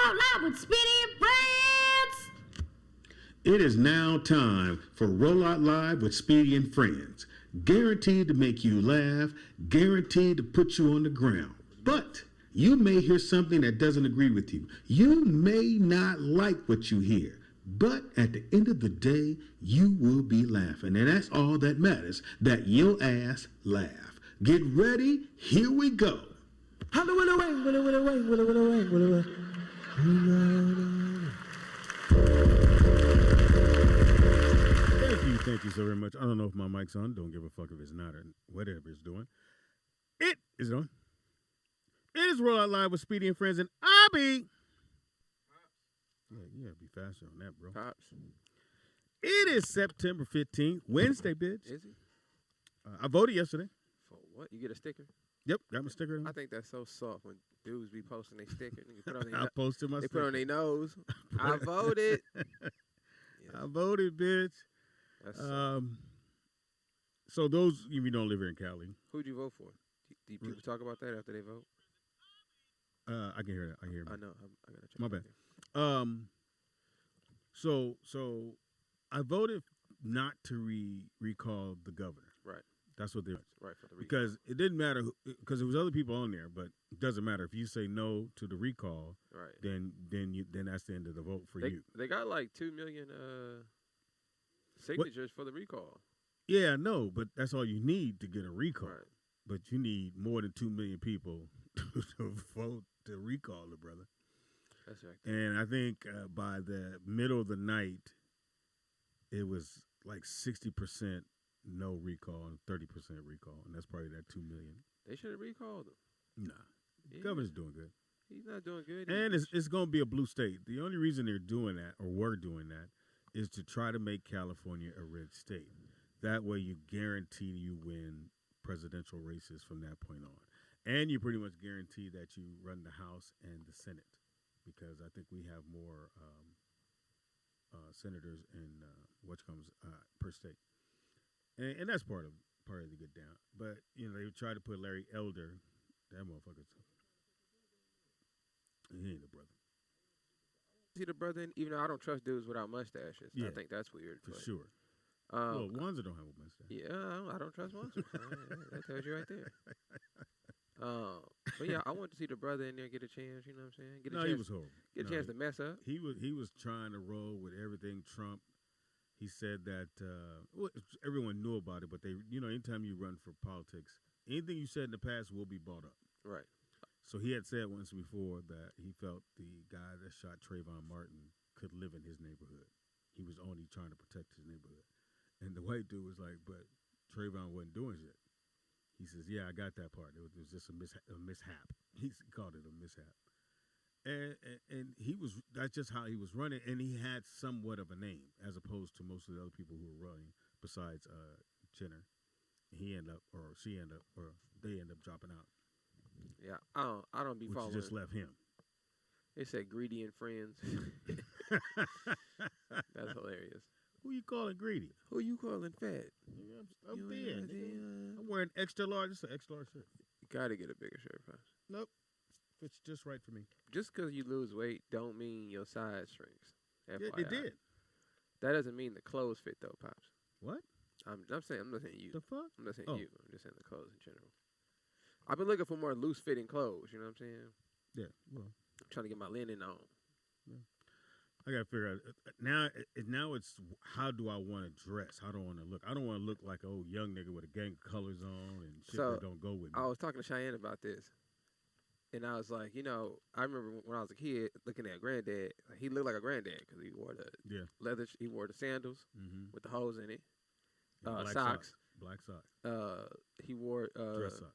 Out Loud with Speedy and Friends. It is now time for Roll Out Live with Speedy and Friends. Guaranteed to make you laugh, guaranteed to put you on the ground. But you may hear something that doesn't agree with you. You may not like what you hear. But at the end of the day, you will be laughing. And that's all that matters, that your ass laugh. Get ready, here we go. Thank you so very much. I don't know if my mic's on. Don't give a fuck if it's not or whatever it's doing. It is on. It is Roll Out Live with Speedy and Friends and Abby. Yeah, you gotta be faster on that, bro. Pops. It is September 15th, Wednesday, bitch. Is it? I voted yesterday. For what? You get a sticker? Yep, got my sticker. I think that's so soft when dudes be posting their sticker. Put on I posted my they sticker. put on their nose. I voted. Yes. I voted, bitch. That's So those of you who don't live here in Cali. Who'd you vote for? Do people talk about that after they vote? I can hear that. I hear. I know. I gotta check. My bad. So I voted not to recall the governor. Right. That's what they right for the recall. Because it didn't matter because there was other people on there, but it doesn't matter if you say no to the recall. Right. Then that's the end of the vote for you. They got like 2 million signatures for the recall. Yeah, no, but that's all you need to get a recall. Right. But you need more than 2 million people to vote to recall the brother. That's right. And I think by the middle of the night, it was like 60% no recall and 30% recall, and that's probably that 2 million. They should have recalled him. Nah, the governor's doing good. He's not doing good. And it's going to be a blue state. The only reason they're doing that, or were doing that, is to try to make California a red state. That way you guarantee you win presidential races from that point on. And you pretty much guarantee that you run the House and the Senate, because I think we have more senators and per state. And that's part of the get down. But, you know, they tried to put Larry Elder, that motherfucker. He ain't the brother. See the brother, even though I don't trust dudes without mustaches. Yeah, I think that's weird. For sure. Well, Wonzer don't have a mustache. Yeah, I don't trust Wonzer. That tells you right there. But yeah, I want to see the brother in there get a chance. You know what I'm saying? He was horrible. Get a chance to mess up. He was trying to roll with everything Trump. He said that everyone knew about it, but anytime you run for politics, anything you said in the past will be brought up. Right. So he had said once before that he felt the guy that shot Trayvon Martin could live in his neighborhood. He was only trying to protect his neighborhood. And the white dude was like, but Trayvon wasn't doing shit. He says, yeah, I got that part. It was just a mishap. He called it a mishap. And that's just how he was running. And he had somewhat of a name as opposed to most of the other people who were running besides Jenner. They end up dropping out. Yeah, I don't be following. Which just left him. They said greedy and friends. That's hilarious. Who you calling greedy? Who you calling fat? I'm thin. I'm wearing extra large. It's an extra large shirt. You gotta get a bigger shirt, Pops. Nope. Fits just right for me. Just because you lose weight don't mean your size shrinks. Yeah, it did. That doesn't mean the clothes fit though, Pops. What? I'm not saying you. The fuck? I'm not saying you. I'm just saying the clothes in general. I've been looking for more loose fitting clothes. You know what I'm saying? Yeah. Well, I'm trying to get my linen on. Yeah. I gotta figure out now. It's how do I want to dress? How do I want to look? I don't want to look like an old young nigga with a gang of colors on and shit that don't go with me. I was talking to Cheyenne about this, and I was like, I remember when I was a kid looking at Granddad. He looked like a granddad because he wore the leather. He wore the sandals with the holes in it, socks. Black socks. He wore dress socks.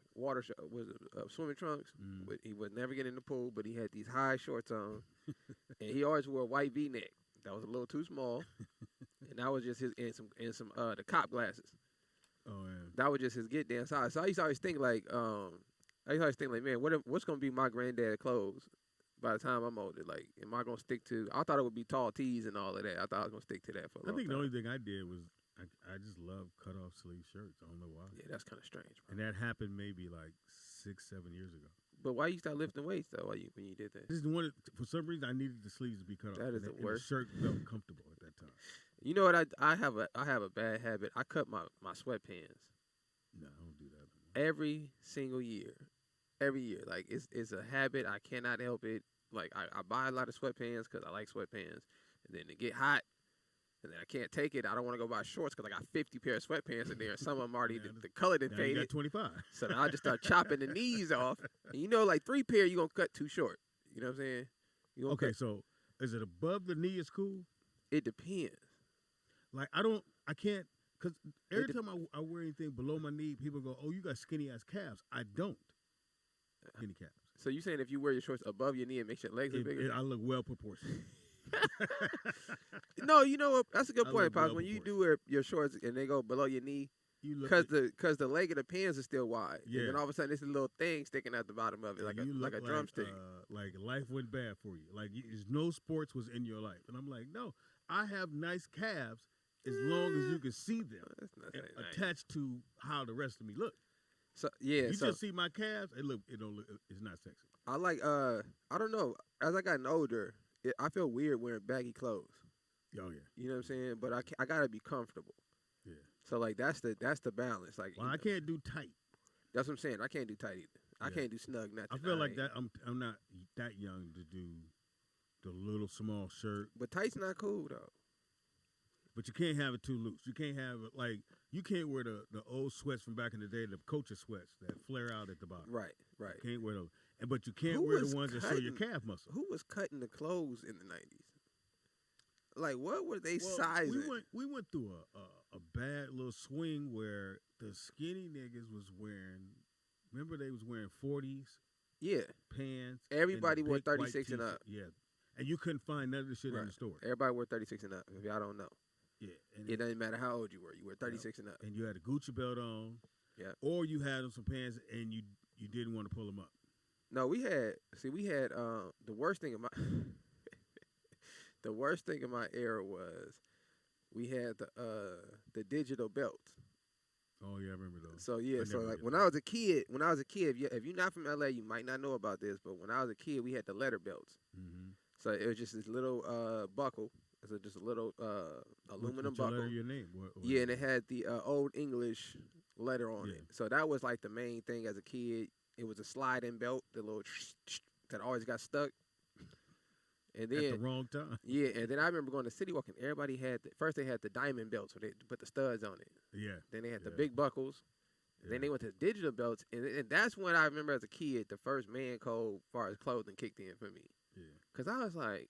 Swimming trunks. He would never get in the pool, but he had these high shorts on, and he always wore a white V-neck that was a little too small, and that was just his and some the cop glasses. Oh yeah. That was just his get down size. So I used to always think like, man, what's gonna be my granddad clothes by the time I'm older? Like, am I gonna stick to? I thought it would be tall tees and all of that. I thought I was gonna stick to that for a long time. The only thing I did was. I just love cut-off sleeve shirts. I don't know why. Yeah, that's kind of strange, bro. And that happened maybe like 6-7 years ago. But why you start lifting weights though? When you did that? This is the one. For some reason, I needed the sleeves to be cut off. That is the worst. The shirt felt comfortable at that time. You know what? I have a bad habit. I cut my sweatpants. No, I don't do that. Every single year, like it's a habit. I cannot help it. Like I buy a lot of sweatpants because I like sweatpants, and then they get hot, and then I can't take it. I don't want to go buy shorts because I got 50 pair of sweatpants in there. Some of them already the color done faded. You got 25. So now I just start chopping the knees off. And like 3 pair, you gonna cut too short. You know what I'm saying? Okay, so is it above the knee is cool? It depends. Like I can't, because every time I wear anything below my knee, people go, "Oh, you got skinny ass calves." I don't. Skinny calves. So you saying if you wear your shorts above your knee, it makes your legs look bigger? I look well proportioned. No, you know what? That's a good point, Pops. When you do wear your shorts and they go below your knee, because the leg of the pants is still wide. Yeah. And then all of a sudden, there's a little thing sticking at the bottom of it, like a drumstick. Like life went bad for you. Like no sports was in your life. And I'm like, no, I have nice calves as long as you can see them attached to how the rest of me look. So yeah, you just see my calves. It don't look. It's not sexy. I like. I don't know. As I gotten older, I feel weird wearing baggy clothes. Oh yeah. You know what I'm saying? But I gotta be comfortable. Yeah. So like that's the balance. Like I can't do tight. That's what I'm saying. I can't do tight either. Yeah. I can't do snug nothing. I feel like that. I'm not that young to do the little small shirt. But tight's not cool though. But you can't have it too loose. You can't have it like you can't wear the old sweats from back in the day, the coach's sweats that flare out at the bottom. Right. You can't wear those. But you can't wear the ones that show your calf muscle. Who was cutting the clothes in the 90s? Like what were they sizing? We went through a bad little swing where the skinny niggas was wearing. Remember they was wearing 40s. Yeah. Pants. Everybody wore 36 and up. Yeah. And you couldn't find none of the shit in the store. Everybody wore 36 and up. If y'all don't know. Yeah. And it doesn't matter how old you were. You were 36 and up. And you had a Gucci belt on. Yeah. Or you had some pants and you didn't want to pull them up. No, we had the worst thing in my the worst thing in my era was we had the digital belts. Oh yeah, I remember those. So yeah, so like when I was a kid, if you're not from LA, you might not know about this, but when I was a kid, we had the letter belts. Mm-hmm. So it was just this little buckle. So just a little aluminum buckle. Letter your name? What yeah, and it had the Old English letter on it. So that was like the main thing as a kid. It was a slide-in belt, the little that always got stuck. And then at the wrong time. Yeah, and then I remember going to City Walk and everybody had first they had the diamond belts where they put the studs on it. Yeah. Then they had the big buckles. Yeah. Then they went to digital belts, and that's when I remember as a kid the first man code as far as clothing kicked in for me. Yeah. Cause I was like,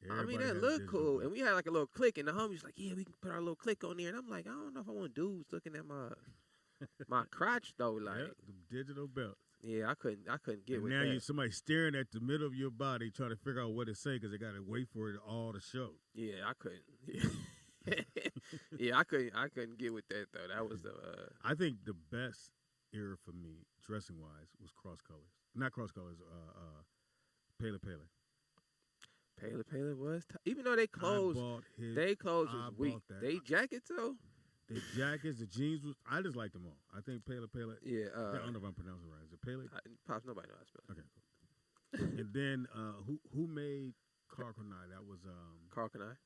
everybody that looked cool, and we had like a little clique, and the homies like, yeah, we can put our little clique on there, and I'm like, I don't know if I want dudes looking at my crotch though, like the digital belts. Yeah, I couldn't get and with now that. Now somebody staring at the middle of your body trying to figure out what to say because they got to wait for it all to show. Yeah, I couldn't. Yeah, I couldn't get with that though. That was the. I think the best era for me, dressing wise, was cross colors. Not cross colors. Pele Pele. Pele Pele was even though they clothes was weak. They jackets though. The jackets, the jeans, I just liked them all. I think Pele Pele. Yeah. I don't know if I'm pronouncing it right. Is it Pele? Pops, nobody knows how to spell it. Okay, cool. And then who made Carl Kanai? That was Carl Kanai?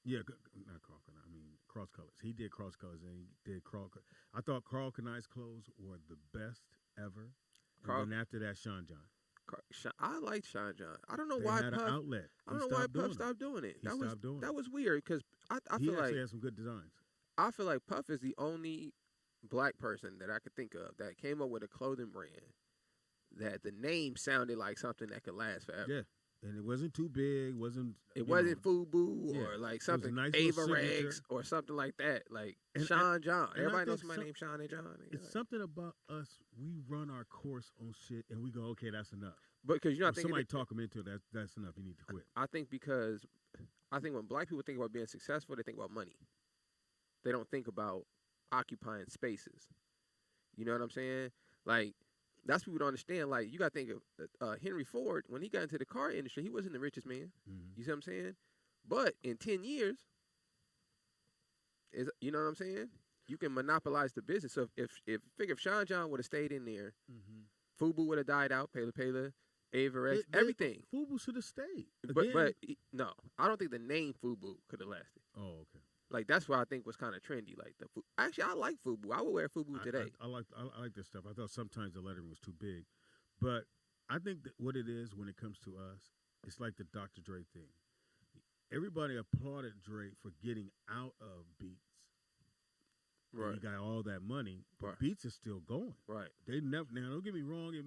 Yeah, not Carl Kanai. I mean cross colors. He did cross colors and he did I thought Carl Kanai's clothes were the best ever. And then after that, Sean John. I liked Sean John. I don't know they why had Puff. An outlet. I don't know why Puff stopped doing it. That was weird because I feel like he had some good designs. I feel like Puff is the only black person that I could think of that came up with a clothing brand that the name sounded like something that could last forever. Yeah, and it wasn't too big. It wasn't FUBU or like something nice Ava Rex or something like that. Like Sean John. Everybody knows somebody named Sean and John. It's something about us. We run our course on shit and we go, okay, that's enough. But because you're not thinking somebody talk them into it, that's enough. You need to quit. I think when black people think about being successful, they think about money. They don't think about occupying spaces. You know what I'm saying? Like, that's what people don't understand. Like, you got to think of Henry Ford. When he got into the car industry, he wasn't the richest man. Mm-hmm. You see what I'm saying? But in 10 years, you know what I'm saying? You can monopolize the business. So if Sean John would have stayed in there, mm-hmm. Fubu would have died out. Pele, Averex, everything. Fubu should have stayed. But no, I don't think the name Fubu could have lasted. Oh, okay. Like that's what I think was kind of trendy. Like actually, I like Fubu. I would wear Fubu today. I like this stuff. I thought sometimes the lettering was too big, but I think that what it is when it comes to us, it's like the Dr. Dre thing. Everybody applauded Dre for getting out of Beats. Right. He got all that money, but Beats is still going. Right. They never. Now, don't get me wrong. They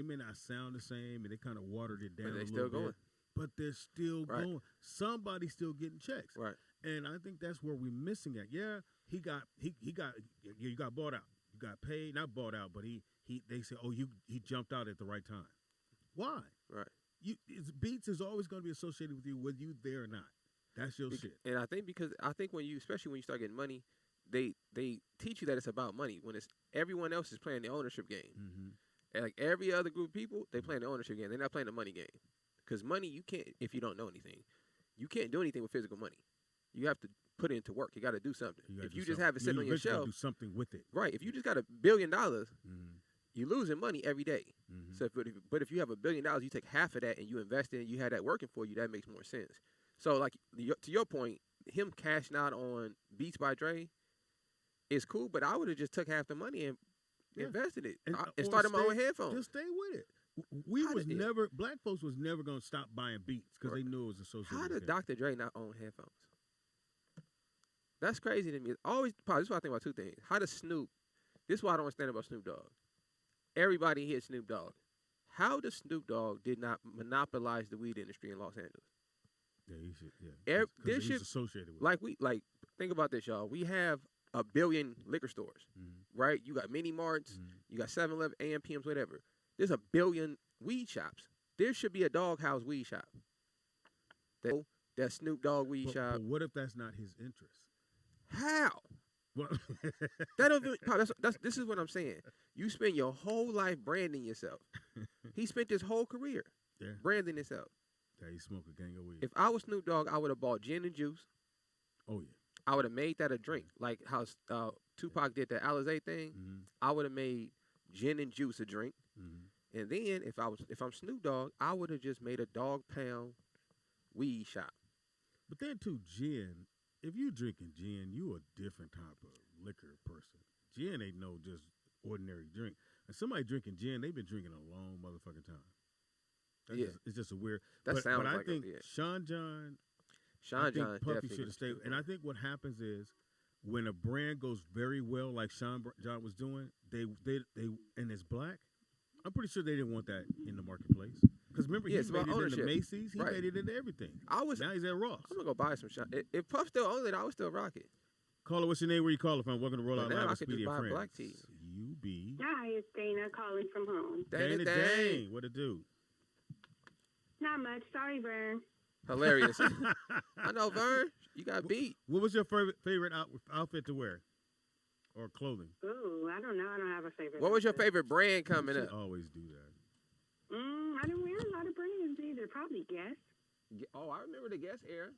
may not sound the same, and they kind of watered it down. But they're still going. But they're still going. Somebody's still getting checks. Right. And I think that's where we're missing at. Yeah, you got bought out. You got paid, not bought out, but they say, oh, he jumped out at the right time. Why? Right. Beats is always going to be associated with you, whether you there or not. That's your shit. And I think especially when you start getting money, they teach you that it's about money. When it's everyone else is playing the ownership game. Mm-hmm. And like every other group of people, they playing the ownership game. They're not playing the money game. Because money, you can't, if you don't know anything, you can't do anything with physical money. You have to put it into work. You got to do something. If you just have it sitting on your shelf, do something with it. Right. If you just got $1 billion, you're losing money every day. Mm-hmm. So, but if you have $1 billion, you take half of that and you invest in it. You have that working for you. That makes more sense. So, like to your point, him cashing out on Beats by Dre is cool. But I would have just took half the money and invested it and started my own headphones. Just stay with it. Black folks was never going to stop buying Beats because they knew it was associated. How did Dr. Dre not own headphones? That's crazy to me. This is what I think about two things. How does Snoop? This is what I don't understand about Snoop Dogg. Everybody hits Snoop Dogg. How does Snoop Dogg did not monopolize the weed industry in Los Angeles? Yeah, he should. Yeah, this shit associated with it. Think about this, y'all. We have 1 billion liquor stores, right? You got mini marts, you got 7-Eleven, AMPMs, whatever. There's 1 billion weed shops. There should be a Doghouse weed shop. That Snoop Dogg weed shop. But what if that's not his interest? How? Well, this is what I'm saying. You spend your whole life branding yourself. He spent his whole career branding himself. Yeah, he smoked a gang of weed. If I was Snoop Dogg, I would have bought gin and juice. Oh, yeah. I would have made that a drink. Like how Tupac did the Alizé thing. Mm-hmm. I would have made gin and juice a drink. Mm-hmm. And then if I'm Snoop Dogg, I would have just made a dog pound weed shop. But then too, gin, if you drinking gin, you a different type of liquor person. Gin ain't no just ordinary drink. And somebody drinking gin, they've been drinking a long motherfucking time. It's just a weird. But I think Sean John Puffy should have stayed. And I think what happens is when a brand goes very well, like Sean John was doing, they and it's black. I'm pretty sure they didn't want that in the marketplace. Because remember, he made it into Macy's. He made it into everything. Now he's at Ross. I'm going to go buy some shot. If Puff still owned it, I would still rock it. Caller, what's your name? Where you calling from? Welcome to Roll Out Live with Speedy and Friends. Black tea. Hi, it's Dana calling from home. Dang. What it do? Not much. Sorry, Vern. Hilarious. I know, Vern. You got beat. What was your favorite outfit to wear? Or clothing? Ooh, I don't know. I don't have a favorite. What was your favorite brand coming up? Always do that. I didn't wear a lot of brands either. Probably Guess. Oh, I remember the Guess era.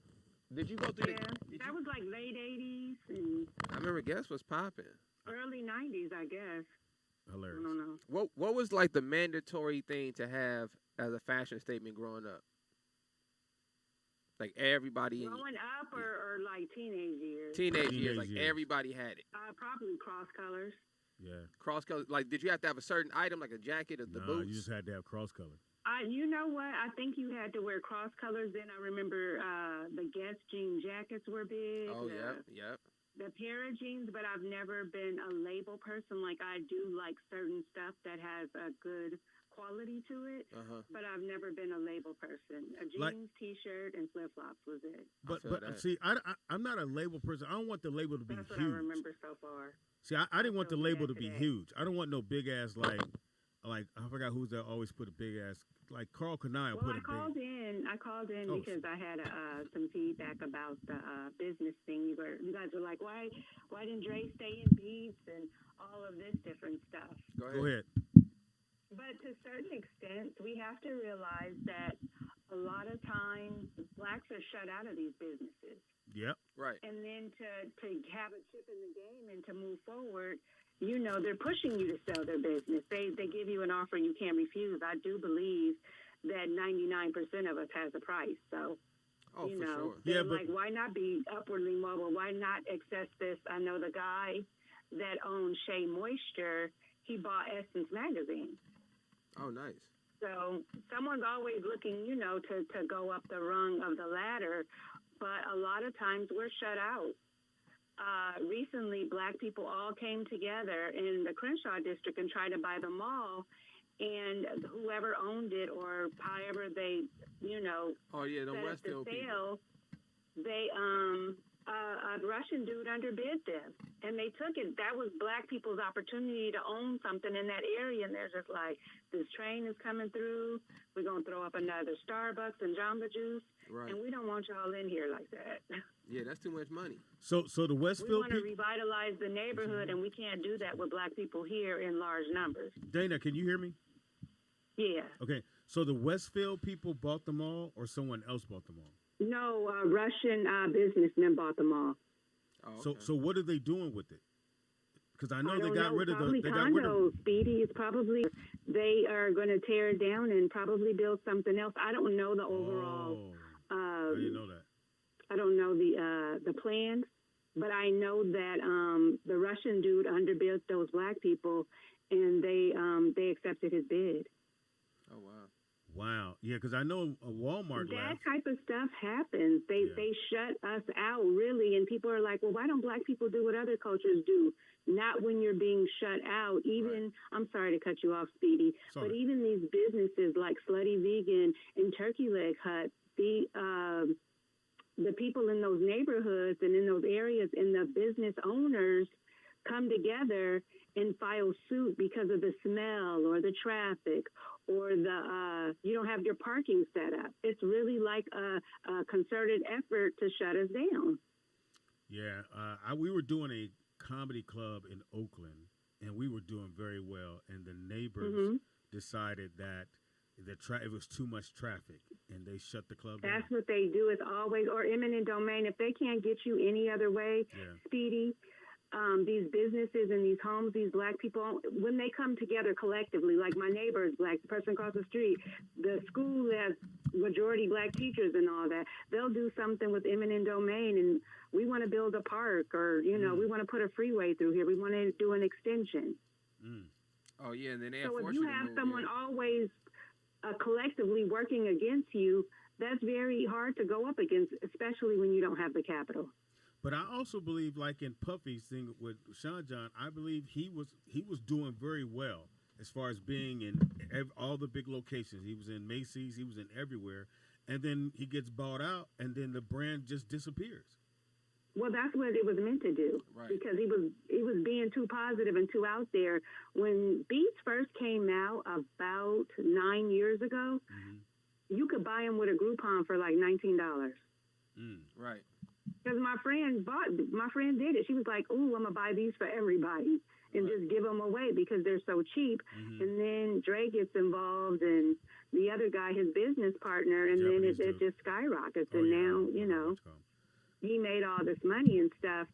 Did you go through that was like late 80s. And I remember Guess was popping. Early 90s, I guess. Hilarious. I don't know. What was like the mandatory thing to have as a fashion statement growing up? Like everybody growing up or like teenage years? Teenage years, like everybody had it. Probably cross colors. Yeah. Cross colors. Like, did you have to have a certain item, like a jacket or the boots? You just had to have cross color. You know what? I think you had to wear cross colors. Then I remember the Guess jean jackets were big. Oh, yeah. The pair of jeans, but I've never been a label person. Like, I do like certain stuff that has a good quality to it, but I've never been a label person. A jeans, T-shirt, and flip-flops was it. But see, I'm not a label person. I don't want the label to be huge. That's what I remember so far. See, I didn't want the label to be huge. I don't want no big-ass, like I forgot who's that always put a big-ass, like Carl Kanai put a big... I called in because I had some feedback about the business thing. You guys were like, why didn't Dre stay in Beats and all of this different stuff? Go ahead. But to a certain extent, we have to realize that a lot of times blacks are shut out of these businesses. Yep. Right. And then to have a chip in the game and to move forward, they're pushing you to sell their business. They give you an offer you can't refuse. I do believe that 99% of us has a price. So, sure. Yeah, but like, why not be upwardly mobile? Why not access this? I know the guy that owns Shea Moisture, he bought Essence Magazine. Oh, nice. So someone's always looking, to go up the rung of the ladder, but a lot of times we're shut out. Recently, Black people all came together in the Crenshaw district and tried to buy the mall, and whoever owned it or however they, oh yeah, the set up Westfield the people. sale, they a Russian dude underbid them, and they took it. That was Black people's opportunity to own something in that area, and they're just like, this train is coming through. We're gonna throw up another Starbucks and Jamba Juice, right? And we don't want y'all in here like that. Yeah, that's too much money. So the Westfield. We want to revitalize the neighborhood, and we can't do that with Black people here in large numbers. Dana, can you hear me? Yeah. Okay, so the Westfield people bought the mall, or someone else bought the mall? No, Russian businessmen bought them all. Oh, okay. So what are they doing with it? Because I know I they don't got know. rid of Probably they got rid of. condos, Speedy. It's probably they are going to tear it down and probably build something else. I don't know the overall. I didn't know that. I don't know the plans, but I know that the Russian dude underbid those Black people, and they accepted his bid. Oh wow. Wow. Yeah, because I know a Walmart. That type of stuff happens. They shut us out, really, and people are like, well, why don't Black people do what other cultures do? Not when you're being shut out. Even, right. I'm sorry to cut you off, Speedy, but even these businesses like Slutty Vegan and Turkey Leg Hut, the people in those neighborhoods and in those areas and the business owners come together and file suit because of the smell or the traffic or the you don't have your parking set up. It's really like a concerted effort to shut us down. Yeah, we were doing a comedy club in Oakland, and we were doing very well. And the neighbors decided that it was too much traffic, and they shut the club down. That's what they do. It's always or eminent domain. If they can't get you any other way, Speedy. These businesses and these homes, these Black people, when they come together collectively, like my neighbor is Black, the person across the street, the school has majority Black teachers and all that, they'll do something with eminent domain, and we want to build a park, or, we want to put a freeway through here. We want to do an extension. Oh, yeah, and then they So if you have someone always collectively working against you, that's very hard to go up against, especially when you don't have the capital. But I also believe, like in Puffy's thing with Sean John, I believe he was doing very well as far as being in all the big locations. He was in Macy's, he was in everywhere, and then he gets bought out, and then the brand just disappears. Well, that's what it was meant to do, right? Because he was being too positive and too out there. When Beats first came out about 9 years ago, you could buy them with a Groupon for like $19. Right. Because my friend did it. She was like, "Ooh, I'm gonna buy these for everybody and just give them away because they're so cheap." And then Dre gets involved, and the other guy, his business partner, and Japanese then it just skyrockets. And now, he made all this money and stuff.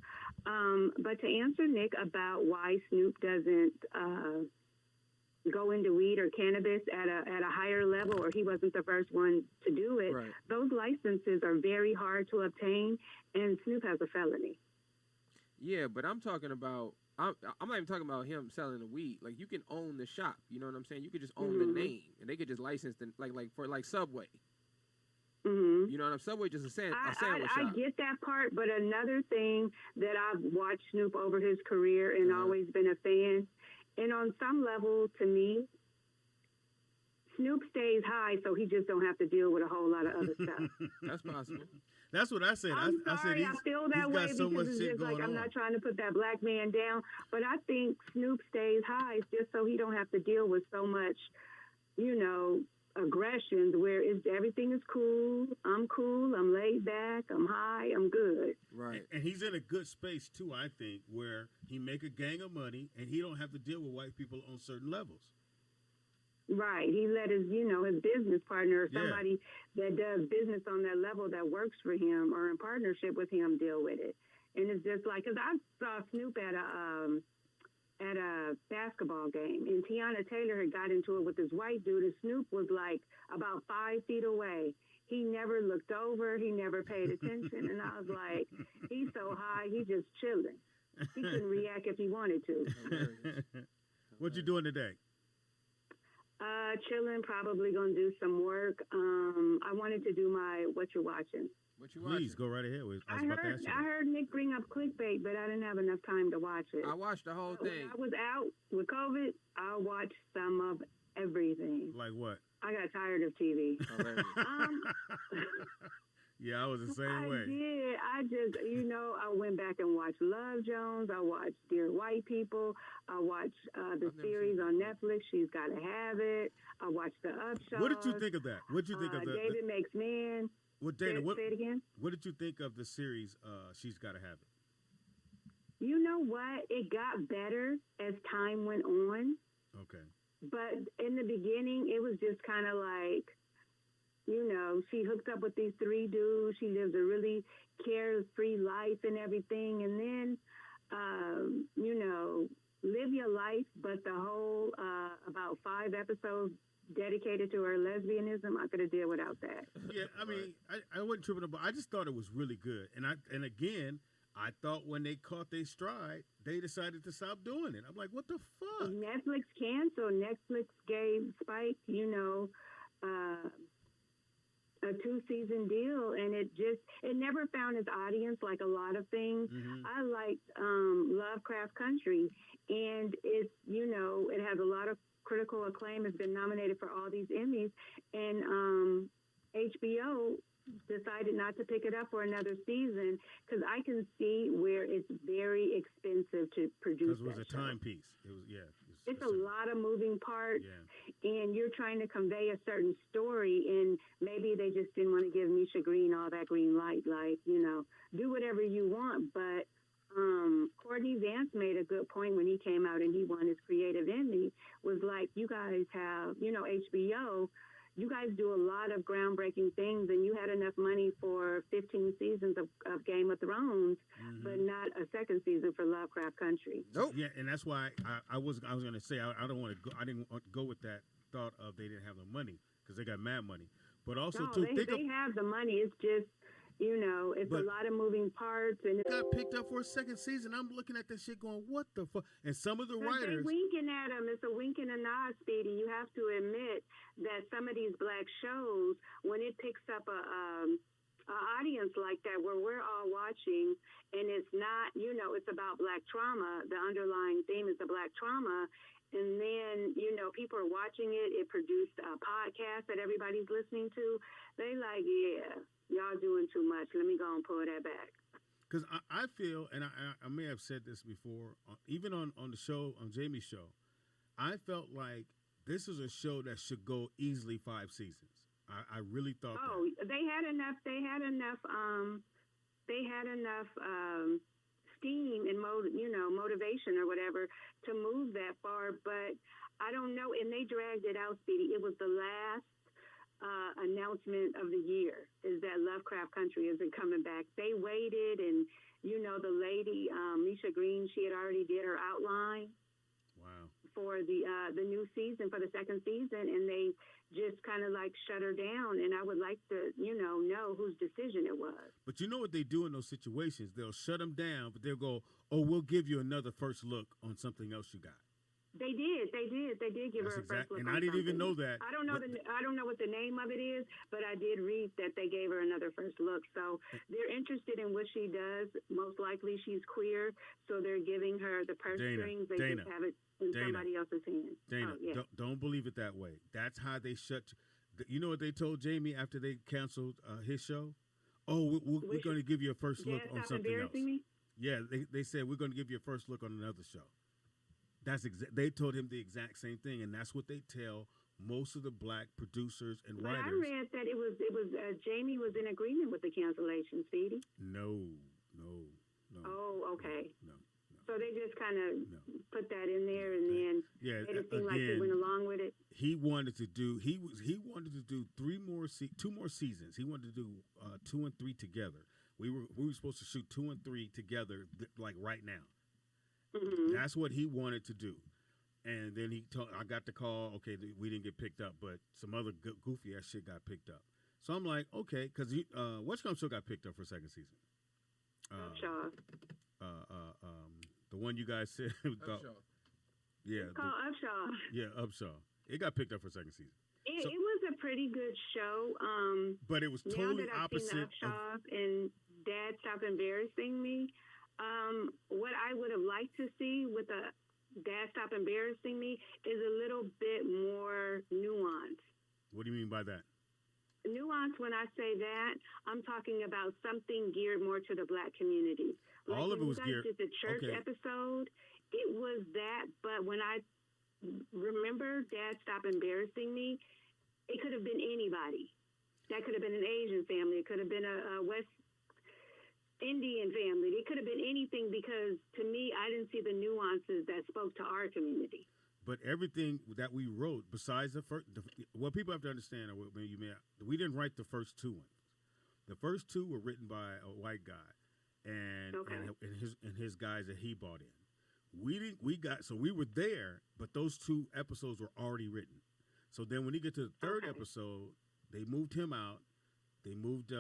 But to answer Nick about why Snoop doesn't go into weed or cannabis at a higher level, or he wasn't the first one to do it, those licenses are very hard to obtain, and Snoop has a felony. Yeah, but I'm talking about, I'm not even talking about him selling the weed. Like, you can own the shop, you know what I'm saying? You could just own the name, and they could just license the, like for Subway. You know what I'm saying? Subway just a sandwich shop. I get that part, but another thing that I've watched Snoop over his career and always been a fan, and on some level, to me, Snoop stays high, so he just don't have to deal with a whole lot of other stuff. That's possible. That's what I said. I'm sorry, I feel that way so because it's just like, I'm not trying to put that Black man down, but I think Snoop stays high just so he don't have to deal with so much, aggressions where everything is cool, I'm laid back, I'm high, I'm good. Right. And he's in a good space too, I think, where he make a gang of money and he don't have to deal with white people on certain levels. Right. He let his business partner or somebody that does business on that level that works for him or in partnership with him deal with it. And it's just like, because I saw Snoop at a basketball game, and Tiana Taylor had got into it with this white dude, and Snoop was like about 5 feet away. He never looked over. He never paid attention. And I was like, he's so high, he's just chilling. He couldn't react if he wanted to. What you doing today? Chilling, probably going to do some work. I wanted to do my What You're Watching. What you watching? Please, go right ahead. I heard Nick bring up clickbait, but I didn't have enough time to watch it. I watched the whole thing. When I was out with COVID, I watched some of everything. Like what? I got tired of TV. Yeah, I was the same way. I did. I just, I went back and watched Love Jones. I watched Dear White People. I watched the series on Netflix, She's Gotta Have It. I watched The Upshaws. What did you think of that? What did you think of that? David Makes Men. What, Dana, say it again? What did you think of the series She's Gotta Have It? You know what? It got better as time went on. Okay. But in the beginning, it was just kind of like, she hooked up with these 3 dudes. She lives a really carefree life and everything. And then, live your life. But the whole, about 5 episodes dedicated to her lesbianism, I could have did without that. Yeah, I mean, I wasn't tripping about. I just thought it was really good. And again, I thought when they caught their stride, they decided to stop doing it. I'm like, what the fuck? Netflix canceled. Netflix gave Spike, a 2-season deal, and it never found its audience like a lot of things. Mm-hmm. I liked Lovecraft Country, and it's, it has a lot of critical acclaim. It's been nominated for all these Emmys, and HBO decided not to pick it up for another season because I can see where it's very expensive to produce. Because it was a timepiece. It was, yeah. It's a lot of moving parts, yeah. And you're trying to convey a certain story, and maybe they just didn't want to give Misha Green all that green light, like, do whatever you want. But Courtney Vance made a good point when he came out and he won his Creative Emmy, was like, you guys have, HBO, you guys do a lot of groundbreaking things, and you had enough money for 15 seasons of Game of Thrones, mm-hmm. but not a second season for Lovecraft Country. Nope. Yeah, and that's why I was going to say I don't want to go. I didn't want to go with that thought of they didn't have the money because they got mad money, but also they have the money. It's just. It's a lot of moving parts, and it got picked up for a second season. I'm looking at this shit going, what the fuck? And some of the writers, they're winking at them. It's a wink and a nod, Speedy. You have to admit that some of these black shows, when it picks up a audience like that, where we're all watching, and it's not, it's about black trauma. The underlying theme is the black trauma. And then, people are watching it. It produced a podcast that everybody's listening to. They like, yeah, y'all doing too much. Let me go and pull that back. Because I feel, and I may have said this before, even on the show, on Jamie's show, I felt like this is a show that should go easily 5 seasons. I really thought that. They had enough steam and motivation or whatever to move that far, but I don't know. And they dragged it out, Speedy. It was the last announcement of the year is that Lovecraft Country isn't coming back. They waited, and the lady Misha Green, she had already did her outline. Wow. For the new season, for the second season, and they just kind of like shut her down. And I would like to know whose decision it was. But you know what they do in those situations? They'll shut them down, but they'll go, "Oh, we'll give you another first look on something else you got." They did give her a first look. And I didn't even know that. I don't know what the name of it is, but I did read that they gave her another first look. So they're interested in what she does. Most likely she's queer, so they're giving her the purse strings. They just have it in somebody else's hands. Dana, don't believe it that way. That's how they shut. You know what they told Jamie after they canceled his show? Oh, we're going to give you a first look on something else. Me? Yeah, they said we're going to give you a first look on another show. They told him the exact same thing, and that's what they tell most of the black producers and writers. I read that it was Jamie was in agreement with the cancellation, Speedy. No. Oh, okay. No. So they just kind of put that in there, and then made it seem like they went along with it. He wanted to do 2 more seasons. He wanted to do 2 and 3 together. We were supposed to shoot 2 and 3 together like right now. Mm-hmm. That's what he wanted to do. And then I got the call. Okay, we didn't get picked up, but some other goofy ass shit got picked up. So I'm like, okay, because What's Come Show got picked up for second season. Upshaw. The one you guys said. Upshaw. Yeah. It's called Upshaw. Yeah, Upshaw. It got picked up for second season. It was a pretty good show. But it was totally opposite. Now that I've seen Upshaw and Dad Stop Embarrassing Me, what I would have liked to see with a Dad Stop Embarrassing Me is a little bit more nuance. What do you mean by that? Nuance, when I say that, I'm talking about something geared more to the Black community. Like all of it was geared. Did the church episode, it was that, but when I remember Dad Stop Embarrassing Me, it could have been anybody. That could have been an Asian family. It could have been a West Indian family. It could have been anything because, to me, I didn't see the nuances that spoke to our community. But everything that we wrote, besides the first, what people have to understand, we didn't write the first two ones. The first two were written by a white guy, and his guys that he brought in. So we were there, but those two episodes were already written. So then when you get to the third episode, they moved him out, they moved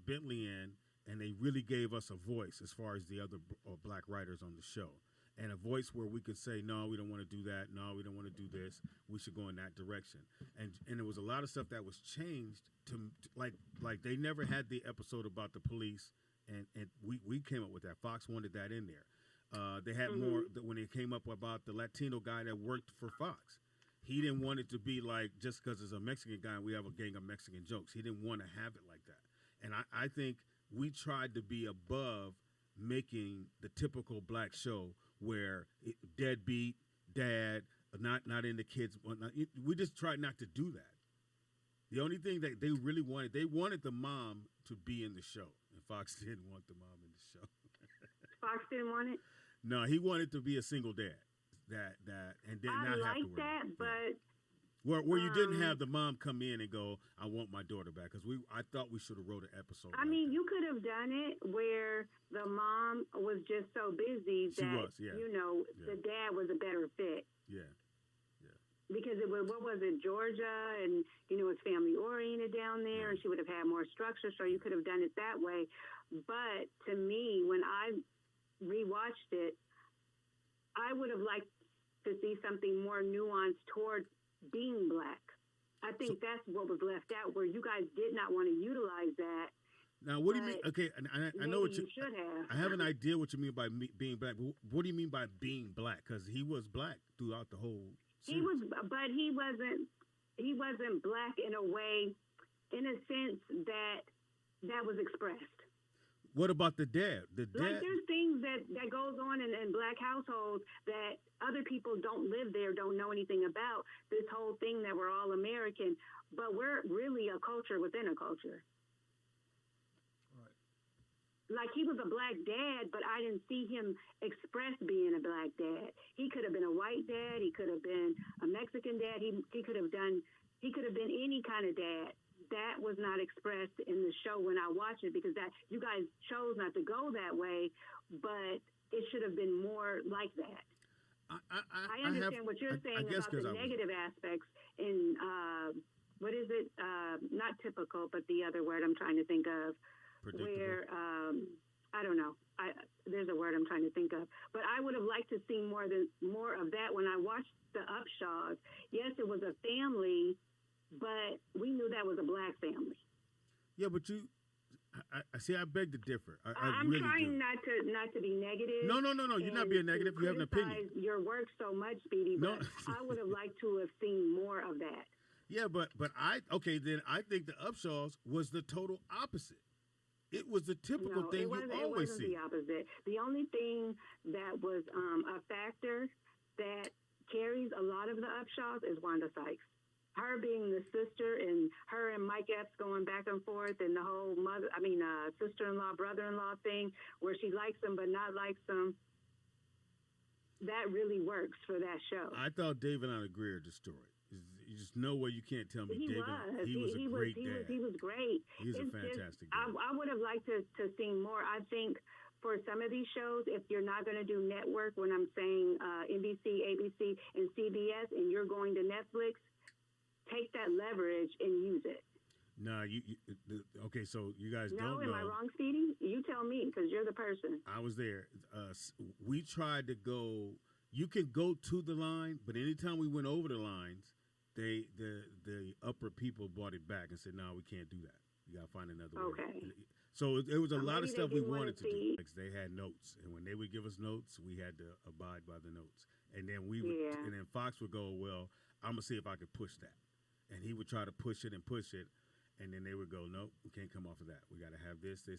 Bentley in, and they really gave us a voice as far as the other Black writers on the show. And a voice where we could say, no, we don't want to do that. No, we don't want to do this. We should go in that direction. And there was a lot of stuff that was changed to like they never had the episode about the police, and we came up with that. Fox wanted that in there. They had more when it came up about the Latino guy that worked for Fox. He didn't want it to be like just because it's a Mexican guy and we have a gang of Mexican jokes. He didn't want to have it like that. And I think we tried to be above making the typical Black show where deadbeat dad, not into kids. We just tried not to do that. The only thing that they really wanted, they wanted the mom to be in the show, and Fox didn't want the mom in the show. Fox didn't want it? No, he wanted to be a single dad. And then not have to worry. I like that, but where you didn't have the mom come in and go, I want my daughter back, because I thought we should have wrote an episode. I mean, you could have done it where the mom was just so busy that the dad was a better fit. Yeah. Because it was, what was it, Georgia, and it's family oriented down there, and she would have had more structure, so you could have done it that way. But to me, when I rewatched it, I would have liked to see something more nuanced towards being Black. I think that's what was left out, where you guys did not want to utilize that. Now, what do you mean? Okay, I know what you should have. I have an idea what you mean by being Black. But what do you mean by being Black? Because he was Black throughout the whole series. He wasn't Black in a way, in a sense that was expressed. What about the dad? Like there's things that goes on in Black households that other people don't live there, don't know anything about. This whole thing that we're all American, but we're really a culture within a culture. Right. Like he was a Black dad, but I didn't see him express being a Black dad. He could have been a white dad. He could have been a Mexican dad. He could have been any kind of dad. That was not expressed in the show when I watched it, because that you guys chose not to go that way, but it should have been more like that. I understand what you're saying about the negative aspects in, what is it? Not typical, but the other word I'm trying to think of. Where, I don't know. There's a word I'm trying to think of. But I would have liked to see more of that when I watched the Upshaws. Yes, it was a family, but we knew that was a Black family. Yeah, but I see. I beg to differ. I'm really trying not to be negative. No. You're not being negative. You have an opinion. Your work so much, Speedy. But I would have liked to have seen more of that. Yeah, but then I think the Upshaws was the total opposite. It was the typical thing you always see. It wasn't the opposite. The only thing that was a factor that carries a lot of the Upshaws is Wanda Sykes. Her being the sister, and her and Mike Epps going back and forth, and the whole sister-in-law, brother-in-law thing, where she likes him but not likes him. That really works for that show. I thought David Allen Greer destroyed. There's no way you can't tell me he was a great dad. He was great. He's a fantastic dad. I would have liked to see more. I think for some of these shows, if you're not going to do network, when I'm saying NBC, ABC, and CBS, and you're going to Netflix, take that leverage and use it. Nah, okay, so you guys don't know. No, am I wrong, Speedy? You tell me, because you're the person. I was there. We tried to go. You can go to the line, but anytime we went over the lines, the upper people brought it back and said, "No, we can't do that. You got to find another way." Okay. So it was a lot of stuff we wanted to do. See. They had notes, and when they would give us notes, we had to abide by the notes. And then and then Fox would go, "Well, I'm gonna see if I could push that," and he would try to push it, and then they would go, "Nope, we can't come off of that. We got to have this." So,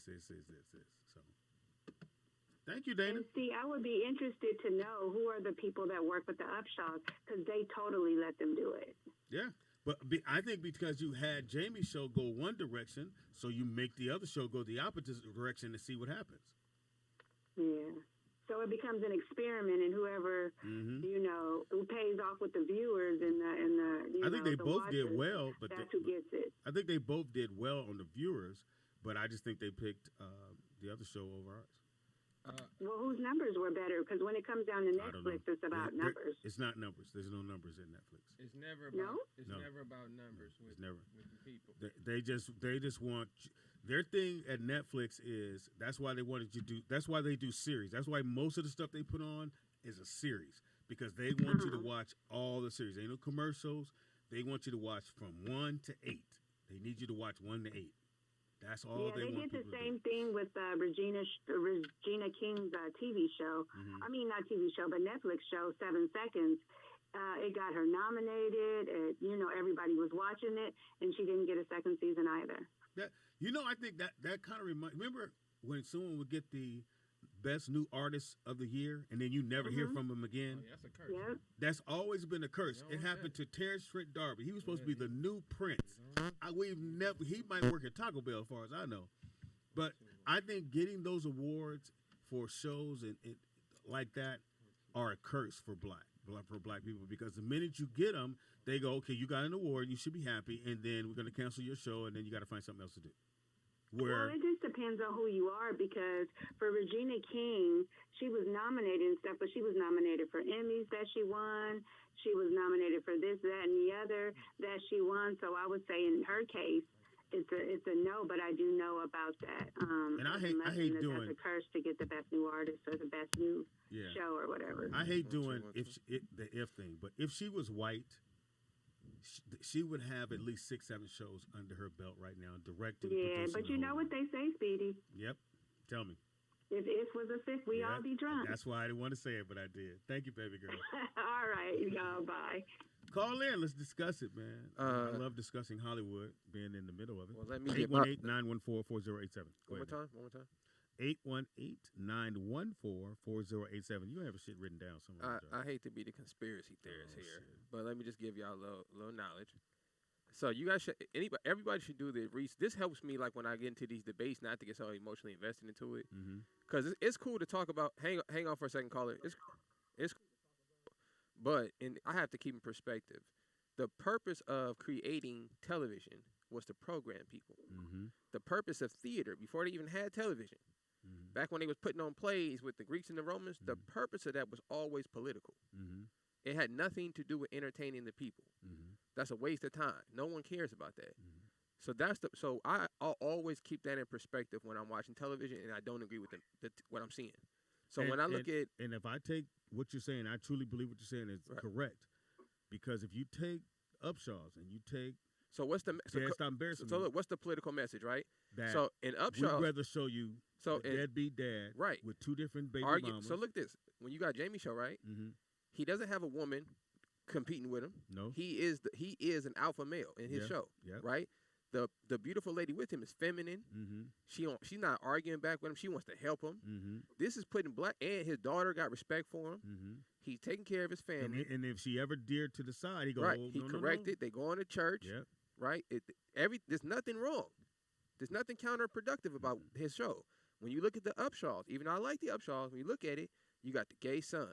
thank you, Dana. And see, I would be interested to know who are the people that work with the Upshaws, because they totally let them do it. Yeah. But I think because you had Jamie's show go one direction, so you make the other show go the opposite direction to see what happens. Yeah. So it becomes an experiment, and whoever who pays off with the viewers and the I think they both watchers, did well, but that's who gets it. I think they both did well on the viewers, but I just think they picked the other show over ours. Well, whose numbers were better? Because when it comes down to Netflix, it's about numbers. It's not numbers. There's no numbers in Netflix. It's never about. It's never about numbers. With the people. They just want their thing at Netflix is that's why they wanted you to do. That's why they do series. That's why most of the stuff they put on is a series because they want you to watch all the series. Ain't no commercials. They want you to watch from 1 to 8. They need you to watch 1 to 8. That's all they want. They did the same thing with Regina King's TV show. Mm-hmm. I mean, not TV show, but Netflix show, 7 Seconds. It got her nominated. Everybody was watching it, and she didn't get a second season either. I think that kind of remember when someone would get the best new artist of the year, and then you never hear from them again? Oh, yeah, that's a curse. Yep. That's always been a curse. It happened to Terrence Trent D'Arby. He was supposed to be the new Prince. He might work at Taco Bell as far as I know. But I think getting those awards for shows and like that are a curse for black people, because the minute you get them, they go, okay, you got an award, you should be happy, and then we're going to cancel your show, and then you got to find something else to do. Well, it just depends on who you are, because for Regina King, she was nominated and stuff, but she was nominated for Emmys that she won. She was nominated for this, that, and the other that she won. So I would say in her case, it's a no, but I do know about that. And I hate doing that's a curse to get the best new artist or the best new show or whatever. I hate doing the if thing, but if she was white, she would have at least 6-7 shows under her belt right now, directing. Yeah, but you know what they say, Speedy. Yep. Tell me. If was a fifth, we all be drunk. That's why I didn't want to say it, but I did. Thank you, baby girl. All right, y'all. Bye. Call in. Let's discuss it, man. I love discussing Hollywood, being in the middle of it. Well, let me 818-914-4087. One more time. 818-914-4087. You have a shit written down somewhere. I hate to be the conspiracy theorist here, but let me just give y'all a little knowledge. So you guys everybody should do the research. This helps me, like when I get into these debates, not to get so emotionally invested into it, because it's cool to talk about. Hang on for a second, caller. It's cool, but I have to keep in perspective. The purpose of creating television was to program people. The purpose of theater, before they even had television, back when they was putting on plays with the Greeks and the Romans, the purpose of that was always political. It had nothing to do with entertaining the people. That's a waste of time. No one cares about that. So I'll always keep that in perspective when I'm watching television, and I don't agree with what I'm seeing. So when I look at if I take what you're saying, I truly believe what you're saying is correct, because if you take Upshaws and you take what's the stop embarrassing me. So look, what's the political message, right? That so in Upshaws, we'd rather show you deadbeat dad, right, with 2 different baby mamas. So look this: when you got Jamie's show, right? He doesn't have a woman competing with him. No, he is an alpha male in his show, right? The beautiful lady with him is feminine. She's not arguing back with him. She wants to help him. This is putting black, and his daughter got respect for him. He's taking care of his family. And if she ever dared to the side, he goes, right. Oh, he corrected. They go on to church. Right. There's nothing wrong. There's nothing counterproductive about his show. When you look at the Upshaws, even though I like the Upshaws, when you look at it, you got the gay son.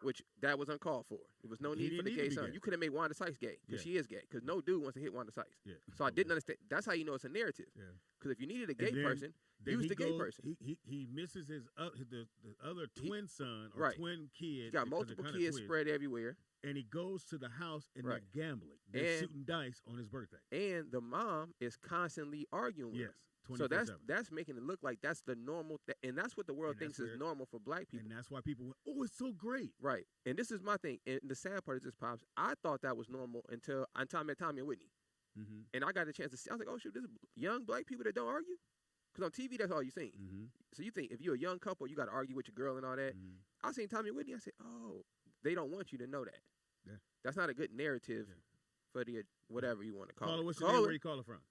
which that was uncalled for. There was no need for the gay son. You could have made Wanda Sykes gay because she is gay. Because no dude wants to hit Wanda Sykes. Yeah. So I didn't understand. That's how you know it's a narrative. Yeah. Because if you needed a gay person, use the gay person. He misses his the other twin son or twin kid. He's got multiple kids spread everywhere. And he goes to the house and they're gambling. They're shooting dice on his birthday. And the mom is constantly arguing with him. So that's making it look like that's the normal, and that's what the world thinks is normal for black people. And that's why people went, oh, it's so great. Right. And this is my thing. And the sad part is this, Pops, I thought that was normal until I met Tommy and Whitney. Mm-hmm. And I got a chance to see, I was like, oh, shoot, this is young black people that don't argue? Because on TV, that's all you seen. Mm-hmm. So you think if you're a young couple, you got to argue with your girl and all that. Mm-hmm. I seen Tommy and Whitney, I said, oh, they don't want you to know that. Yeah. That's not a good narrative for the whatever you want to call it. What's your name? Where you call it from?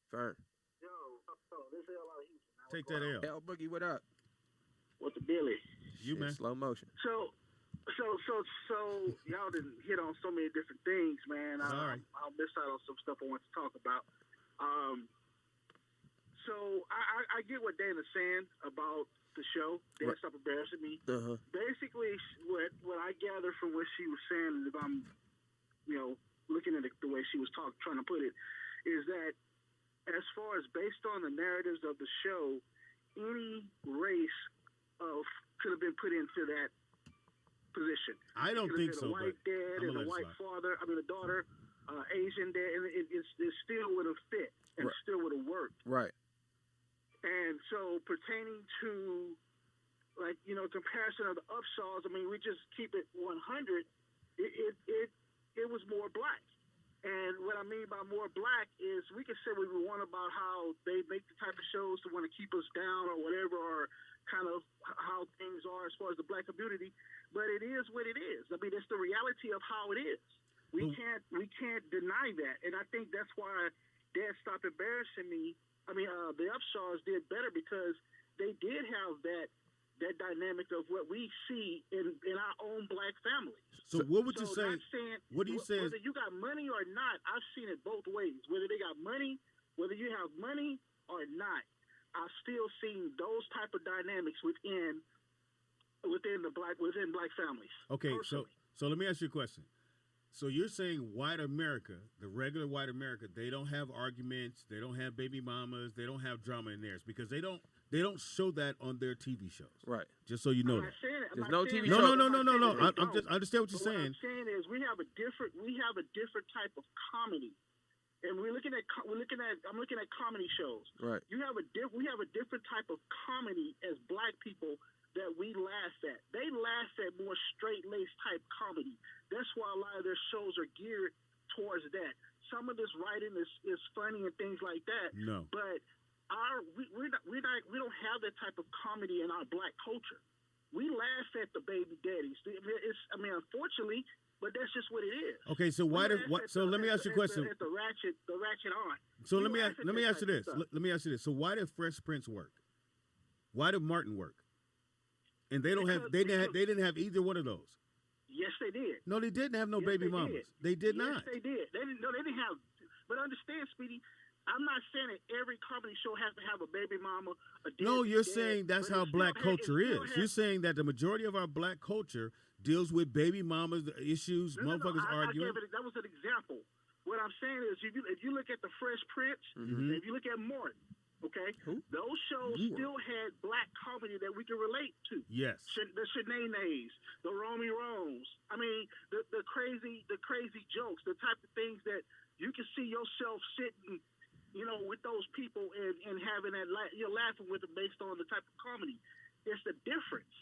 Fern. This is L out of Houston. Take that L. L Boogie, what up? What's the Billy? You, man. Slow motion. So y'all didn't hit on so many different things, man. I'll miss out on some stuff I want to talk about. So I get what Dana's saying about the show. Dana, stop embarrassing me. Uh-huh. Basically, what I gather from what she was saying, if I'm, looking at the way she was trying to put it, is that as far as based on the narratives of the show, any race could have been put into that position. I don't think so. A white dad and a white father. I mean, a daughter, Asian dad, and it still would have fit and still would have worked. Right. And so, pertaining to, comparison of the Upshaws, I mean, we just keep it 100. It was more black. And what I mean by more black is we can say what we want about how they make the type of shows to want to keep us down or whatever, or kind of how things are as far as the black community. But it is what it is. I mean, it's the reality of how it is. We can't deny that. And I think that's why Dad stopped embarrassing me. I mean, the Upshaws did better because they did have that dynamic of what we see in our own black families. So what would you say? What do you say? Whether you got money or not, I've seen it both ways. Whether they got money, whether you have money or not, I've still seen those type of dynamics within black families. Okay, personally. so let me ask you a question. So you're saying white America, the regular white America, they don't have arguments, they don't have baby mamas, they don't have drama in theirs because they don't show that on their TV shows. Right. Just so you know that. There's no TV show. No. I understand what you're saying. What I'm saying is we have a different type of comedy. And I'm looking at comedy shows. Right. We have a different type of comedy as black people that we laugh at. They laugh at more straight-laced type comedy. That's why a lot of their shows are geared towards that. Some of this writing is funny and things like that. No. But we don't have that type of comedy in our black culture. We laugh at the baby daddies. Unfortunately, but that's just what it is. Okay, so let me ask you a question. The ratchet aunt. So let me ask you this. Let me ask you this. So why did Fresh Prince work? Why did Martin work? And they didn't have either one of those. Yes, they did. No, they didn't have no baby mamas. They did not. Yes, they did. They didn't have. But understand, Speedy, I'm not saying that every comedy show has to have a baby mama. No, you're saying that's how black culture is. You're saying that the majority of our black culture deals with baby mamas, the issues, motherfuckers arguing. That was an example. What I'm saying is, if you look at the Fresh Prince, if you look at Martin, okay, those shows still had black comedy that we can relate to. Yes, the Shanays, the Romy Romes. I mean, the crazy jokes, the type of things that you can see yourself sitting, with those people and having that you're laughing with them based on the type of comedy. It's the difference.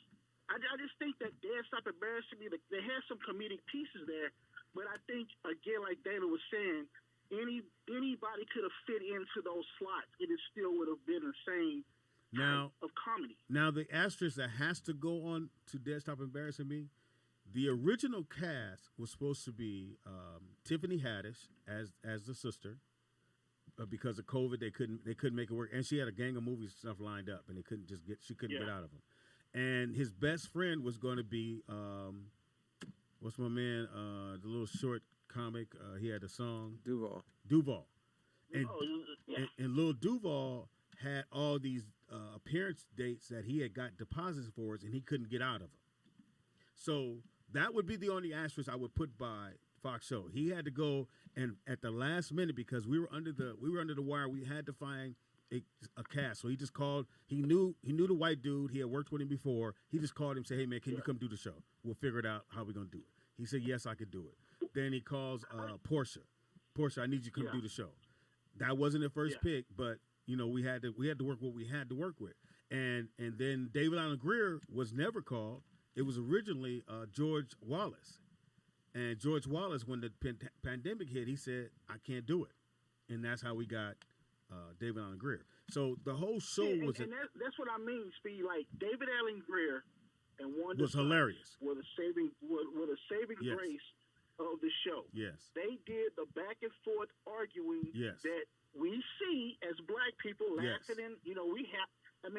I just think that Dad stopped embarrassing me. They had some comedic pieces there, but I think again, like Dana was saying, anybody could have fit into those slots, and it still would have been the same type of comedy. Now, the asterisk that has to go on to Dad Stop Embarrassing Me, the original cast was supposed to be Tiffany Haddish as the sister. Because of COVID, they couldn't make it work, and she had a gang of movies and stuff lined up, and she couldn't get out of them. And his best friend was going to be what's my man, the little short comic. He had a song. Duval. And Lil Duval had all these appearance dates that he had got deposits for, and he couldn't get out of them. So that would be the only asterisk I would put by Fox show. He had to go and at the last minute because we were under the wire. We had to find a cast. So he just called. He knew the white dude. He had worked with him before. He just called him and said, "Hey man, can you come do the show? We'll figure it out how we're gonna do it." He said, "Yes, I could do it." Then he calls Portia. Portia, I need you to come do the show. That wasn't the first pick, but we had to work what we had to work with. And then David Allen Greer was never called. It was originally George Wallace. And George Wallace, when the pandemic hit, he said, "I can't do it." And that's how we got David Allen Greer. So the whole show was... And that's what I mean, Speed. Like, David Allen Greer and Wonzer was hilarious. Were the saving grace of the show. Yes. They did the back and forth arguing that we see as black people laughing and,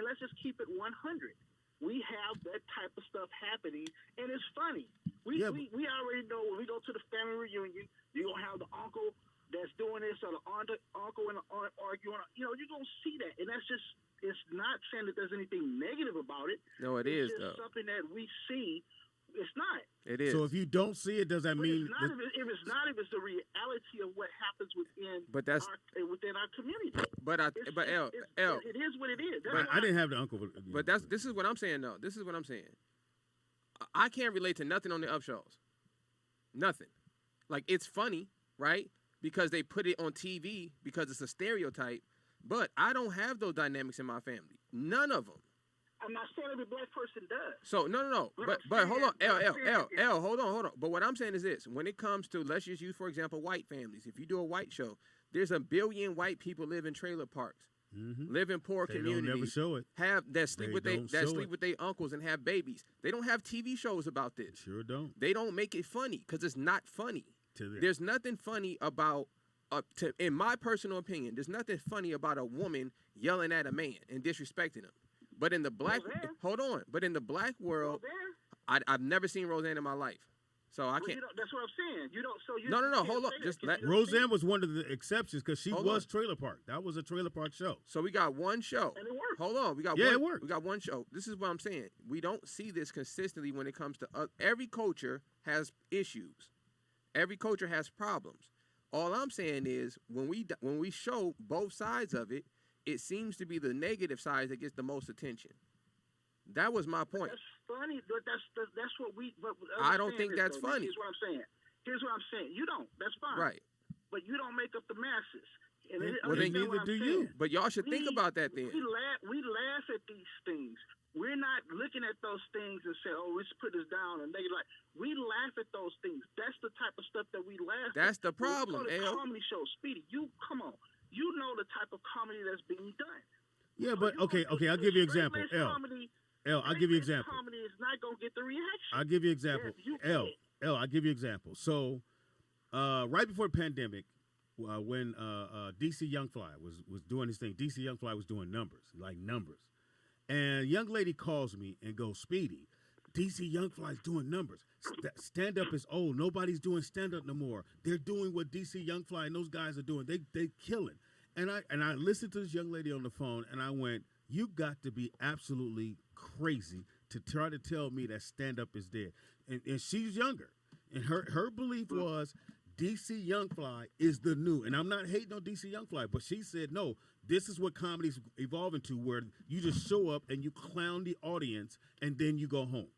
let's just keep it 100. We have that type of stuff happening, and it's funny. We already know when we go to the family reunion, you're going to have the uncle that's doing this or the uncle and the aunt arguing. You're going to see that. And that's just, it's not saying that there's anything negative about it. No, it is, though. It's just something that we see. It's not. It is. So if you don't see it, does that mean... If it's the reality of what happens within our community. It is what it is. I didn't have the uncle. But this is what I'm saying, though. This is what I'm saying. I can't relate to nothing on the up shows. Nothing. Like, it's funny, right? Because they put it on TV because it's a stereotype. But I don't have those dynamics in my family. None of them. I'm not saying every black person does. So no. But hold on, L, hold on. But what I'm saying is this: when it comes to, let's just use for example white families. If you do a white show, there's 1 billion white people live in trailer parks, live in poor communities. Don't never show it. Sleep with their uncles and have babies. They don't have TV shows about this. Sure don't. They don't make it funny because it's not funny. There's nothing funny about. In my personal opinion, there's nothing funny about a woman yelling at a man and disrespecting him. But in the black, But in the black world, I've never seen Roseanne in my life, so I can't. That's what I'm saying. You don't. So you. No. Hold on. Roseanne was one of the exceptions because she was trailer park. That was a trailer park show. So we got one show. And it worked. Hold on. It worked. We got one show. This is what I'm saying. We don't see this consistently when it comes to every culture has issues. Every culture has problems. All I'm saying is when we show both sides of it, it seems to be the negative side that gets the most attention. That was my point. That's funny, but that's what we. But I don't think that's funny. Here's what I'm saying. You don't. That's fine. Right. But you don't make up the masses. And then neither do you. But y'all should think about that then. We laugh at these things. We're not looking at those things and say, "Oh, let's put this down." And they we laugh at those things. That's the type of stuff that we laugh. That's at. the problem. Comedy show, Speedy. Come on. You know the type of comedy that's being done. Yeah, but okay. I'll give you an example. L, I'll give you an example. Comedy is not gonna get the reaction. I'll give you an example. L, I'll give you an example. So, right before the pandemic, when DC Young Fly was doing his thing, DC Young Fly was doing numbers. And a young lady calls me and goes, "Speedy, DC Young Fly's doing numbers. Stand up is old. Nobody's doing stand up no more. They're doing what DC Young Fly and those guys are doing. They killing." And I listened to this young lady on the phone and I went, "You got to be absolutely crazy to try to tell me that stand up is dead." And she's younger, and her belief was DC Young Fly is the new. And I'm not hating on DC Young Fly, but she said, "No, this is what comedy's evolving to, where you just show up and you clown the audience and then you go home.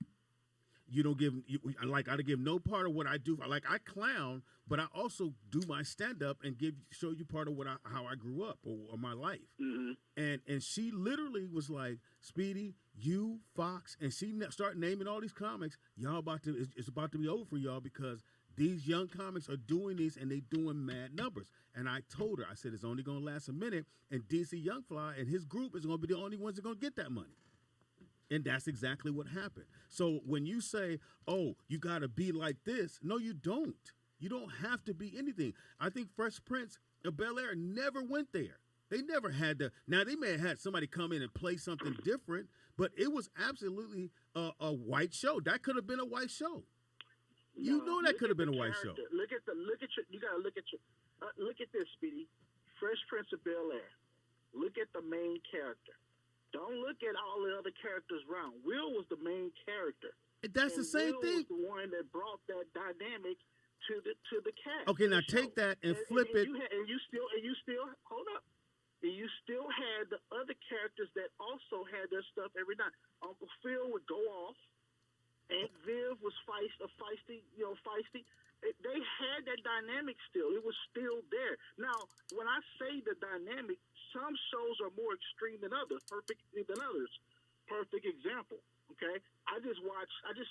You don't give I give no part of what I do. I clown, but I also do my stand up and show you part of how I grew up or my life." Mm-hmm. And she literally was like, "Speedy, you, Fox," and she started naming all these comics. Y'all it's about to be over for y'all because these young comics are doing these and they doing mad numbers. And I told her, I said, it's only going to last a minute, and DC Young Fly and his group is going to be the only ones that are going to get that money. And that's exactly what happened. So when you say, "Oh, you got to be like this," no, you don't. You don't have to be anything. I think Fresh Prince of Bel-Air never went there. They never had to. Now, they may have had somebody come in and play something different, but it was absolutely a white show. That could have been a white show. You know that could have been a white show. You gotta look at this, Speedy. Fresh Prince of Bel-Air. Look at the main character. Don't look at all the other characters around. Will was the main character. That's the same thing. Was the one that brought that dynamic to the cast. Okay, now take that and flip it. And you still hold up. And you still had the other characters that also had their stuff every night. Uncle Phil would go off. Aunt Viv was feisty. They had that dynamic still. It was still there. Now, when I say the dynamic, some shows are more extreme than others. Perfect example. Okay, I just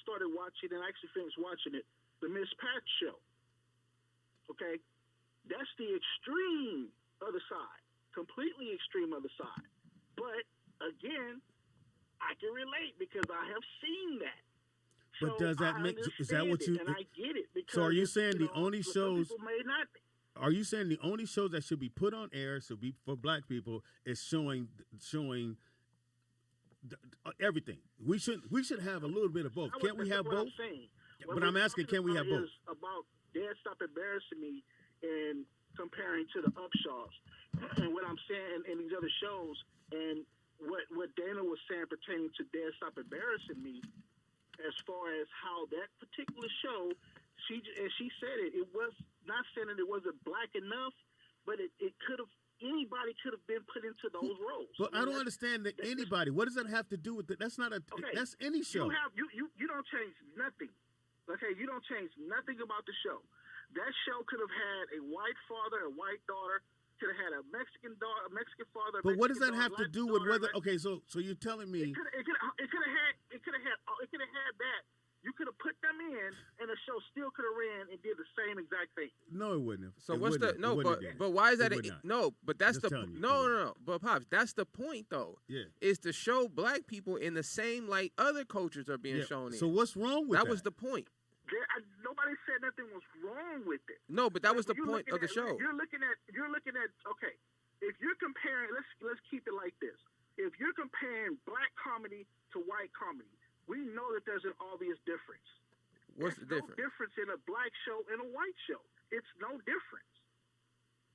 started watching and actually finished watching it. The Miss Pat show. Okay, that's the extreme other side. Completely extreme other side. But again, I can relate because I have seen that. But does that make? Is that what you? And I get it. Because, so are you saying the only shows? May not be. Are you saying the only shows that should be put on air should be for black people is showing everything? We should have a little bit of both. Can't we have both? But I'm asking, can we have both? About Dad Stop Embarrassing Me and comparing to the Upshaws. And what I'm saying in these other shows, and what Dana was saying pertaining to Dad Stop Embarrassing Me, as far as how that particular show, she said it was not saying that it wasn't black enough, but it could have, anybody could have been put into those roles. But I don't understand that anybody. What does that have to do with it? That's not a. Okay. That's any show. You don't change nothing. Okay, you don't change nothing about the show. That show could have had a white father, a white daughter. Could have had a Mexican daughter, a Mexican father. But what does that have to do with whether? Okay, so you're telling me it could have had that. You could have put them in, and the show still could have ran and did the same exact thing. No, it wouldn't have. So what's the no? But why is that? No, but that's the no. But Pops, that's the point though. Yeah, is to show black people in the same light other cultures are being shown in. So what's wrong with that? That was the point. Nobody said nothing was wrong with it. No, but that was the point of the show. You're looking at. Okay, if you're comparing, let's keep it like this. If you're comparing black comedy to white comedy, we know that there's an obvious difference. What's the difference? No difference in a black show and a white show. It's no difference.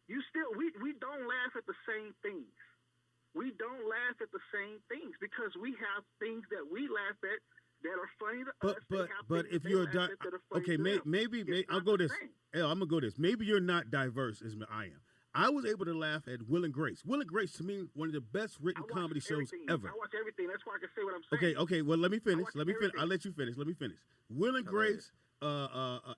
We don't laugh at the same things. We don't laugh at the same things because we have things that we laugh at that are funny to us. But if you're maybe I'll go this. I'm gonna go this. Maybe you're not diverse as I am. I was able to laugh at Will and Grace. Will and Grace, to me, one of the best written comedy shows ever. I watch everything. That's why I can say what I'm saying. Okay. Well, let me finish. I'll let you finish. Let me finish. Will and Grace,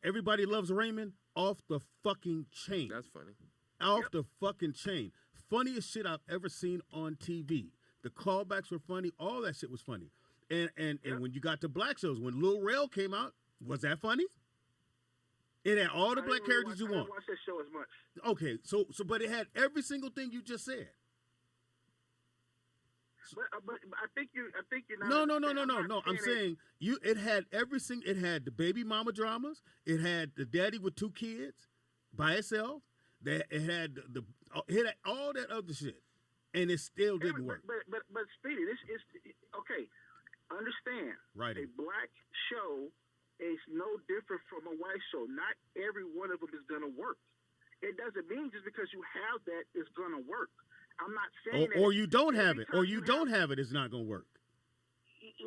Everybody Loves Raymond, off the fucking chain. That's funny. Off the fucking chain. Funniest shit I've ever seen on TV. The callbacks were funny. All that shit was funny. And when you got to black shows, when Lil Rel came out, was that funny? It had all the black characters you want. I didn't watch that show as much. Okay, so but it had every single thing you just said. But I think you're not. No. I'm saying it had everything. It had the baby mama dramas. It had the daddy with 2 kids by itself. It had all that other shit, and it still didn't work. But Speedy, this is okay. Understand? Right. A black show is no different from a white show. Not every one of them is gonna work. It doesn't mean just because you have that it's gonna work. I'm not saying or you don't have it, or you don't have it, it's not gonna work.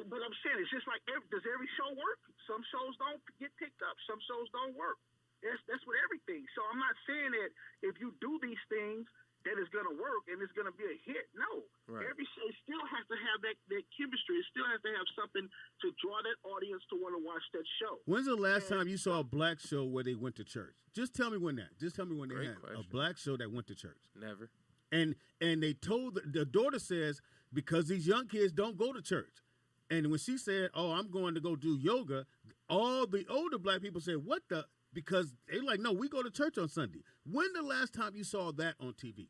But I'm saying it's just like does every show work? Some shows don't get picked up. Some shows don't work. That's with everything. So I'm not saying that if you do these things that it's gonna work and it's gonna be a hit. No, right. Every show still has to have that chemistry. It still has to have something to draw that audience to want to watch that show. When's the last time you saw a black show where they went to church? Just tell me when that. Just tell me when they had a black show that went to church. Never. And they told the daughter says because these young kids don't go to church, and when she said, "Oh, I'm going to go do yoga," all the older black people said, "What the?" Because they're like, "No, we go to church on Sunday." When the last time you saw that on TV?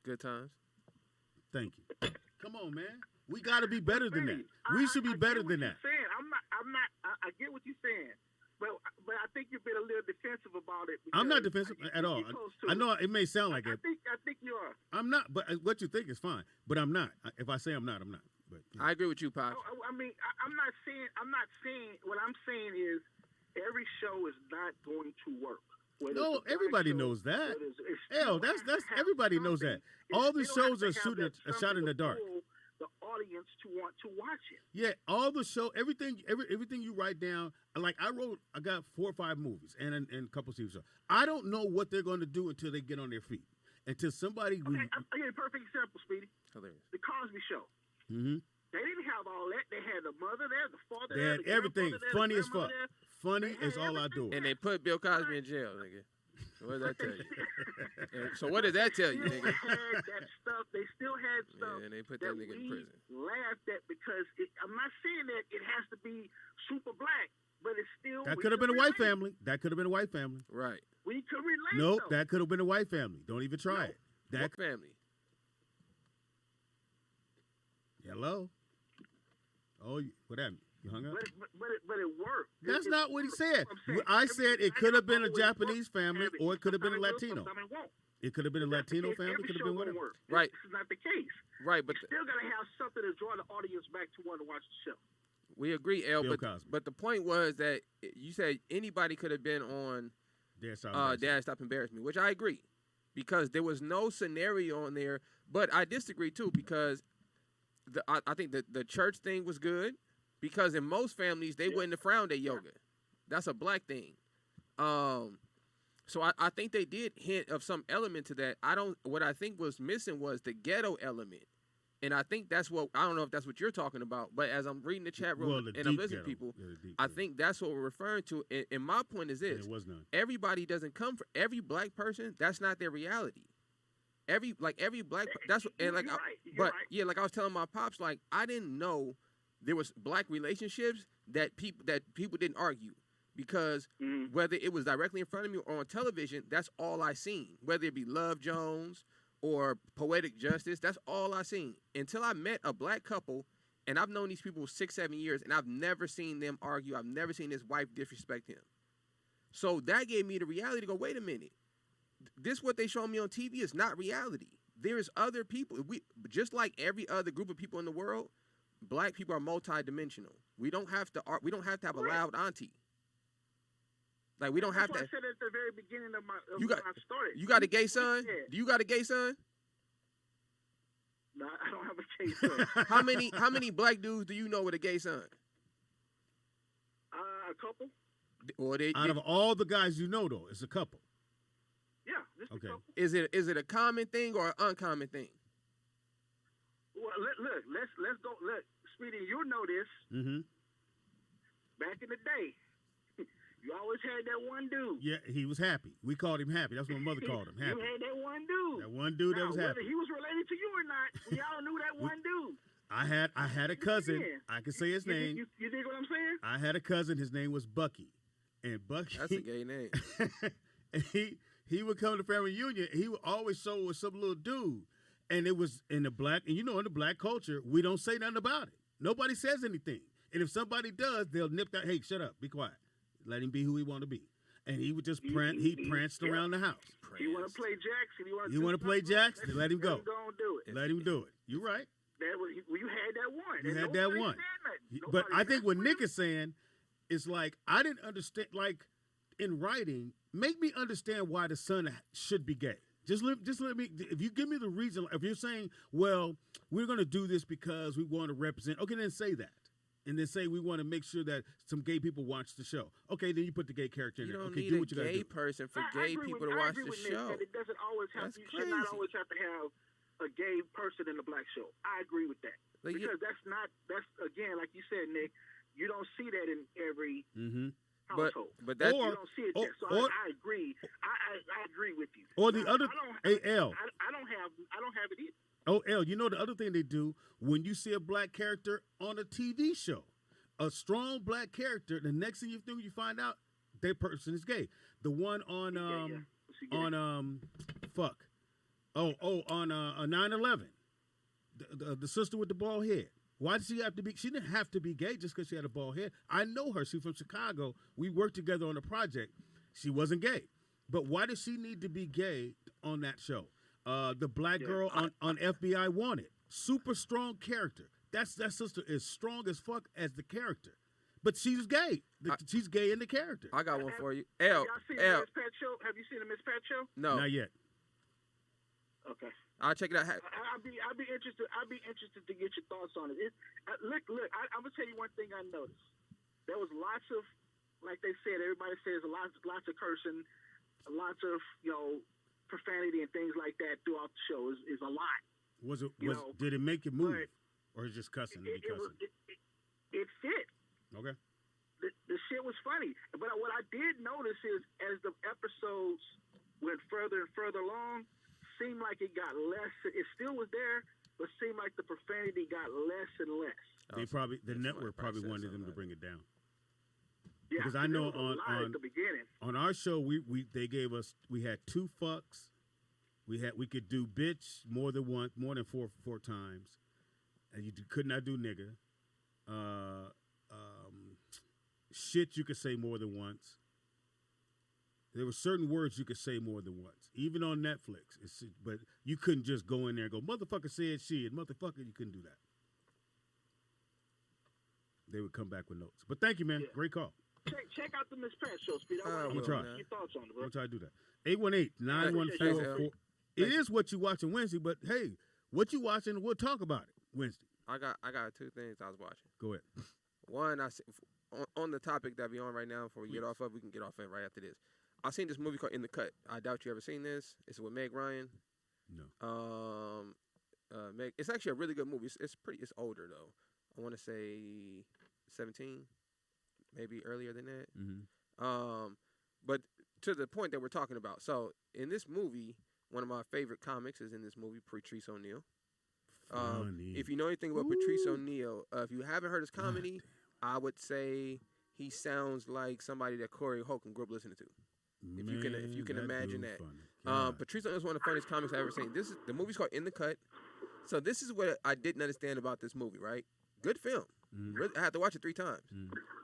Good times. Thank you. Come on, man. We got to be better than that. We should be better than that. I get what you're saying. But I think you've been a little defensive about it. I'm not defensive at all. I know it may sound like it. I think you are. I'm not, but what you think is fine. But I'm not. If I say I'm not, I'm not. But I agree with you, Pop. I mean, I'm not saying. What I'm saying is, every show is not going to work. No, everybody knows that. Hell, that's everybody knows that. All the shows are shot in the dark. The audience to want to watch it. Yeah, all the show, everything you write down. Like I got 4 or 5 movies and a couple of TV shows. I don't know what they're going to do until they get on their feet. Until somebody. Okay, I'll give you a perfect example, Speedy. Hilarious. The Cosby Show. Mm-hmm. They didn't have all that. They had the mother there, the father They there, had the everything. there, Funny the as fuck. there. Funny is all I do. And they put Bill Cosby in jail, nigga. What does that tell you? So what does that tell you, nigga? Had that stuff. They still had stuff. Yeah, and they put that nigga in prison. Laughed at because I'm not saying that it has to be super black, but it's still. That could have been a white family. That could have been a white family. Right. We could relate. Nope, though. that could have been a white family. Don't even try it. That What family? Hello. Oh, what happened? You hung up? But it worked. That's not what he said. I said it could have been a Japanese family or it could have been a Latino. It could have been a Latino family. It could have been whatever. Right. This is not the case. Right, but you still gotta have something to draw the audience back to want to watch the show. we agree, L. Bill Cosby. But the point was that you said anybody could have been on Dad Stop Embarrass Me, which I agree, because there was no scenario on there. But I disagree too, because I think the church thing was good, because in most families they wouldn't have frowned at yoga. That's a black thing. So I think they did hint of some element to that. What I think was missing was the ghetto element. And I think I don't know if that's what you're talking about, but as I'm reading the chat room and I'm listening to people, I think that's what we're referring to. And my point is this. It was none. Everybody doesn't come from every black person. That's not their reality. Every black, that's what, and like, like I was telling my pops, like, I didn't know there was black relationships that people didn't argue, because whether it was directly in front of me or on television, that's all I seen. Whether it be Love Jones or Poetic Justice, that's all I seen until I met a black couple, and I've known these people 6-7 years, and I've never seen them argue. I've never seen his wife disrespect him. So that gave me the reality to go, wait a minute. This what they show me on TV is not reality. There's other people. Just like every other group of people in the world, black people are multidimensional. We don't have to have a loud auntie. Like we don't have to. I said at the very beginning of when I started. You got a gay son? Do you got a gay son? No, I don't have a gay son. How many black dudes do you know with a gay son? A couple. Out of all the guys you know, though, it's a couple. Yeah, just okay. a couple. Is it a common thing or an uncommon thing? Well, look, let's go. Look, Speedy, you know this. Mm-hmm. Back in the day, you always had that one dude. Yeah, he was happy. We called him happy. That's what my mother called him, happy. You had that one dude. That one dude that was happy. Whether he was related to you or not, we all knew that one dude. I had a cousin. I can say his name. You dig what I'm saying? I had a cousin. His name was Bucky, and Bucky. That's a gay name. And he would come to family reunion. He would always show with some little dude, and it was in the black. And in the black culture, we don't say nothing about it. Nobody says anything. And if somebody does, they'll nip that. Hey, shut up, be quiet. Let him be who he want to be. And he would just pranced around the house. He want to play jacks. You want to play jacks? Then let him go. Do it. Let him do it. You're right. You had that one. You had that one. But I think what Nick is saying is like, I didn't understand, like in writing, make me understand why the son should be gay. Just let me, if you give me the reason, if you're saying, well, we're going to do this because we want to represent, okay, then say that. And then say we want to make sure that some gay people watch the show. Okay, then you put the gay character in there. Okay, do what you got to do. You don't need a gay person for gay people to watch the show. It doesn't always have to. You should not always have to have a gay person in the black show. I agree with that. Because that's again, like you said, Nick, you don't see that in every household. But that you don't see it there. So I agree. I agree with you. Or the other, L. I don't have it either. Oh, L, the other thing they do when you see a black character on a TV show, a strong black character, the next thing you find out that person is gay. The one on 9/11, the sister with the bald head. Why did she have to be? She didn't have to be gay just because she had a bald head. I know her. She's from Chicago. We worked together on a project. She wasn't gay, but why did she need to be gay on that show? The black girl on FBI Wanted. Super strong character. That sister is strong as fuck as the character. But she's gay. She's gay in the character. I got one for you. Y'all seen the Miss Pat show? Have you seen the Miss Pat show? No. Not yet. Okay. I'll check it out. I'd be interested. I'd be interested to get your thoughts on it. Look. I'm gonna tell you one thing I noticed. There was lots of, like they said, everybody says lots of cursing, lots of profanity and things like that throughout the show. Is a lot. Did it make you move, or is it just cussing? It fit. Okay. The shit was funny, but what I did notice is as the episodes went further and further along, seemed like it got less. It still was there, but seemed like the profanity got less and less. The network probably wanted them to bring it down. Yeah, because I know at the beginning on our show we had 2 fucks. We could do bitch more than four times, and you could not do nigga. Shit you could say more than once. There were certain words you could say more than once, even on Netflix. But you couldn't just go in there and go, motherfucker said shit, motherfucker. You couldn't do that. They would come back with notes. But thank you, man. Yeah. Great call. Check out the Miss Pat show, Speed. I want to try. Your thoughts on it, bro. I'm try to do that. 818-914. It is what you watching Wednesday, but hey, what you watching? We'll talk about it Wednesday. I got 2 things I was watching. Go ahead. One, on the topic that we on right now, before we get off of, we can get off it right after this. I seen this movie called In the Cut. I doubt you ever seen this. It's with Meg Ryan. No. It's actually a really good movie. It's older though. I want to say 17, maybe earlier than that. Mm-hmm. But to the point that we're talking about. So in this movie, one of my favorite comics is in this movie, Patrice O'Neal. If you know anything about Patrice O'Neal, if you haven't heard his comedy, I would say he sounds like somebody that Corey Holcomb grew up listening to. If you can imagine that. Patrice O'Neal is one of the funniest comics I've ever seen. The movie's called In the Cut. So this is what I didn't understand about this movie, right? Good film. I had to watch it 3 times.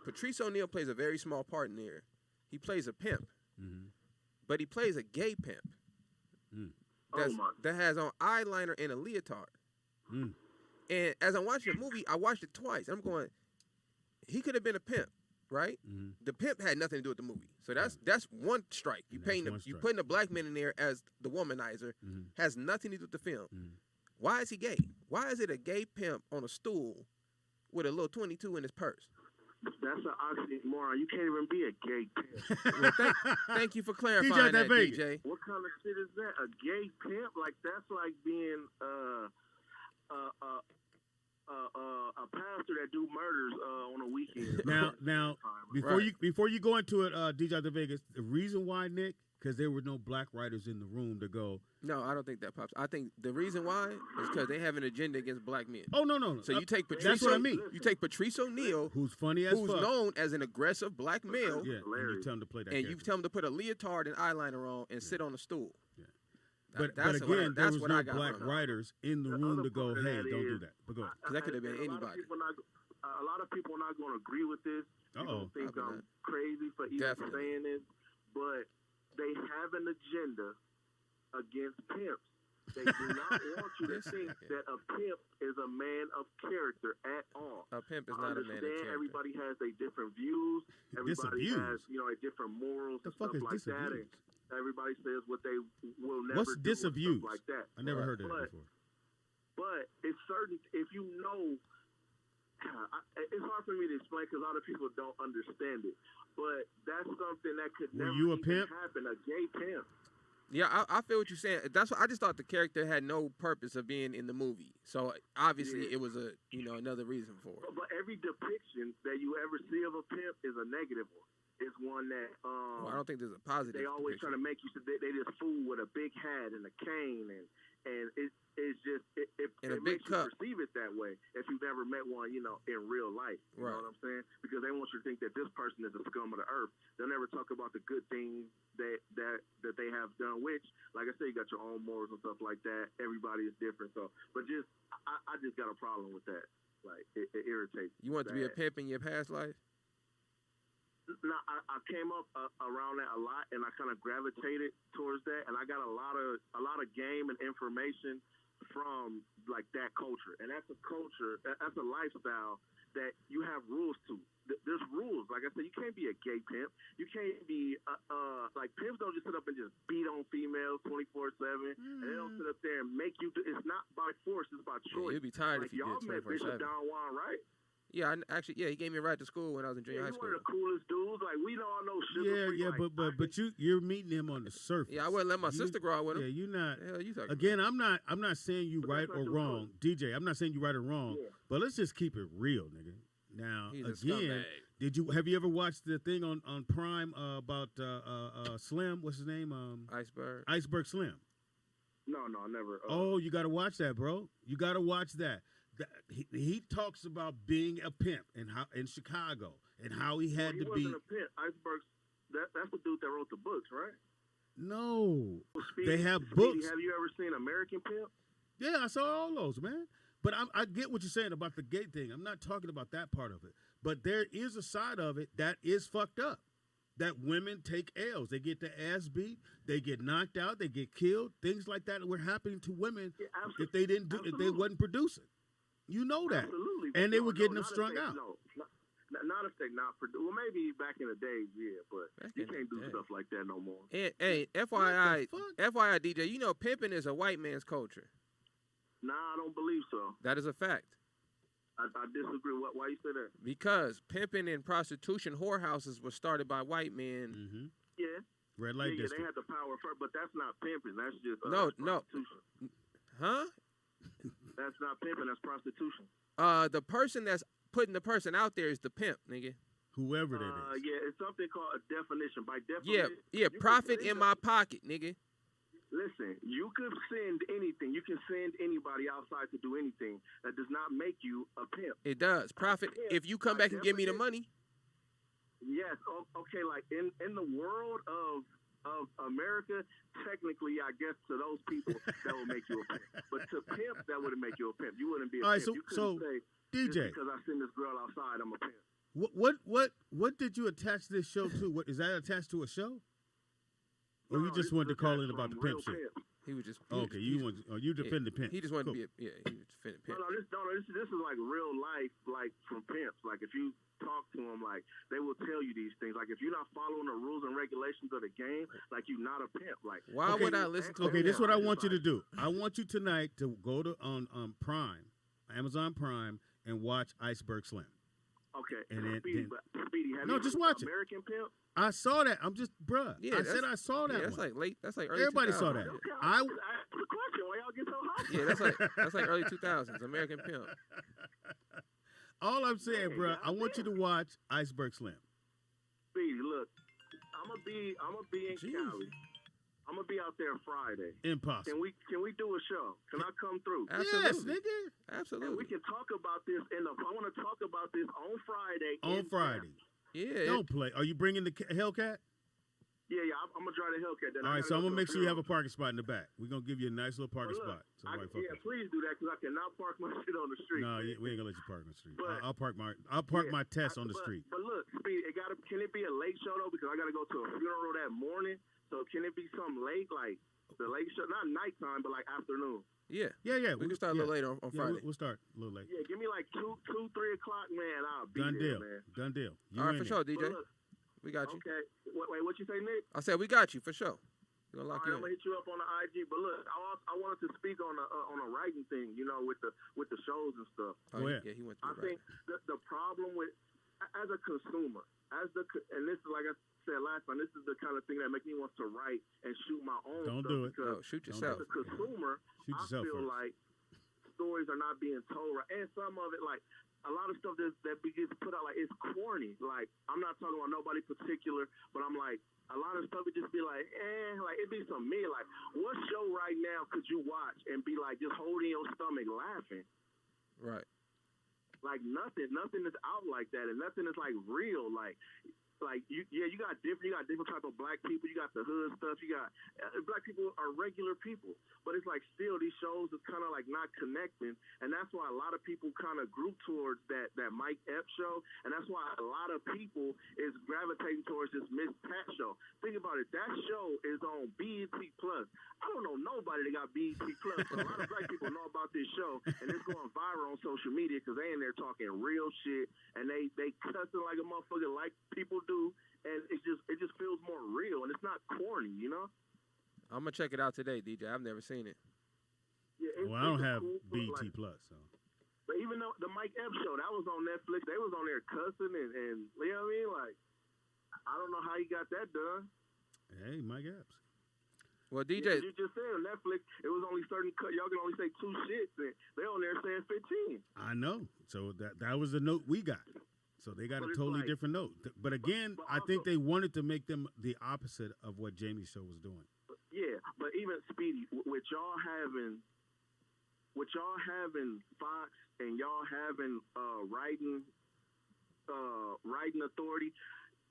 Patrice O'Neal plays a very small part in there. He plays a pimp, but he plays a gay pimp that has on eyeliner and a leotard. And as I'm watching the movie, I watched it twice. I'm going, he could have been a pimp, right? The pimp had nothing to do with the movie. So that's one strike. You putting a black man in there as the womanizer has nothing to do with the film. Why is he gay? Why is it a gay pimp on a stool with a little 22 in his purse? That's an oxymoron. You can't even be a gay pimp. Well, thank you for clarifying that, DJ. What kind of shit is that? A gay pimp? Like, that's like being a pastor that do murders on a weekend. Now, before you go into it, DJ Vegas, the reason why, Nick, because there were no black writers in the room to go. No, I don't think that pops. I think the reason why is because they have an agenda against black men. Oh no. So you take Patrice. That's what I mean. You take Patrice O'Neal, who's funny as who's fuck, known as an aggressive black male. Yeah, and you tell him to play that. And character. you tell him to put a leotard and eyeliner on and sit on a stool. Yeah. But again, there was no black writers in the room to go, hey, don't do that. But go ahead. Because that could have been anybody. A lot of people are not going to agree with this. People think I'm crazy for even saying this, but they have an agenda against pimps. They do not want you to think that a pimp is a man of character at all. A pimp is not a man of character. Everybody has their different views. Everybody has, a different morals and stuff like that. And everybody says what they will never What's do. disabuse? Stuff like that. I never heard that before. But it's certain, if you know, it's hard for me to explain because a lot of people don't understand it. But that's something that could never even happen, a gay pimp. Yeah, I feel what you're saying. That's what I just thought the character had no purpose of being in the movie. So obviously it was another reason for it. But every depiction that you ever see of a pimp is a negative one. It's one that I don't think there's a positive. They always try to make you they just fool with a big hat and a cane and it's just it makes you perceive it that way if you've never met one in real life. You know what I'm saying? Because they want you to think that this person is a scum of the earth. They'll never talk about the good things that they have done. Which, like I said, you got your own morals and stuff like that. Everybody is different. So, but I just got a problem with that. Like it irritates. You want to be a pimp in your past life? No, I came up around that a lot, and I kind of gravitated towards that, and I got a lot of game and information from like that culture, and that's a culture, that's a lifestyle that you have rules to. There's rules. Like I said, you can't be a gay pimp. You can't be like pimps don't just sit up and just beat on females 24/7, and they don't sit up there and make you. It's not by force. It's by choice. You'd be tired like, if you y'all did 24/7. Met Bishop Don Juan, right? Yeah, he gave me a ride to school when I was in junior high school. One of the coolest dudes. Like we all know sugar free. Yeah, but you're meeting him on the surface. Yeah, I wouldn't let my sister grow out with him. Yeah, you're not. Hell, you talking again, about? I'm not saying you right or wrong, DJ. I'm not saying you right or wrong, but let's just keep it real, nigga. Now, again, have you ever watched the thing on Prime about Slim? What's his name? Iceberg Slim. No, never. Oh, you got to watch that, bro. You got to watch that. He talks about being a pimp and how in Chicago and how he had to be. He wasn't a pimp. Iceberg. That's the dude that wrote the books, right? No, Speedy, they have books. Have you ever seen American Pimp? Yeah, I saw all those, man. But I get what you're saying about the gay thing. I'm not talking about that part of it. But there is a side of it that is fucked up. That women take L's. They get their ass beat. They get knocked out. They get killed. Things like that were happening to women if they didn't do, if they wasn't producing. You know that. Absolutely. And they were getting them strung out. No, not if they not producing. Well, maybe back in the days, yeah, but you can't do stuff like that no more. And, hey, FYI, DJ, you know pimping is a white man's culture. Nah, I don't believe so. That is a fact. I disagree. Why you say that? Because pimping and prostitution whorehouses were started by white men. Mm-hmm. Yeah. Red light district. They had the power first, but that's not pimping. That's just no. Huh? That's not pimping. That's prostitution. The person that's putting the person out there is the pimp, nigga. Whoever that is. Yeah, it's something called a definition. By definition. Yeah. Profit in my pocket, nigga. Listen, you could send anything. You can send anybody outside to do anything. That does not make you a pimp. It does. Profit. If you come back and give me the money. Yes. Okay. Like in the world of America, technically, I guess to those people that will make you a pimp. But to pimp, that wouldn't make you a pimp. You wouldn't be a pimp. You couldn't say, DJ, because I send this girl outside, I'm a pimp. What did you attach this show to? What is that attached to a show? Or you just wanted to call in about the pimp shit? He was just okay. You defend the pimp. He just wanted to be he was defending pimp. No, this is like real life, like from pimps. Like if you talk to them, like they will tell you these things. Like if you're not following the rules and regulations of the game, like you're not a pimp. Like why would I listen to? Okay, this is what I want you to do. I want you tonight to go to on Prime, Amazon Prime, and watch Iceberg Slim. Okay, and then Speedy, have you just watch it. American Pimp? I saw that. I'm just, bruh. Yeah, I said I saw that. That's like late. That's like early. Everybody 2000s. saw that. Okay, I asked the question. Why y'all get so hot? Yeah, that's like early 2000s. American Pimp. All I'm saying, bruh, I want you to watch Iceberg Slim. Speedy, look, I'm gonna be in Cali. I'm gonna be out there Friday. Impossible. Can we do a show? Can I come through? Absolutely. Yes, nigga. And Absolutely. we can talk about this I want to talk about this on Friday. On Friday. Yeah. Don't play. Are you bringing the Hellcat? Yeah. I'm gonna drive the Hellcat. All right, so I'm gonna make sure you have a parking spot in the back. We're gonna give you a nice little parking spot. Please do that because I cannot park my shit on the street. No, we ain't gonna let you park on the street. But, I'll park my test on the street. But look, Speed, can it be a late show though? Because I gotta go to a funeral that morning. So can it be something late, like the late show, not nighttime, but like afternoon? Yeah. We can start a little later on Friday. We'll start a little late. Yeah, give me like 2, 3 o'clock, man. I'll be Done there, deal. man. Done deal. All right, for sure, DJ. Look, we got you. Okay. Wait, what you say, Nick? I said we got you for sure. We're gonna lock you in. I'm gonna hit you up on the IG. But look, I wanted to speak on a writing thing, with the shows and stuff. Go ahead. Yeah, he went. I think the problem with as a consumer, and this is like I said last time, this is the kind of thing that makes me want to write and shoot my own Don't stuff. do it. No, shoot yourself. As a consumer, I feel first. like stories are not being told right. And some of it, like, a lot of stuff that gets put out, like, it's corny. Like, I'm not talking about nobody particular, but I'm like, a lot of stuff would just be like, like, it'd be some me. Like, what show right now could you watch and be like, just holding your stomach laughing? Right. Like, nothing is out like that, and nothing is, like, real. Like like you got different type of black people. You got the hood stuff. You got black people are regular people, but it's like still these shows is kind of like not connecting, and that's why a lot of people kind of group towards that Mike Epps show, and that's why a lot of people is gravitating towards this Miss Pat show. Think about it. That show is on BET Plus. I don't know nobody that got BET Plus, but a lot of black people know about this show, and it's going viral on social media because they in there talking real shit, and they cussing like a motherfucker like people do, and it just feels more real, and it's not corny, you know? I'm gonna check it out today, DJ. I've never seen it. Yeah, well, I don't have cool, BET Plus, so. But even though the Mike Epps show, that was on Netflix, they was on there cussing and you know what I mean? Like, I don't know how he got that done. Hey, Mike Epps. Well, DJ, you just said on Netflix it was only certain cut. Y'all can only say 2 shits, and they on there saying 15. I know. So that was the note we got. So they got a totally different note. But again, but also, I think they wanted to make them the opposite of what Jamie's show was doing. Yeah, but even Speedy, with y'all having Fox and y'all having writing authority,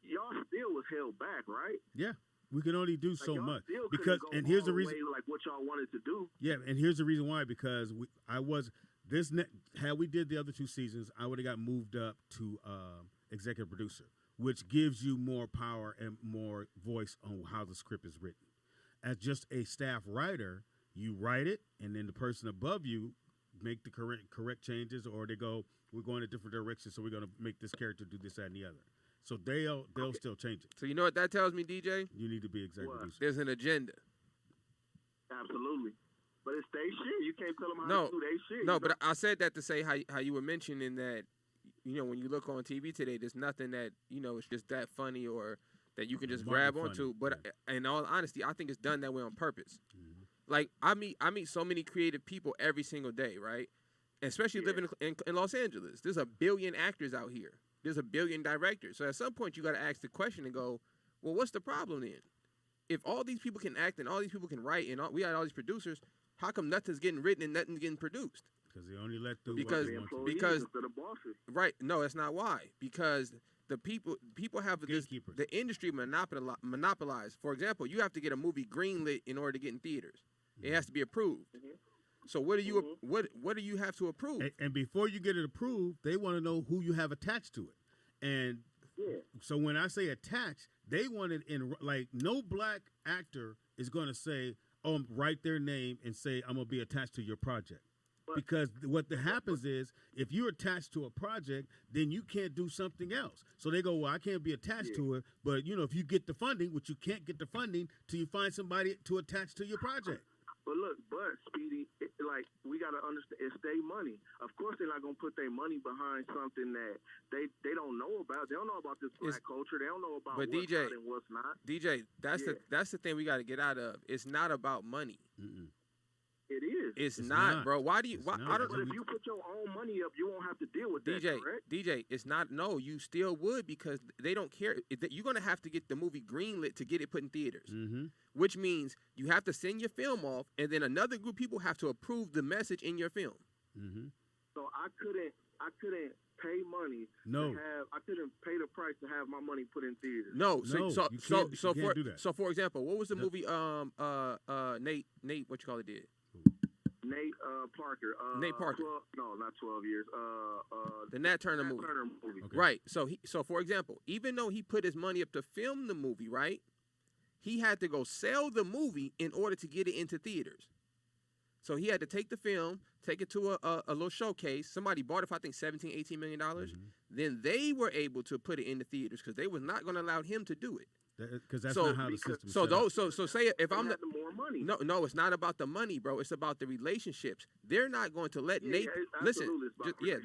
y'all still was held back, right? Yeah. We can only do so much because, and here's the reason, like what y'all wanted to do. Yeah, and here's the reason why. Because had we did the other 2 seasons, I would have got moved up to executive producer, which gives you more power and more voice on how the script is written. As just a staff writer, you write it, and then the person above you make the correct changes, or they go, we're going a different direction, so we're going to make this character do this, that, and the other. So they'll still change it. So you know what that tells me, DJ? You need to be executive producer. There's an agenda. Absolutely. But it's their shit. You can't tell them how to do their shit. No, but I said that to say how you were mentioning that, you know, when you look on TV today, there's nothing that, you know, it's just that funny or that you can just grab onto. But in all honesty, I think it's done that way on purpose. Mm-hmm. Like, I meet so many creative people every single day, right? Especially living in Los Angeles. There's a billion actors out here. There's a billion directors. So at some point, you got to ask the question and go, well, what's the problem then? If all these people can act and all these people can write and we got all these producers, how come nothing's getting written and nothing's getting produced? Because they only let the because right. No, that's not why. Because the people have the industry monopolized. For example, you have to get a movie greenlit in order to get in theaters. Mm-hmm. It has to be approved. Mm-hmm. So what do you what do you have to approve? And before you get it approved, they want to know who you have attached to it. And so when I say attached, they want it in, like, no black actor is going to say, "Oh, write their name and say I'm going to be attached to your project." Because what happens is, if you're attached to a project, then you can't do something else. So they go, well, I can't be attached to it, but, you know, if you get the funding, which you can't get the funding till you find somebody to attach to your project. But look, Speedy, like, we got to understand, it's their money. Of course, they're not going to put their money behind something that they don't know about. They don't know about this black culture. They don't know about what's not and what's not. DJ, that's the thing we got to get out of. It's not about money. Mm-mm. It is. It's not, bro. Why do you? Why, I don't. But if you put your own money up, you won't have to deal with that, correct? DJ, it's not. No, you still would, because they don't care. You're gonna have to get the movie greenlit to get it put in theaters, which means you have to send your film off, and then another group of people have to approve the message in your film. So I couldn't pay money. No, I couldn't pay the price to have my money put in theaters. No, so for example, what was the movie? Nate, what you call it? Did Nate Parker. Nate Parker. Not 12 years. The Nat Turner movie. Okay. Right. So for example, even though he put his money up to film the movie, right, he had to go sell the movie in order to get it into theaters. So he had to take the film, take it to a little showcase. Somebody bought it for, I think, $17, $18 million. Then they were able to put it in the theaters because they was not going to allow him to do it. Because that's not how the system is set up. So say if I'm the more money. No, it's not about the money, bro. It's about the relationships. They're not going to let Nate listen.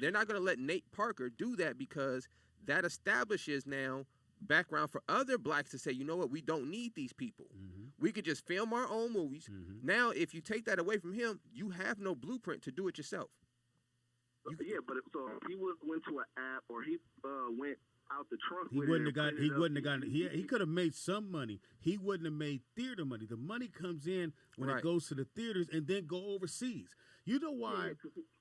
They're not going to let Nate Parker do that, because that establishes now background for other blacks to say, you know what, we don't need these people. We could just film our own movies. Now, if you take that away from him, you have no blueprint to do it yourself. But if he went to an app, or he went out the trunk, he wouldn't have gotten. He could have made some money. He wouldn't have made theater money. The money comes in when it goes to the theaters and then go overseas. You know why?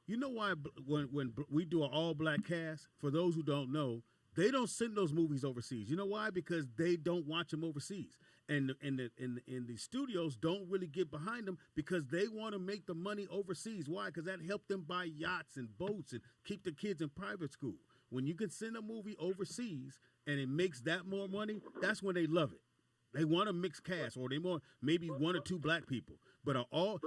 You know why when we do an all black cast? For those who don't know, They don't send those movies overseas. You know why? Because they don't watch them overseas. And the studios don't really get behind them because they want to make the money overseas. Why? Because that helped them buy yachts and boats and keep the kids in private school. When you can send a movie overseas and it makes that more money, that's when they love it. They want a mixed cast, or they want maybe one or two black people. But I'll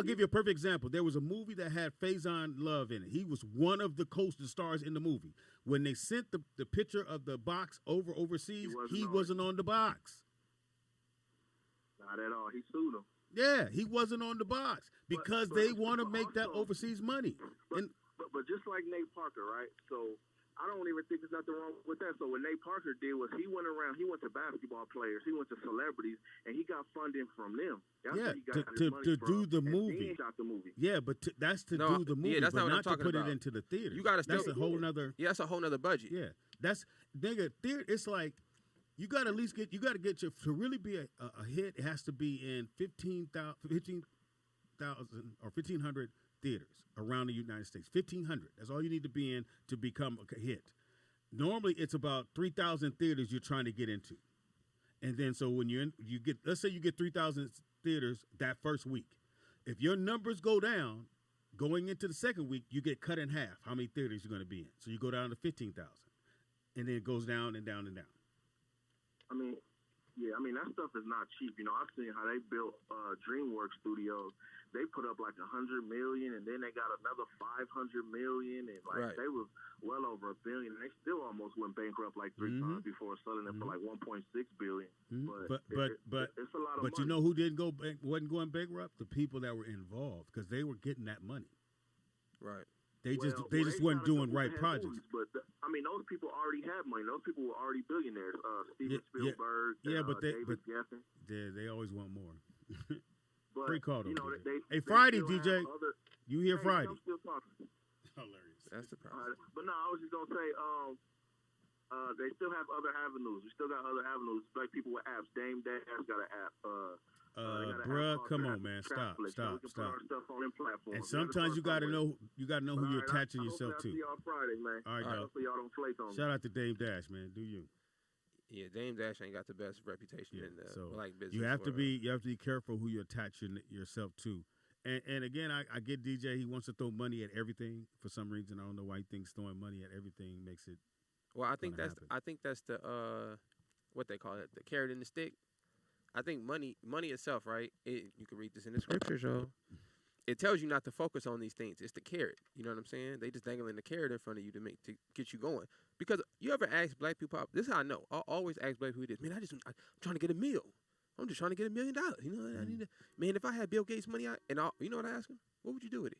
give you a perfect example. There was a movie that had Faison Love in it. He was one of the stars in the movie. When they sent the picture of the box overseas, he wasn't on the box. Not at all. He sued him. Yeah, he wasn't on the box because they want to make that overseas money. But just like Nate Parker, right? So I don't even think there's nothing wrong with that. So what Nate Parker did was he went to basketball players, he went to celebrities, and he got funding from them. That's to do the movie. Shot the movie. Yeah, but that's to do the movie, that's but not to put about. it into the theater. You gotta that's a whole nother. Yeah, that's a whole nother budget. Yeah, that's theater. It's like you got to at least get to really be a hit. It has to be in 15,000 or 1,500 theaters around the United States. 1,500. That's all you need to be in to become a hit. Normally, it's about 3,000 theaters you're trying to get into, and then so when you get, let's say you get 3,000 theaters that first week. If your numbers go down, going into the second week, you get cut in half. How many theaters you're going to be in? So you go down to 15,000, and then it goes down and down and down. I mean, that stuff is not cheap. You know, I've seen how they built DreamWorks Studios. They put up like $100 million, and then they got another $500 million, and they was well over $1 billion. And they still almost went bankrupt like 3 times before selling it for like $1.6 billion. But it's a lot of money. But you know who wasn't going bankrupt? The people that were involved, because they were getting that money. Right. They just weren't doing right projects. Movies, but those people already had money. Those people were already billionaires. Steven Spielberg, David Geffen. They always want more. Free call though. Hey, Friday, DJ. You here Friday? I'm still talking. Hilarious. That's the problem. But no, I was just gonna say, they still have other avenues. We still got other avenues. Black people with apps. Dame Dash got an app. Bruh, come on, man, stop. And sometimes you gotta know who you're attaching yourself to. See y'all Friday, man. All right, hopefully y'all don't flake on me. Shout out to Dame Dash, man. Do you? Yeah, Dame Dash ain't got the best reputation in the black business. You have to be careful who you attach yourself to. And again, I get DJ. He wants to throw money at everything for some reason. I don't know why he thinks throwing money at everything makes it. Well, I think that's the what they call it, the carrot and the stick. I think money itself, right? You can read this in the scriptures, y'all. It tells you not to focus on these things. It's the carrot. You know what I'm saying? They just dangling the carrot in front of you to get you going. Because you ever ask black people? This is how I know. I always ask black people this. Man, I'm trying to get $1 million. I'm just trying to get $1 million. You know, I need to. Man, if I had Bill Gates' money, you know what I ask him? What would you do with it?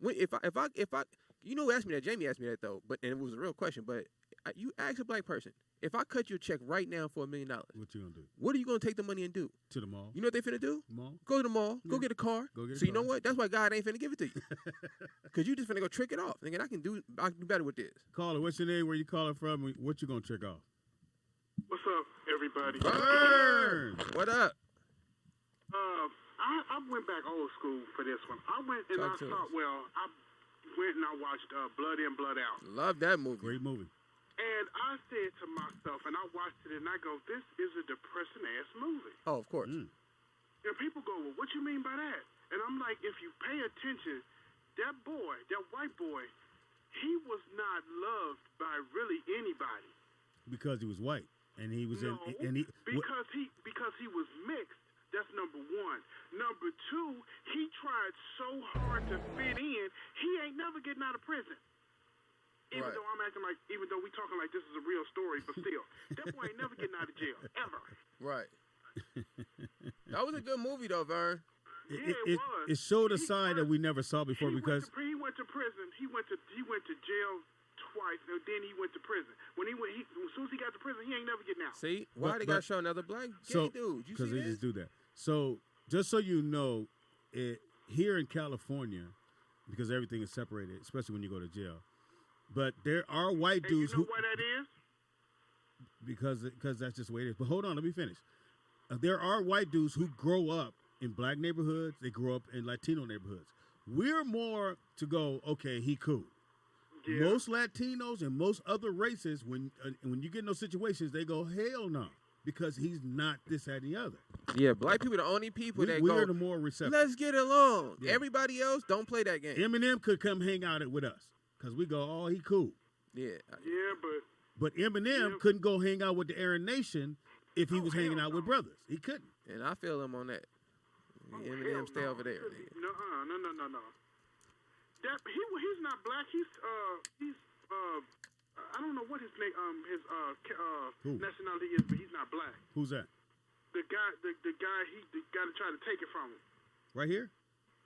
If I, you know who asked me that? Jamie asked me that though. And it was a real question. But you ask a black person. If I cut you a check right now for $1 million, what you gonna do? What are you gonna take the money and do? To the mall. You know what they finna do? Mall. Go to the mall. Yeah. Go get a car. You know what? That's why God ain't finna give it to you. Cause you just finna go trick it off. Thinking I can do better with this. Caller, what's your name? Where you calling from? What you gonna trick off? What's up, everybody? Burn! What up? I went back old school for this one. I went and I watched Blood In, Blood Out. Love that movie. Great movie. And I said to myself, and I watched it, and I go, this is a depressing-ass movie. Oh, of course. And people go, well, what you mean by that? And I'm like, if you pay attention, that white boy, he was not loved by really anybody. Because he was white. And he was because he was mixed. That's number one. Number two, he tried so hard to fit in, he ain't never getting out of prison. Even though I'm acting like, even though we talking like this is a real story, but still, that boy ain't never getting out of jail, ever. Right. That was a good movie, though, Vern. It was. It showed a side that we never saw before because he went to prison. He went to jail twice, and then he went to prison. As soon as he got to prison, he ain't never getting out. See, why they got to show another black gay dude? Because they just do that. So just so you know, here in California, because everything is separated, especially when you go to jail. But there are white dudes who. You know why that is? Because that's just the way it is. But hold on, let me finish. There are white dudes who grow up in black neighborhoods. They grow up in Latino neighborhoods. We're more to go, okay, he cool. most Latinos and most other races, when you get in those situations, they go, hell no, because he's not this, that, and the other. Yeah, black people are the only people that go. We're the more receptive. Let's get along. Yeah. Everybody else don't play that game. Eminem could come hang out with us because we go, oh, he cool. Yeah. Yeah, but Eminem couldn't go hang out with the Aryan Nation if he was hanging out with brothers. He couldn't. And I feel him on that. Eminem stay over there. No. He's not black. He's I don't know what his name nationality is, but he's not black. Who's that? The guy that tried to take it from him. Right here?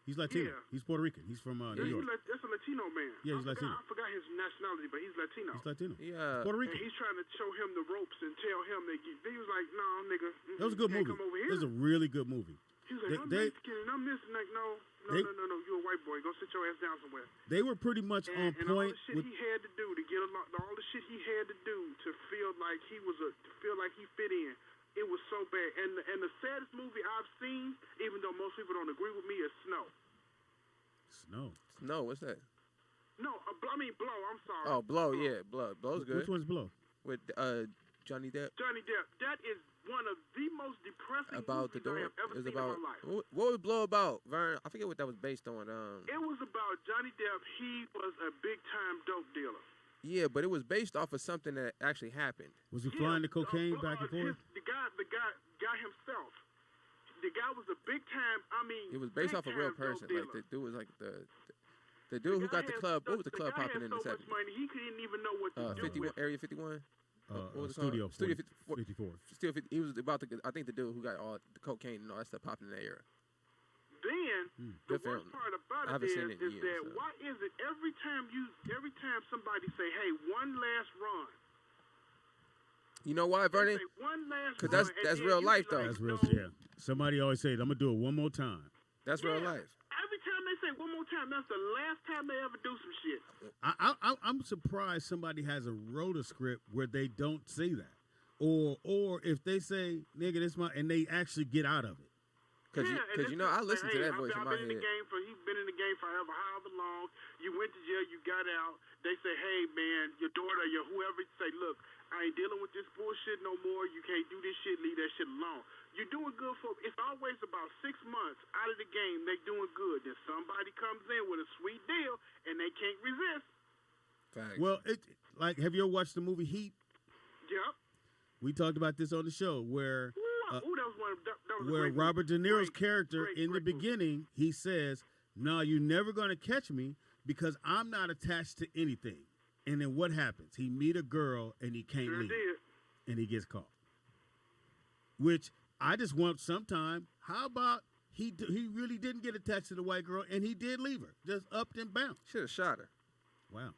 He's Latino. Yeah. He's Puerto Rican. He's from New York. That's a Latino man. Yeah, he's Latino. I forgot his nationality, but he's Latino. He's Latino. Yeah. Puerto Rican. And he's trying to show him the ropes and tell him that he was like, no, nigga. That was a good movie. It was a really good movie. He was like, I'm Mexican and I'm this and like, no, you're a white boy. Go sit your ass down somewhere. They were pretty much on and point. And all the shit he had to do to get along, all the shit he had to do to feel like he fit in. It was so bad. And the saddest movie I've seen, even though most people don't agree with me, is Snow. Snow, what's that? No, I mean Blow. I'm sorry. Oh, Blow, yeah, Blow. Blow's good. Which one's Blow? With Johnny Depp. Johnny Depp. That is one of the most depressing about movies the door. I have ever seen in my life. What was Blow about, Vern? I forget what that was based on. It was about Johnny Depp. He was a big time dope dealer. Yeah, but it was based off of something that actually happened. Was he flying the cocaine back and forth? The guy himself. The guy was a big time. I mean, it was based off a real person. Like the dude was like the dude who got the club. What was the club popping in the 70s? He couldn't even know what to do 51, with. Area 51. What was Studio 54. Still 50. He was about I think the dude who got all the cocaine and all that stuff popping in that era. Then the worst part about it is that why is it every time somebody say, hey, one last run. You know why, Vernon? Because that's real life, though. That's real. Yeah. Somebody always says, "I'm gonna do it one more time." That's real life. Every time they say one more time, that's the last time they ever do some shit. I'm surprised somebody has a rotor script where they don't say that, or if they say, "Nigga, this my," and they actually get out of it. Because I listen to that voice in my head. He's been in the game forever, however long. You went to jail, you got out. They say, hey, man, your daughter, your whoever, say, look, I ain't dealing with this bullshit no more. You can't do this shit. Leave that shit alone. You're doing good for, it's always about 6 months out of the game. They doing good. Then somebody comes in with a sweet deal, and they can't resist. Facts. Well, have you ever watched the movie Heat? Yep. We talked about this on the show where... that was where Robert De Niro's character in the beginning, he says, "No, you're never going to catch me because I'm not attached to anything." And then what happens? He meet a girl and he can't leave, and he gets caught. Which I just want sometime. How about he really didn't get attached to the white girl and he did leave her, just upped and bounced. Should have shot her. Wow.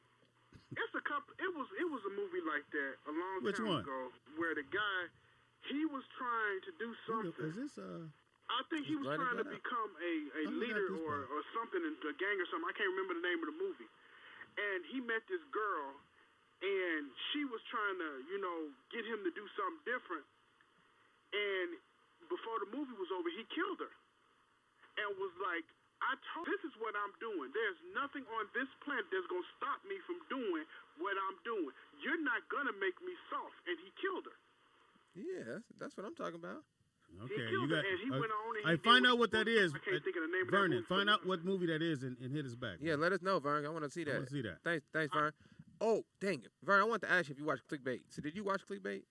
It's a couple. It was a movie like that a long Which time one? ago where the guy. He was trying to do something. Is this I think he was trying to become a leader or something in a gang or something. I can't remember the name of the movie. And he met this girl, and she was trying to, get him to do something different. And before the movie was over, he killed her. And was like, this is what I'm doing. There's nothing on this planet that's going to stop me from doing what I'm doing. You're not going to make me soft. And he killed her. Yeah, that's what I'm talking about. Okay, you got. And he went on. And find out what that is. I can't think of the name Vernon, of that movie. find out what movie that is and hit us back. Yeah, let us know, Vern. I want to see that. I want to see that. Thanks, Vern. Oh, dang it, Vern. I want to ask you if you watched Clickbait. So, did you watch Clickbait?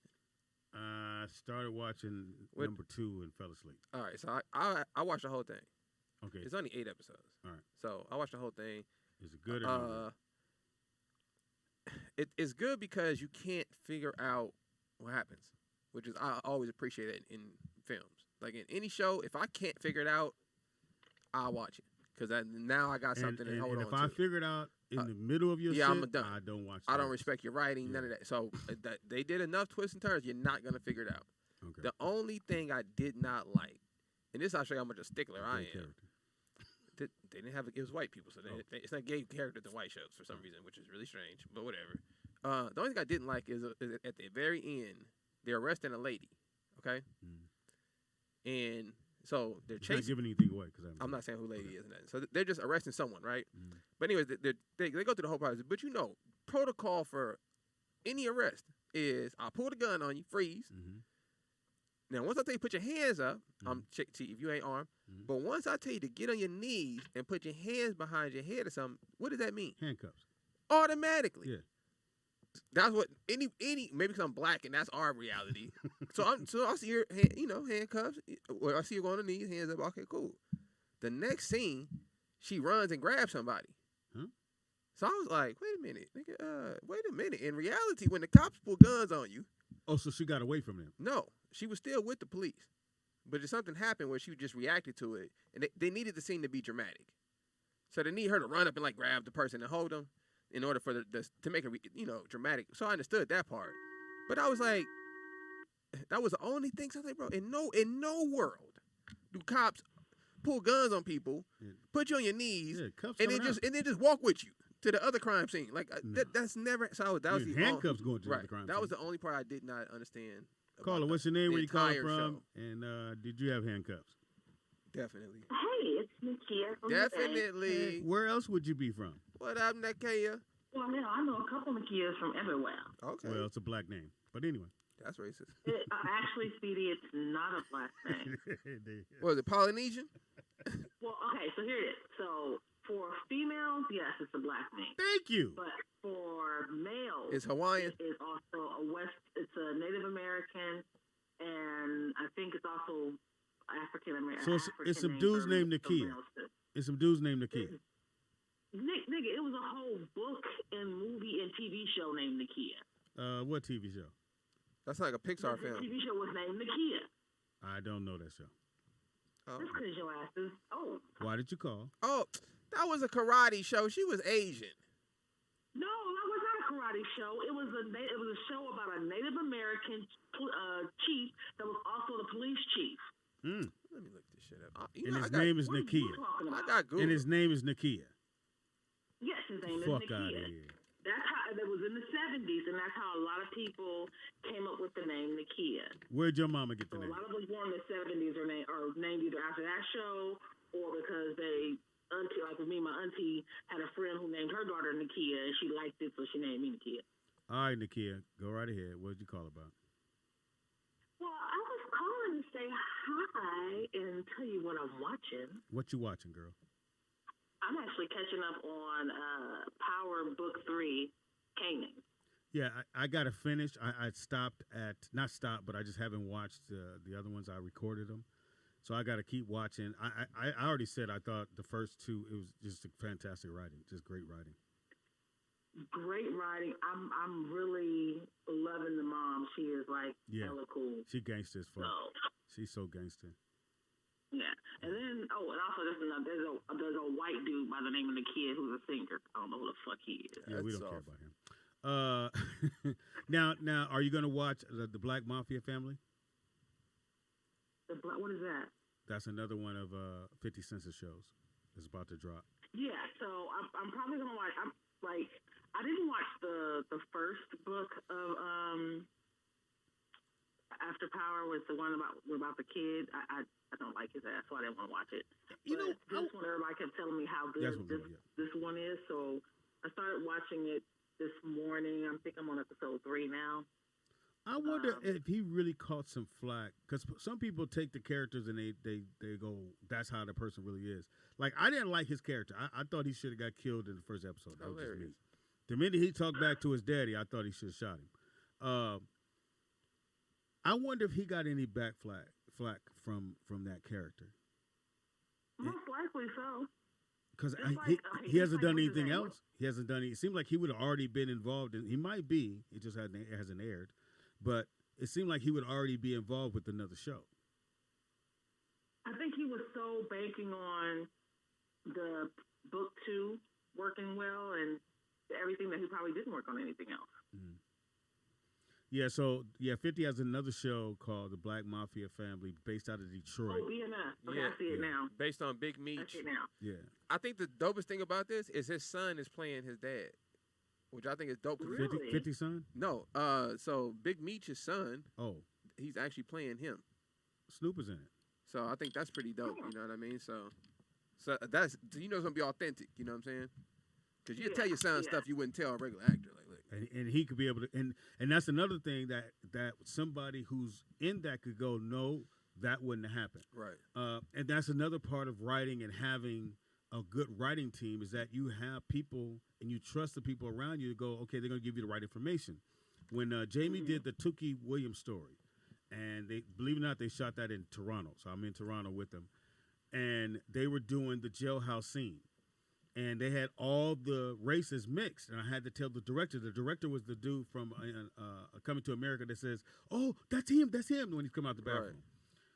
I started watching number 2 and fell asleep. All right, so I watched the whole thing. Okay, it's only 8 episodes. All right, so I watched the whole thing. Is it good or not? It's good because you can't figure out what happens. Which is, I always appreciate it in films. Like in any show, if I can't figure it out, I'll watch it. Because now I got something to hold on to. If I figure it out in the middle of your shit, I'm done. I don't watch it. I don't respect your writing, none of that. So they did enough twists and turns, you're not going to figure it out. Okay. The only thing I did not like, and this I'll show you how much a stickler I am. They didn't have, it was white people, so it's not gay characters in white shows for some reason, which is really strange, but whatever. The only thing I didn't like is at the very end, they're arresting a lady, okay? And So they're Not chasing. giving anything away because I'm not saying who lady is and that. So they're just arresting someone, right? But anyways, they go through the whole process. But protocol for any arrest is I'll pull the gun on you, freeze. Now, once I tell you put your hands up, check if you ain't armed. But once I tell you to get on your knees and put your hands behind your head or something, what does that mean? Handcuffs. Automatically. Yeah. That's what any maybe because I'm black and that's our reality. so I see your handcuffs. Or I see you going on the knees, hands up. Okay, cool. The next scene, she runs and grabs somebody. Huh? So I was like, wait a minute, nigga. Wait a minute. In reality, when the cops pull guns on you, oh, so she got away from them? No, she was still with the police, but something happened where she just reacted to it, and they needed the scene to be dramatic. So they need her to run up and like grab the person and hold them. In order for to make it, dramatic. So I understood that part. But I was like, that was the only thing. So I was like, bro, in no world do cops pull guns on people, put you on your knees, and then just walk with you to the other crime scene. Like that's never. So that was the handcuffs going to the crime scene. That was the only part I did not understand. Carla, what's your name? Where you calling from? And did you have handcuffs? Definitely. Hey, it's Nakia from Definitely. Where else would you be from? What up, Nakia? Well, I know a couple of Nakias from everywhere. Okay. Well, it's a black name. But anyway. That's racist. Actually, Speedy, it's not a black name. Was it Polynesian? Well, okay, so here it is. So, for females, yes, it's a black name. Thank you. But for males, it's Hawaiian. It's also it's a Native American, and I think it's also African American. So it's some dudes named Nakia. It's some dudes named Nakia. Nigga, it was a whole book and movie and TV show named Nakia. What TV show? That's like a Pixar film. The TV show was named Nakia. I don't know that show. Oh. That's because your ass is old. Why did you call? Oh, that was a karate show. She was Asian. No, that was not a karate show. It was a show about a Native American chief that was also the police chief. Mm. Let me look this shit up. And his name is Nakia. I got Google. And his name is Nakia. Yes, his name is Fuck Nakia. out of here. That's how it was in the 70s, and that's how a lot of people came up with the name Nakia. Where'd your mama get the name? A lot of them born in the 70s are named either after that show or because like with me, my auntie had a friend who named her daughter Nakia, and she liked it, so she named me Nakia. All right, Nakia, go right ahead. What did you call about? Well, I was calling to say hi and tell you what I'm watching. What you watching, girl? I'm actually catching up on Power Book 3, Kanan. Yeah, I got to finish. I stopped at, not stopped, but I just haven't watched the other ones. I recorded them. So I got to keep watching. I already said I thought the first two, it was just fantastic writing, just great writing. Great writing. I'm really loving the mom. She is like hella cool. She gangster as fuck. So, she's so gangster. Yeah, and then and also there's a white dude by the name of the kid who's a singer. I don't know who the fuck he is. Yeah, we don't care about him. Now, are you gonna watch the Black Mafia family? What is that? That's another one of 50 Cent's shows. It's about to drop. Yeah, so I'm probably gonna watch. I didn't watch the first book of After Power, was the one about the kid. I don't like his ass, so I didn't want to watch it. This one, everybody kept telling me how good this one is, so I started watching it this morning. I think I'm on episode 3 now. I wonder if he really caught some flack, because some people take the characters and they go, that's how the person really is. Like, I didn't like his character. I thought he should have got killed in the first episode. That was just me. The minute he talked back to his daddy, I thought he should have shot him. I wonder if he got any flack from that character. Most likely so. Because he hasn't done anything else. He hasn't done it. It seemed like he would have already been involved. He might be. It just hasn't aired. But it seemed like he would already be involved with another show. I think he was so banking on the book 2 working well and everything that he probably didn't work on anything else. Mm. Yeah, so 50 has another show called The Black Mafia Family, based out of Detroit. Oh, BMF. Okay, I see it now. Based on Big Meech. I see it now. Yeah. I think the dopest thing about this is his son is playing his dad, which I think is dope. Really? 50 son? No. So Big Meech's son. Oh. He's actually playing him. Snoop is in it. So I think that's pretty dope. You know what I mean? So that's it's gonna be authentic. You know what I'm saying? Because you tell your son stuff you wouldn't tell a regular actor. And he could be able to, and that's another thing that somebody who's in that could go, no, that wouldn't have happened. Right. And that's another part of writing and having a good writing team is that you have people and you trust the people around you to go, okay, they're going to give you the right information. When Jamie did the Tookie Williams story, and they, believe it or not, they shot that in Toronto. So I'm in Toronto with them. And they were doing the jailhouse scene. And they had all the races mixed. And I had to tell the director. The director was the dude from Coming to America that says, oh, that's him, when he's coming out the bathroom. Right.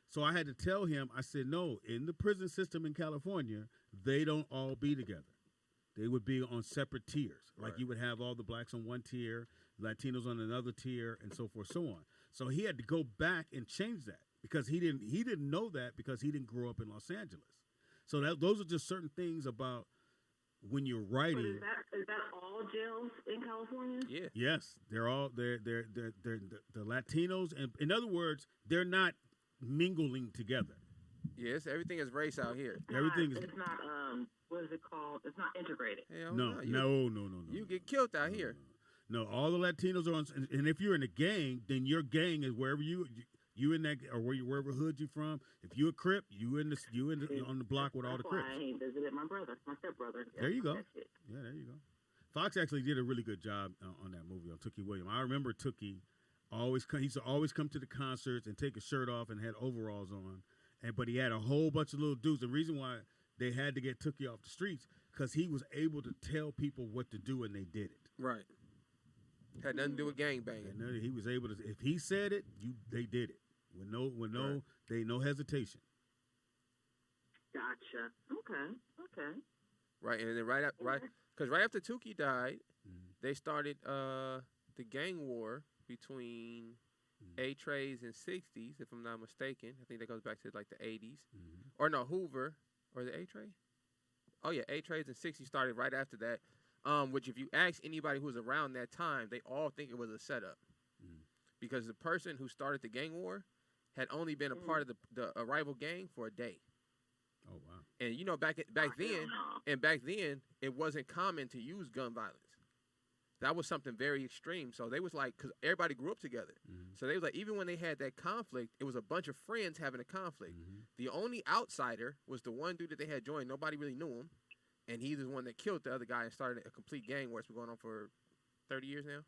So I had to tell him, I said, no, in the prison system in California, they don't all be together. They would be on separate tiers. Like you would have all the blacks on one tier, Latinos on another tier, and so forth, so on. So he had to go back and change that because he didn't know that because he didn't grow up in Los Angeles. So those are just certain things about when you're writing. But is that all jails in California? Yeah. Yes, they're all they're the Latinos, and in other words, they're not mingling together. Yes, everything is race out here. It's not what is it called? It's not integrated. Hell no. You get killed out here. No, all the Latinos are on, and if you're in a gang, then your gang is wherever you in that, or wherever hood you from. If you a Crip, you on the block with all the Crips. I ain't visited my brother, my stepbrother. There you go. Yeah, there you go. Fox actually did a really good job on that movie on Tookie Williams. I remember Tookie he used to always come to the concerts and take his shirt off and had overalls on, but he had a whole bunch of little dudes. The reason why they had to get Tookie off the streets because he was able to tell people what to do and they did it. Right. Had nothing to do with gangbanging. He was able to. If he said it, they did it with no hesitation. Gotcha. Okay. Right, and then right after Tookie died, they started the gang war between A-Trays and 60s, if I'm not mistaken. I think that goes back to like the 80s, or no, Hoover or the A-Tray. Oh yeah, A-Trays and 60s started right after that. Which if you ask anybody who was around that time, they all think it was a setup. Because the person who started the gang war had only been a part of the rival gang for a day. Oh, wow. And, back then, it wasn't common to use gun violence. That was something very extreme. So they was like, because everybody grew up together. So they was like, even when they had that conflict, it was a bunch of friends having a conflict. The only outsider was the one dude that they had joined. Nobody really knew him. And he's the one that killed the other guy and started a complete gang war. It's been going on for 30 years now.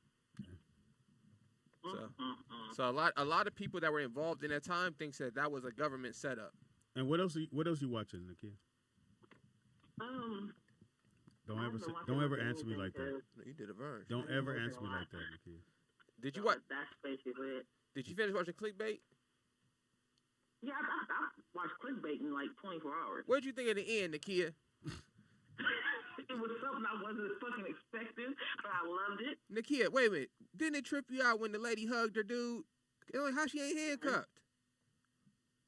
So a lot of people that were involved in that time thinks that was a government setup. And what else you watching, Nakia? Don't ever answer me like that. You did a verse. Don't ever answer me like that, Nakia. Did you watch? That's basically it. Did you finish watching Clickbait? Yeah, I watched Clickbait in like 24 hours. What did you think at the end, Nakia? It was something I wasn't fucking expecting, but I loved it. Nakia, wait a minute. Didn't it trip you out when the lady hugged her dude? How she ain't handcuffed?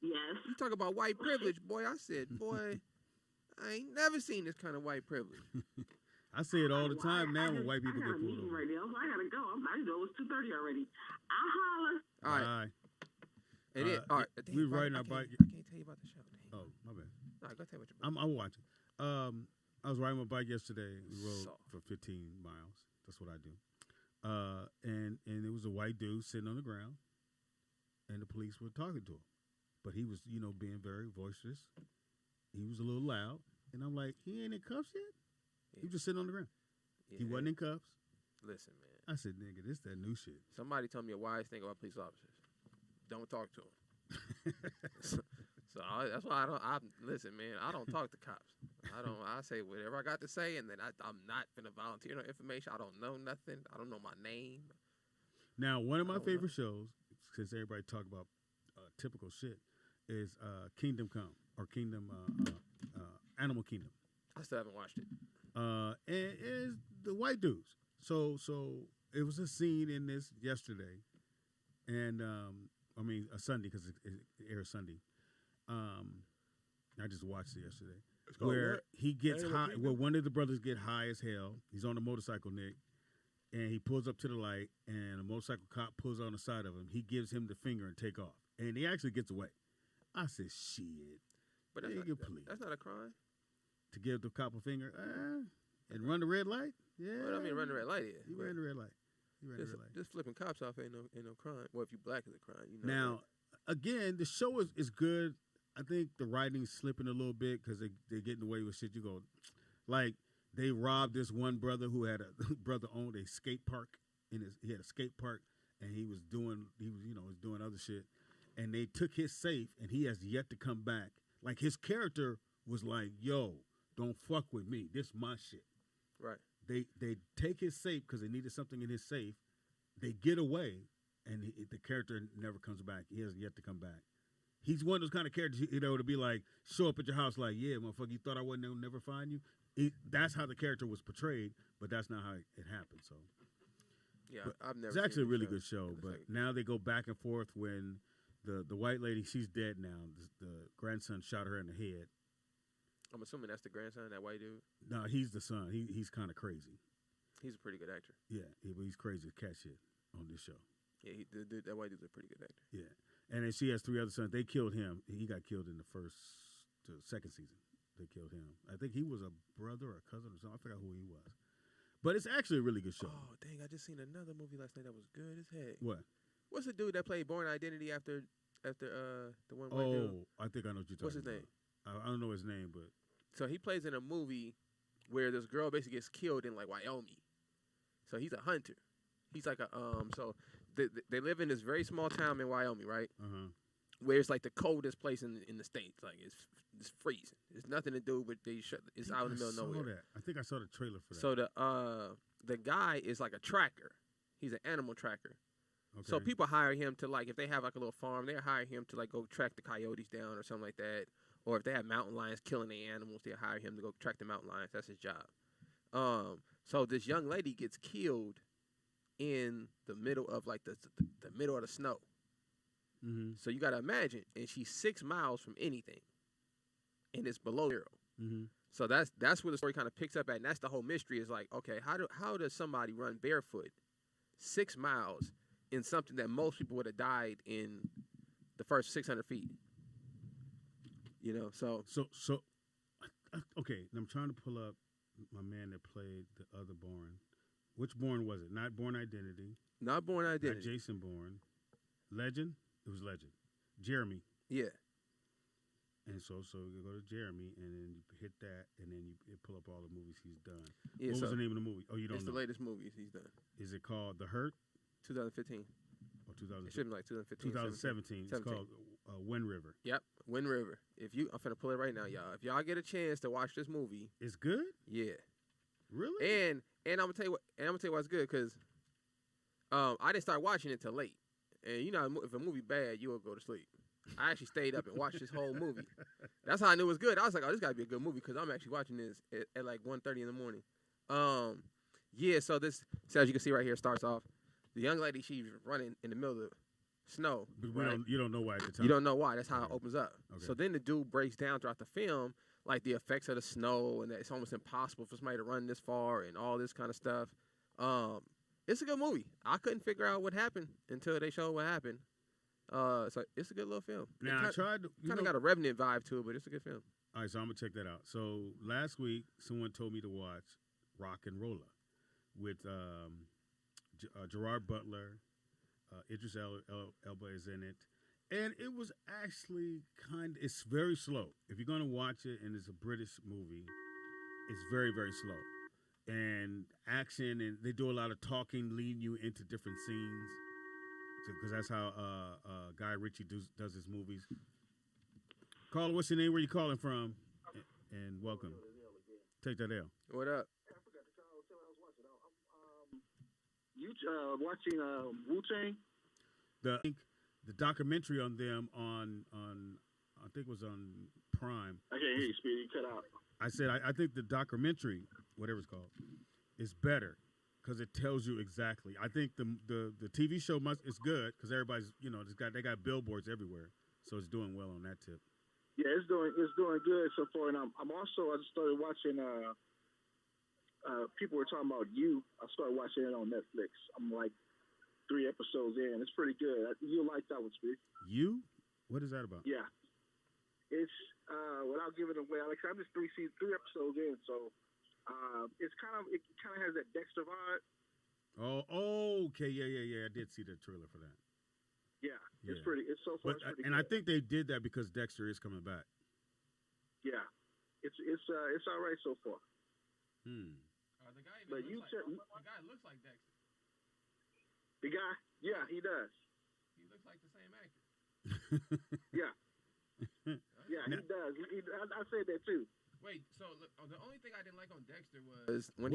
Yes. You talk about white privilege, boy. I said, boy, I ain't never seen this kind of white privilege. I say it all the time now when white people get pulled over. Right now, I gotta go. I know it's 2:30 already. I'll holler. All right. And then, all right. We were riding our bike. I can't tell you about the show. Damn. Oh, my bad. All right, go tell me what you're I'm watching. I was riding my bike yesterday. We rode for 15 miles. That's what I do. And it was a white dude sitting on the ground, and the police were talking to him. But he was, being very boisterous. He was a little loud. And I'm like, he ain't in cuffs yet? Yeah. He was just sitting on the ground. Yeah. He wasn't in cuffs. Listen, man. I said, nigga, this that new shit. Somebody told me a wise thing about police officers. Don't talk to them. That's why listen, man, I don't talk to cops. I say whatever I got to say, and then I'm not going to volunteer no information. I don't know nothing. I don't know my name. Now, one of my favorite shows, since everybody talk about typical shit, is Kingdom Come, or Animal Kingdom. I still haven't watched it. And it's the white dudes. So it was a scene in this yesterday, and a Sunday, because it airs Sunday. I just watched it yesterday. Where he gets high, where one of the brothers get high as hell. He's on a motorcycle, Nick, and he pulls up to the light, and a motorcycle cop pulls on the side of him. He gives him the finger and take off, and he actually gets away. I said, shit. But that's not a crime. To give the cop a finger and run the red light? Yeah. Well, I mean, run the red light. Yeah. You ran the red light. Just flipping cops off ain't no crime. Well, if you black is a crime. You know now, again, the show is good. I think the writing's slipping a little bit because they're getting away with shit. You go, like, they robbed this one brother who had a brother owned a skate park. He had a skate park, and he was doing other shit. And they took his safe, and he has yet to come back. Like, his character was like, yo, don't fuck with me. This my shit. Right. They take his safe because they needed something in his safe. They get away, and the character never comes back. He has yet to come back. He's one of those kind of characters, to be like, show up at your house like, yeah, motherfucker, you thought I wouldn't never find you? That's how the character was portrayed, but that's not how it happened. So, yeah, I've never. It's actually a really good show, but now they go back and forth when the white lady, she's dead now. The grandson shot her in the head. I'm assuming that's the grandson, that white dude? No, he's the son. He's kind of crazy. He's a pretty good actor. Yeah, he's crazy as cat shit on this show. Yeah, that white dude's a pretty good actor. Yeah. And then she has 3 other sons. They killed him. He got killed in the second season. They killed him. I think he was a brother or a cousin or something. I forgot who he was. But it's actually a really good show. Oh, dang. I just seen another movie last night that was good as heck. What? What's the dude that played Born Identity after the one white dude? Oh, I think I know what you're talking about. What's his name? I don't know his name, but. So he plays in a movie where this girl basically gets killed in, like, Wyoming. So he's a hunter. He's like so they live in this very small town in Wyoming, right? Uh-huh. Where it's like the coldest place in the States. Like, it's freezing. There's nothing to do, but it's out in the middle of nowhere. I think I saw the trailer for that. So the guy is like a tracker. He's an animal tracker. Okay. So people hire him to, like, if they have like a little farm, they hire him to, like, go track the coyotes down or something like that. Or if they have mountain lions killing their animals, they hire him to go track the mountain lions. That's his job. So this young lady gets killed in the middle of, like, the middle of the snow. Mm-hmm. So you got to imagine, and she's 6 miles from anything, and it's below 0. Mm-hmm. So that's where the story kind of picks up at, and that's the whole mystery. Is like, okay, how does somebody run barefoot 6 miles in something that most people would have died in the first 600 feet? So okay. I'm trying to pull up my man that played the other Bourne. Which Bourne was it? Not Bourne Identity. Not Bourne Identity. Not Jason Bourne. Legend? It was Legend. Jeremy. Yeah. And so you go to Jeremy, and then you hit that, and then you pull up all the movies he's done. Yeah, what was the name of the movie? Oh, you don't know? It's the latest movies he's done. Is it called The Hurt? 2015. Or 2000? It should be like 2015. 2017. It's called Wind River. Yep, Wind River. I'm finna pull it right now, y'all. If y'all get a chance to watch this movie, it's good. Yeah. Really? And I'm gonna tell you why it's good, because I didn't start watching it till late. And if a movie bad, you will go to sleep. I actually stayed up and watched this whole movie. That's how I knew it was good. I was like, oh, this gotta be a good movie, because I'm actually watching this at like 1:30 in the morning. So this, as you can see right here, starts off. The young lady, she's running in the middle of the snow. But you don't know why at the time. You don't know why. That's how it opens up. Okay. So then the dude breaks down throughout the film, like the effects of the snow, and that it's almost impossible for somebody to run this far and all this kind of stuff. It's a good movie. I couldn't figure out what happened until they showed what happened. So it's a good little film. Now, I tried to... Kind of got a Revenant vibe to it, but it's a good film. All right, so I'm going to check that out. So last week, someone told me to watch Rock and Rolla with Gerard Butler. Idris Elba is in it. And it was actually it's very slow. If you're going to watch it, and it's a British movie, it's very, very slow. And action, and they do a lot of talking, leading you into different scenes. Because that's how Guy Ritchie does his movies. Caller, what's your name? Where you calling from? And welcome. Take that L. What up? You watching Wu-Tang? The documentary on them on I think it was on Prime. I can't hear you, Speedy. You cut out. I said I think the documentary, whatever it's called, is better because it tells you exactly. I think the TV show is good because everybody's they got billboards everywhere, so it's doing well on that tip. Yeah, it's doing good so far, and I just started watching. People were talking about You. I started watching it on Netflix. I'm like 3 episodes in. It's pretty good. You'll like that one, Speedy. You? What is that about? Yeah. it's without giving it away. Like I'm just three episodes in, so it kind of has that Dexter vibe. Oh, okay, yeah. I did see the trailer for that. Yeah, it's pretty. It's so far. But, and good. I think they did that because Dexter is coming back. Yeah, it's all right so far. The guy looks like Dexter. The guy, yeah, he does. He looks like the same actor. Yeah, he does. I said that too. Wait, so the only thing I didn't like on Dexter was when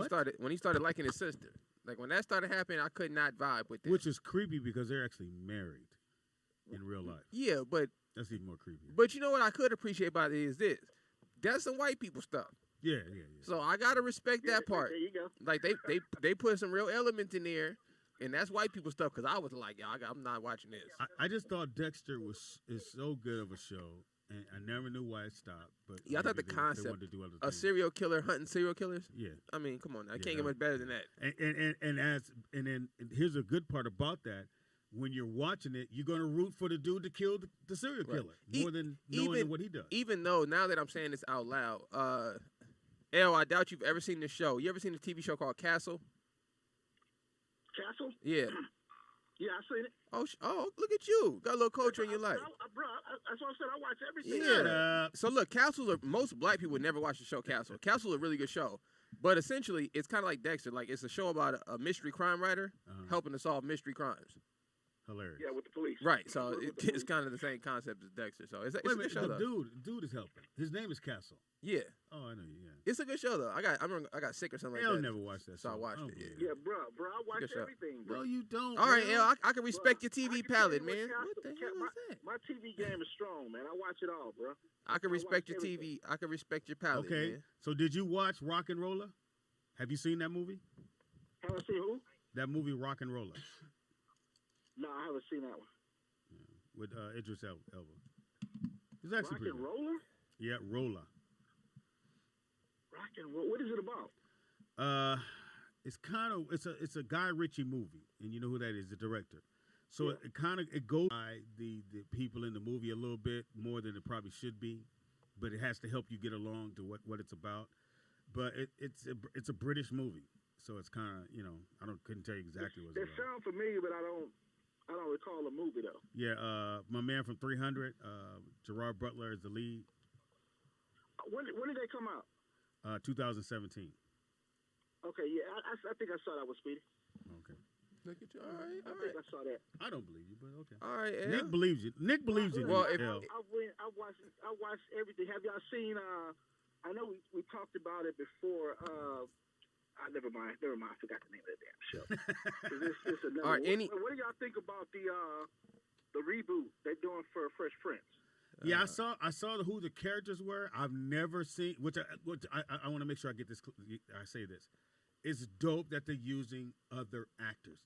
he started liking his sister. Like when that started happening, I could not vibe with that. Which is creepy because they're actually married in real life. Yeah, but that's even more creepy. But you know what I could appreciate about it is this: that's some white people stuff. Yeah. So I gotta respect that part. There you go. Like they put some real elements in there, and that's white people stuff. Because I was like, I'm not watching this. I just thought Dexter is so good of a show, and I never knew why it stopped. But I thought the concept a serial killer hunting serial killers. Yeah, I mean, come on, I can't get much better than that. And here's a good part about that. When you're watching it, you're gonna root for the dude to kill the serial killer more than knowing what he does. Even though now that I'm saying this out loud, I doubt you've ever seen this show. You ever seen a TV show called Castle? Castle? Yeah. Yeah, I seen it. Oh, look at you. Got a little culture in your life. Bro, that's what I said. I watch everything. Yeah. So look, most black people would never watch the show Castle. Castle is a really good show. But essentially, it's kind of like Dexter. Like, it's a show about a mystery crime writer helping to solve mystery crimes. Hilarious. Yeah, with the police. Right. So it's kind of the same concept as Dexter. So it's a good show, though. Dude is helping. His name is Castle. Yeah. Oh, I know you. Yeah. It's a good show, though. I got sick or something like that. I'll never watch that. So I watched it. Yeah, bro, I watch everything, bro. No, you don't. All right, I can respect your TV palette, man. What the hell is that? My TV game is strong, man. I watch it all, bro. I can respect your TV. I can respect your palette, okay. Man. So did you watch Rock and Roller? Have you seen that movie? Have I seen who? That movie, Rock and Roller. No, I haven't seen that one. Yeah, with Idris Elba. It's actually Rock and Roller? Yeah, Roller. Rock and Roll. What is it about? It's a Guy Ritchie movie, and you know who that is, the director. So it goes by the people in the movie a little bit more than it probably should be, but it has to help you get along to what it's about. But it's a British movie, so it's kind of I couldn't tell you exactly what it's about. It sounds familiar, but I don't recall the movie though. Yeah, my man from 300, Gerard Butler is the lead. When did they come out? 2017. Okay, yeah, I think I saw that with Speedy. Okay. Look at you. All right. I think I saw that. I don't believe you, but okay. All right. Yeah. Nick believes you. Nick believes you. Well, I watched everything. Have y'all seen? I know we talked about it before. Never mind. I forgot the name of the damn show. This another. All right. What do y'all think about the reboot they're doing for Fresh Prince? Yeah, I saw who the characters were. I've never seen, which I want to make sure I get this. I say this. It's dope that they're using other actors.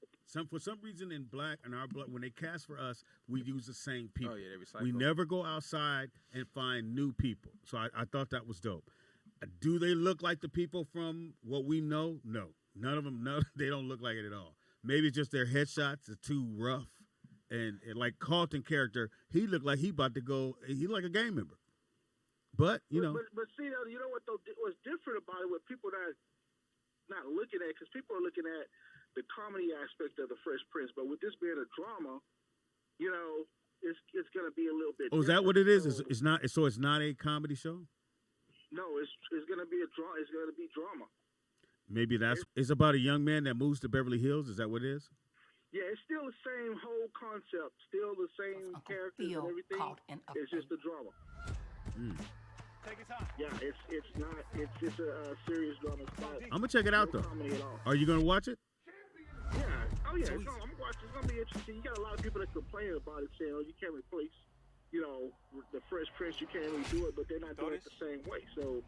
For some reason in when they cast for us, we use the same people. Oh yeah, they recycle. We never go outside and find new people. So I thought that was dope. Do they look like the people from what we know? No, none of them. No, they don't look like it at all. Maybe it's just their headshots are too rough. And like Carlton character, he looked like he about to go. He like a gang member, but you know. But see, you know what though? What's different about it with people that not looking at, because people are looking at the comedy aspect of the Fresh Prince, but with this being a drama, it's gonna be a little bit. Oh, is that what it is? It's not. So it's not a comedy show. No, it's gonna be a drama. It's gonna be drama. Maybe it's about a young man that moves to Beverly Hills. Is that what it is? Yeah, it's still the same whole concept, still the same characters and everything. It's just a drama. Take your time. Yeah, it's not. It's just a serious drama. I'm gonna check it out though. Are you gonna watch it? Yeah. Oh yeah. I'm watching. It's gonna be interesting. You got a lot of people that complain about it, saying, "Oh, you can't replace, the Fresh Prince. You can't really do it," but they're not doing it the same way. So.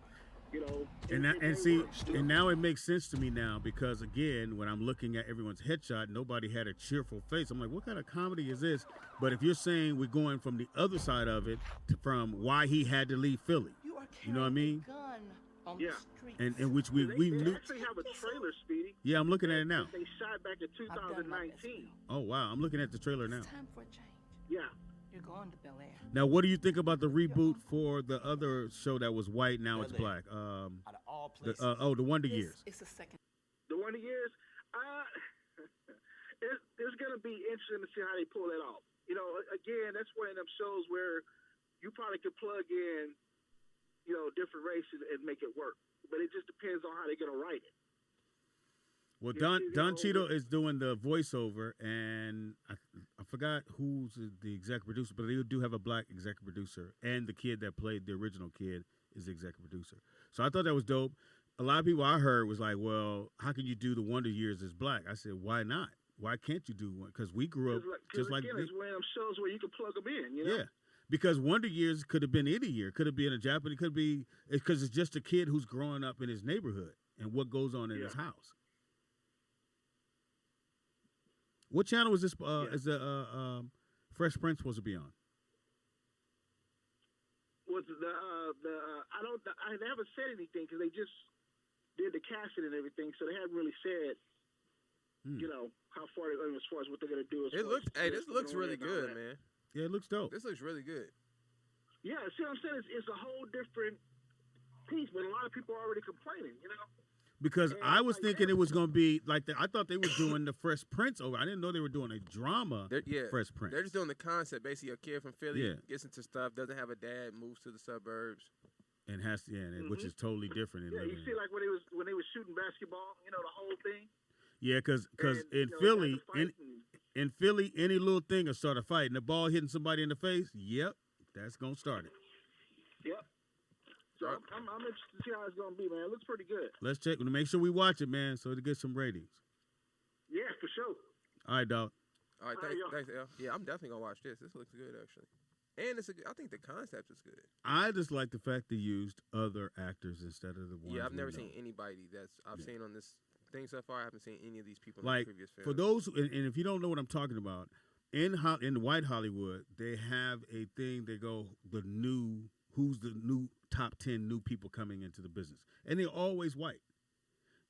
And now it makes sense to me now because again, when I'm looking at everyone's headshot, nobody had a cheerful face. I'm like, what kind of comedy is this? But if you're saying we're going from the other side of it, from why he had to leave Philly, you know what I mean? Yeah. And which we knew. They actually have a trailer, Speedy. Yeah, I'm looking at it now. They shot back in 2019. Oh wow, I'm looking at the trailer now. It's time for a change. Yeah. You're going to Bel Air. Now, what do you think about the reboot for the other show that was white? Now it's black. Out of all places. The Wonder Years. It's a second. The Wonder Years. It's going to be interesting to see how they pull that off. You know, again, that's one of them shows where you probably could plug in, you know, different races and make it work. But it just depends on how they're going to write it. Well, Don Cheadle is doing the voiceover, and I forgot who's the executive producer, but they do have a black executive producer, and the kid that played the original kid is the executive producer. So I thought that was dope. A lot of people I heard was like, well, how can you do the Wonder Years as black? I said, why not? Why can't you do one? Because we grew up just like it's one of them shows where you can plug them in, you know? Yeah, because Wonder Years could have been any year. Could have been a Japanese. Could be because it's just a kid who's growing up in his neighborhood and what goes on in his house. What channel is this? Is the Fresh Prince supposed to be on? Was I haven't said anything because they just did the casting and everything, so they haven't really said, you know, how far they're going as far as what they're going to do. This looks really good, man. Yeah, it looks dope. This looks really good. Yeah, see what I'm saying? It's a whole different piece, but a lot of people are already complaining, you know? Because I was thinking it was going to be like I thought they were doing the Fresh Prince over. I didn't know they were doing a drama. Fresh Prince. They're just doing the concept. Basically, a kid from Philly gets into stuff, doesn't have a dad, moves to the suburbs, and has to, which is totally different. Yeah, you see, like when they was shooting basketball, you know, the whole thing. Yeah, because in Philly, in Philly, any little thing will start a fight, and the ball hitting somebody in the face. Yep, that's gonna start it. Yep. So I'm interested to see how it's going to be, man. It looks pretty good. Let's check. Make sure we watch it, man, so to get some ratings. Yeah, for sure. All right, dog. All right, thanks, L. Yeah, I'm definitely going to watch this. This looks good, actually. And I think the concept is good. I just like the fact they used other actors instead of the ones. Yeah, I've never seen anybody I've seen on this thing so far. I haven't seen any of these people in like, the previous films. For those, and if you don't know what I'm talking about, in white Hollywood, they have a thing, they go, who's the new top 10 new people coming into the business, and they're always white.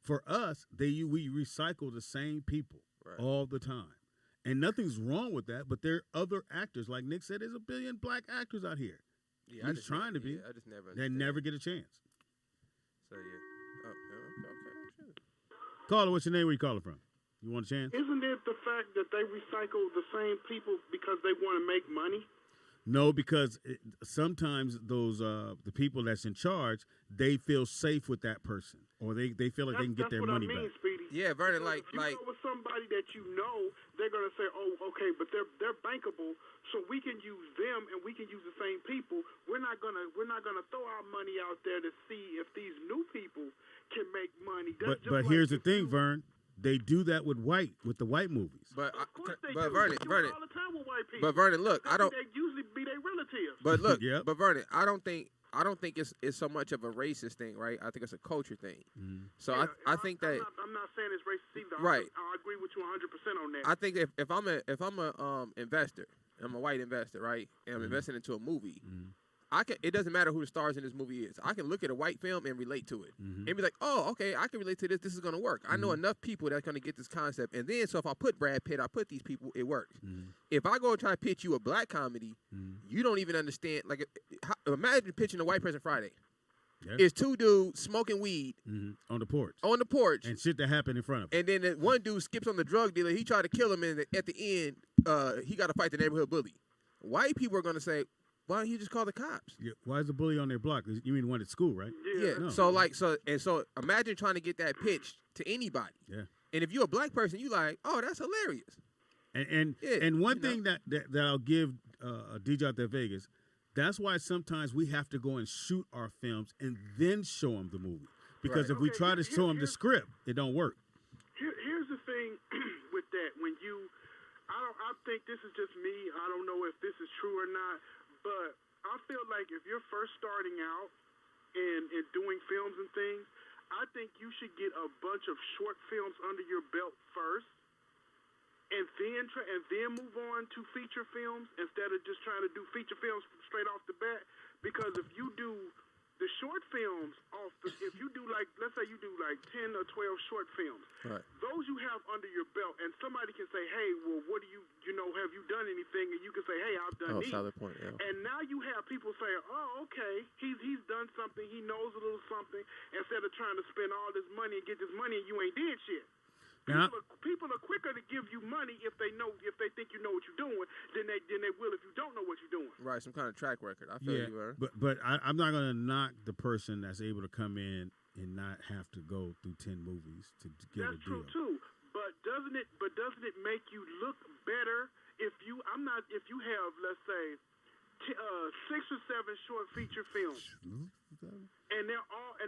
For us, we recycle the same people all the time, and nothing's wrong with that. But there are other actors, like Nick said, there's a billion black actors out here. Yeah, he's trying to be. I just never. They never get a chance. So yeah. Okay. Caller, what's your name? Where you calling from? You want a chance? Isn't it the fact that they recycle the same people because they want to make money? No, because sometimes those the people that's in charge, they feel safe with that person, or they feel like they can get their money back. Speedy. Yeah, Vernon, like go with somebody that you know, they're gonna say, "Oh, okay," but they're bankable, so we can use them and we can use the same people. We're not gonna throw our money out there to see if these new people can make money. But here's the thing, Vern. They do that with the white movies. But Vernon, all the time with white people. But Vernon, look, I don't. They usually be their relatives. But look, but Vernon, I don't think it's so much of a racist thing, right? I think it's a culture thing. Mm-hmm. So I think that I'm not saying it's racist either. Right. I agree with you 100% on that. I think if I'm a investor, I'm a white investor, right, and I'm investing into a movie. Mm-hmm. It doesn't matter who the stars in this movie is. I can look at a white film and relate to it. Mm-hmm. And be like, oh, okay, I can relate to this. This is going to work. Mm-hmm. I know enough people that's going to get this concept. And then, so if I put Brad Pitt, I put these people, it works. Mm-hmm. If I go and try to pitch you a black comedy, you don't even understand. Like, imagine pitching a White Person Friday. Yeah. It's two dudes smoking weed. On the porch. On the porch. And shit that happened in front of him. And then one dude skips on the drug dealer. He tried to kill him, and at the end, he got to fight the neighborhood bully. White people are going to say, why don't you just call the cops? Yeah. Why is the bully on their block? You mean one at school, right? Yeah. No. So imagine trying to get that pitch to anybody. Yeah. And if you're a black person, you like, oh, that's hilarious. And one thing that I'll give DJ out there Vegas, that's why sometimes we have to go and shoot our films and then show them the movie. Because if we try to show them the script, it don't work. Here's the thing with that. I think this is just me. I don't know if this is true or not. But I feel like if you're first starting out and doing films and things, I think you should get a bunch of short films under your belt first, and then move on to feature films instead of just trying to do feature films straight off the bat. Because if you do The short films, if you do like, let's say you do like 10 or 12 short films, right. Those you have under your belt, and somebody can say, hey, well, what do you know, have you done anything? And you can say, hey, I've done these. Solid point, yeah. And now you have people say, oh, okay, he's done something, he knows a little something, instead of trying to spend all this money and get this money and you ain't did shit. People are quicker to give you money if they think you know what you're doing than they will if you don't know what you're doing. Right, some kind of track record. I feel you, man. But I'm not gonna knock the person that's able to come in and not have to go through 10 movies to get a deal. That's true too. But doesn't it make you look better if you have, let's say, 6 or 7 short feature films, and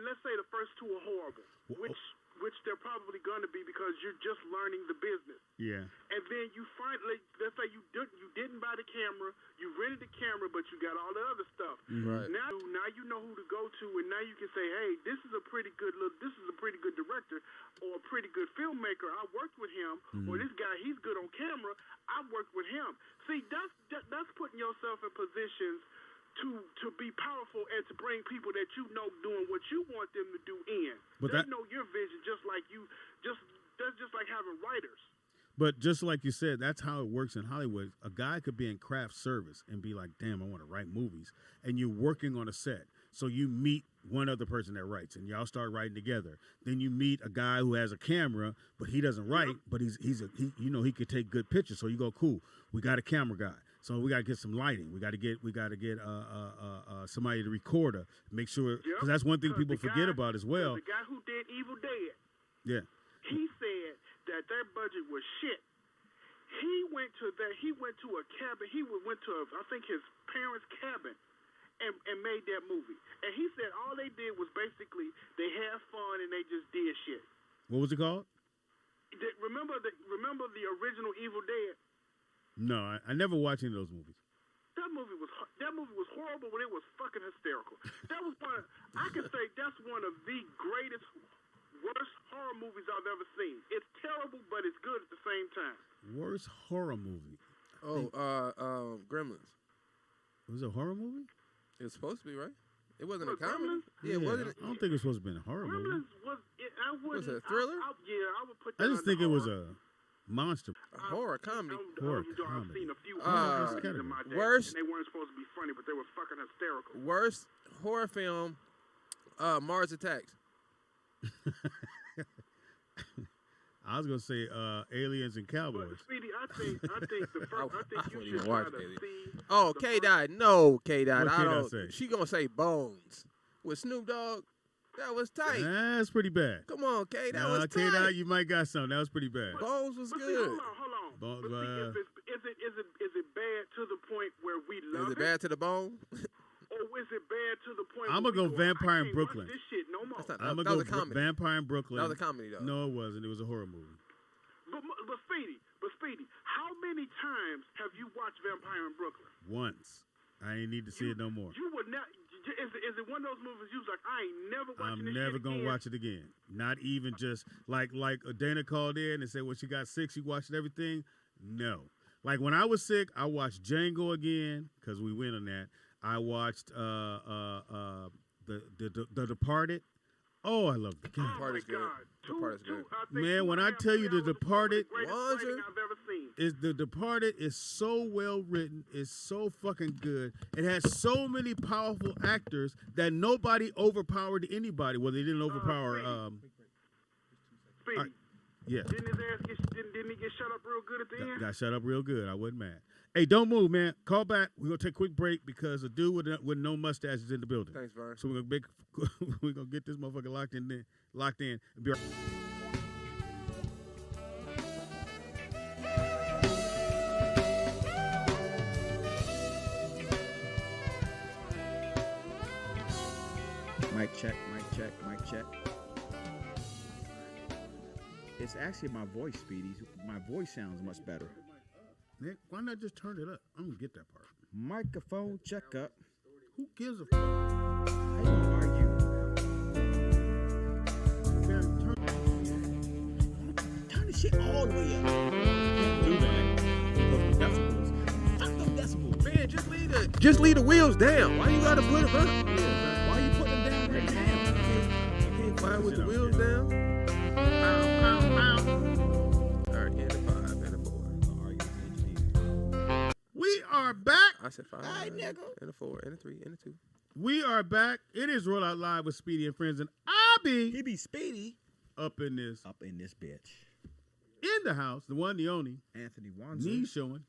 let's say the first 2 are horrible, which they're probably going to be because you're just learning the business. Yeah. And then you finally, let's say you didn't buy the camera, you rented the camera, but you got all the other stuff. Right. Now you know who to go to, and now you can say, hey, this is a pretty good director or a pretty good filmmaker. I worked with him, or this guy, he's good on camera. I worked with him. See, that's putting yourself in positions to be powerful and to bring people that you know doing what you want them to do in. But they know your vision just like you. That's just like having writers. But just like you said, that's how it works in Hollywood. A guy could be in craft service and be like, damn, I want to write movies. And you're working on a set. So you meet one other person that writes, and y'all start writing together. Then you meet a guy who has a camera, but he doesn't write, but he could take good pictures. So you go, cool, we got a camera guy. So we got to get some lighting. We got to get somebody to record her, make sure, because that's one thing people forget about as well. The guy who did Evil Dead, yeah, he said that their budget was shit. He went to a cabin. He went to I think his parents' cabin, and made that movie. And he said all they did was basically they had fun and they just did shit. What was it called? Remember the original Evil Dead? No, I never watched any of those movies. That movie was horrible, but it was fucking hysterical. That was I can say that's one of the worst horror movies I've ever seen. It's terrible, but it's good at the same time. Worst horror movie? Gremlins. It was a horror movie? It was supposed to be, right? It wasn't a Gremlins? comedy? Yeah, it wasn't. I don't think it was supposed to be a horror movie. Was it a thriller? I would put that I just think it was a monster. A horror comedy. Horror I've seen a few comedies in my day. Worst. They weren't supposed to be funny, but they were fucking hysterical. Worst horror film, Mars Attacks. I was gonna say Aliens and Cowboys. But Speedy, I think the first. I think you should try to see. Oh, K-Dot. No, K-Dot. What I don't. say? She gonna say Bones with Snoop Dogg. That was tight. That's pretty bad. Come on, K. That was tight. K-Dot, you might got something. That was pretty bad. Bones was good. See, hold on. Bones, is it bad to the point where we love it? Is it bad to the bone? Or is it bad to the point? I'm gonna go Vampire in Brooklyn. This shit no more. I'm gonna go Vampire in Brooklyn. That was a comedy, though. No, it wasn't. It was a horror movie. But Speedy, how many times have you watched Vampire in Brooklyn? Once. I ain't need to see it no more. You would not. Is it one of those movies you was like, I ain't never watching I'm never gonna watch it again. Not even just like Dana called in and said, well, she got sick, she watched everything. No. Like when I was sick, I watched Django again because we went on that. I watched The Departed. Oh, I love The Game. The Departed's good. The Departed's good. Man, when I tell you The Departed, Wonzer, The Departed is so well written. It's so fucking good. It has so many powerful actors that nobody overpowered anybody. Well, they didn't overpower. Speedy. Yeah. Didn't his ass didn't he get shut up real good at the end? Got shut up real good. I wasn't mad. Hey, don't move, man. Call back. We're gonna take a quick break because a dude with no mustache is in the building. Thanks, Vern. So we're gonna get this motherfucker locked in. Be right. Mic check, mic check, mic check. It's actually my voice, Speedy. My voice sounds much better. Nick, why not just turn it up? I don't get that part. Microphone check up. Who gives a fuck? How you gonna argue? Turn the shit all the way up. Can't do that. Decibels. Fuck them decibels. Man, just leave the wheels down. Why you gotta put them up? Why you putting them ride with the wheels down. All right, and a 5 and a 4. We are back. I said 5. nigga. And a 4 and a 3 and a 2. We are back. It is Roll Out Live with Speedy and Friends, and I be He be Speedy up in this bitch. in the house, the one, the only Anthony Wonzer. knees showing.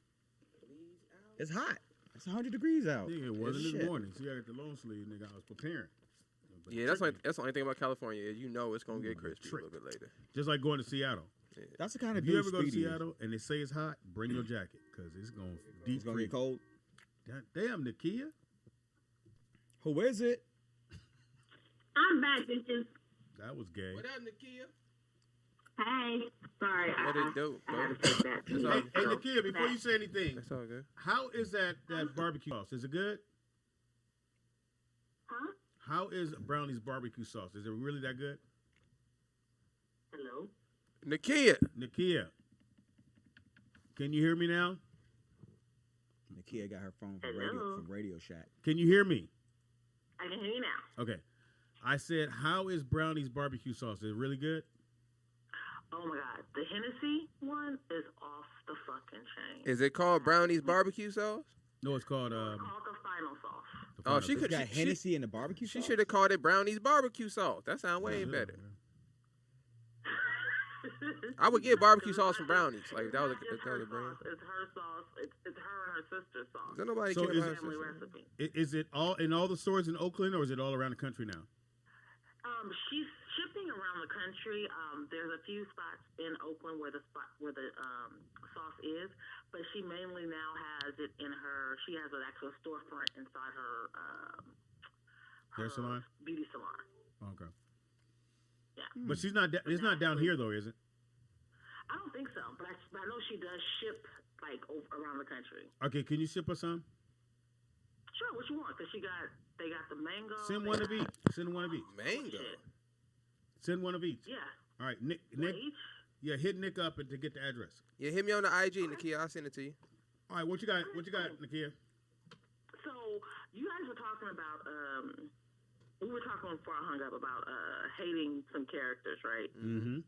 It's hot. It's 100 degrees out. Nigga, it wasn't this morning. See, I got the long sleeve, nigga. I was preparing. But Yeah, that's the only thing about California is you know it's gonna get crispy a little bit later. Just like going to Seattle. Yeah. That's the kind of If you ever go to Seattle and they say it's hot, bring your jacket because it's going deep. It's gonna get cold. Damn, Nakia. Who is it? I'm back, bitches. That was gay. What up, Nakia? Hey. Sorry, What it do? I had to take that. Hey, Nakia, before you say anything, That's all good. how is that barbecue sauce? Is it good? Huh? How is Brownie's barbecue sauce? Is it really that good? Hello? Nakia, can you hear me now? Nakia got her phone Hello? from Radio Shack. Can you hear me? I can hear you now. Okay. I said, how is Brownie's barbecue sauce? Is it really good? Oh my God, the Hennessy one is off the fucking chain. Is it called Brownie's barbecue sauce? No, it's called It's called the final sauce. Oh, she could. Got Hennessy in the barbecue She sauce? should have called it Brownie's barbecue sauce. That sounds way better. I would get barbecue sauce from Brownies. Like that was a brand. It's her sauce. It's her and her sister's sauce. Does nobody So care is about it- Family her recipe. Is it all in all the stores in Oakland, or is it all around the country now? She's shipping around the country. There's a few spots in Oakland where the sauce is, but she mainly now has it in her. She has an actual storefront inside her Hair salon? beauty salon. Okay. Yeah. But she's not. It's not down here though, is it? I don't think so, but I know she does ship like around the country. Okay. Can you ship us some? Sure, what you want? Cause they got the mango. Send one of each. Send one of each. Mango. Send one of each. Yeah. All right, Nick. Each? Yeah, hit Nick up to get the address. Yeah, hit me on the IG, Nakia. I'll send it to you. All right, what you got? What you got, Nakia? So you guys were talking about we were talking before I hung up about hating some characters, right? Mm-hmm.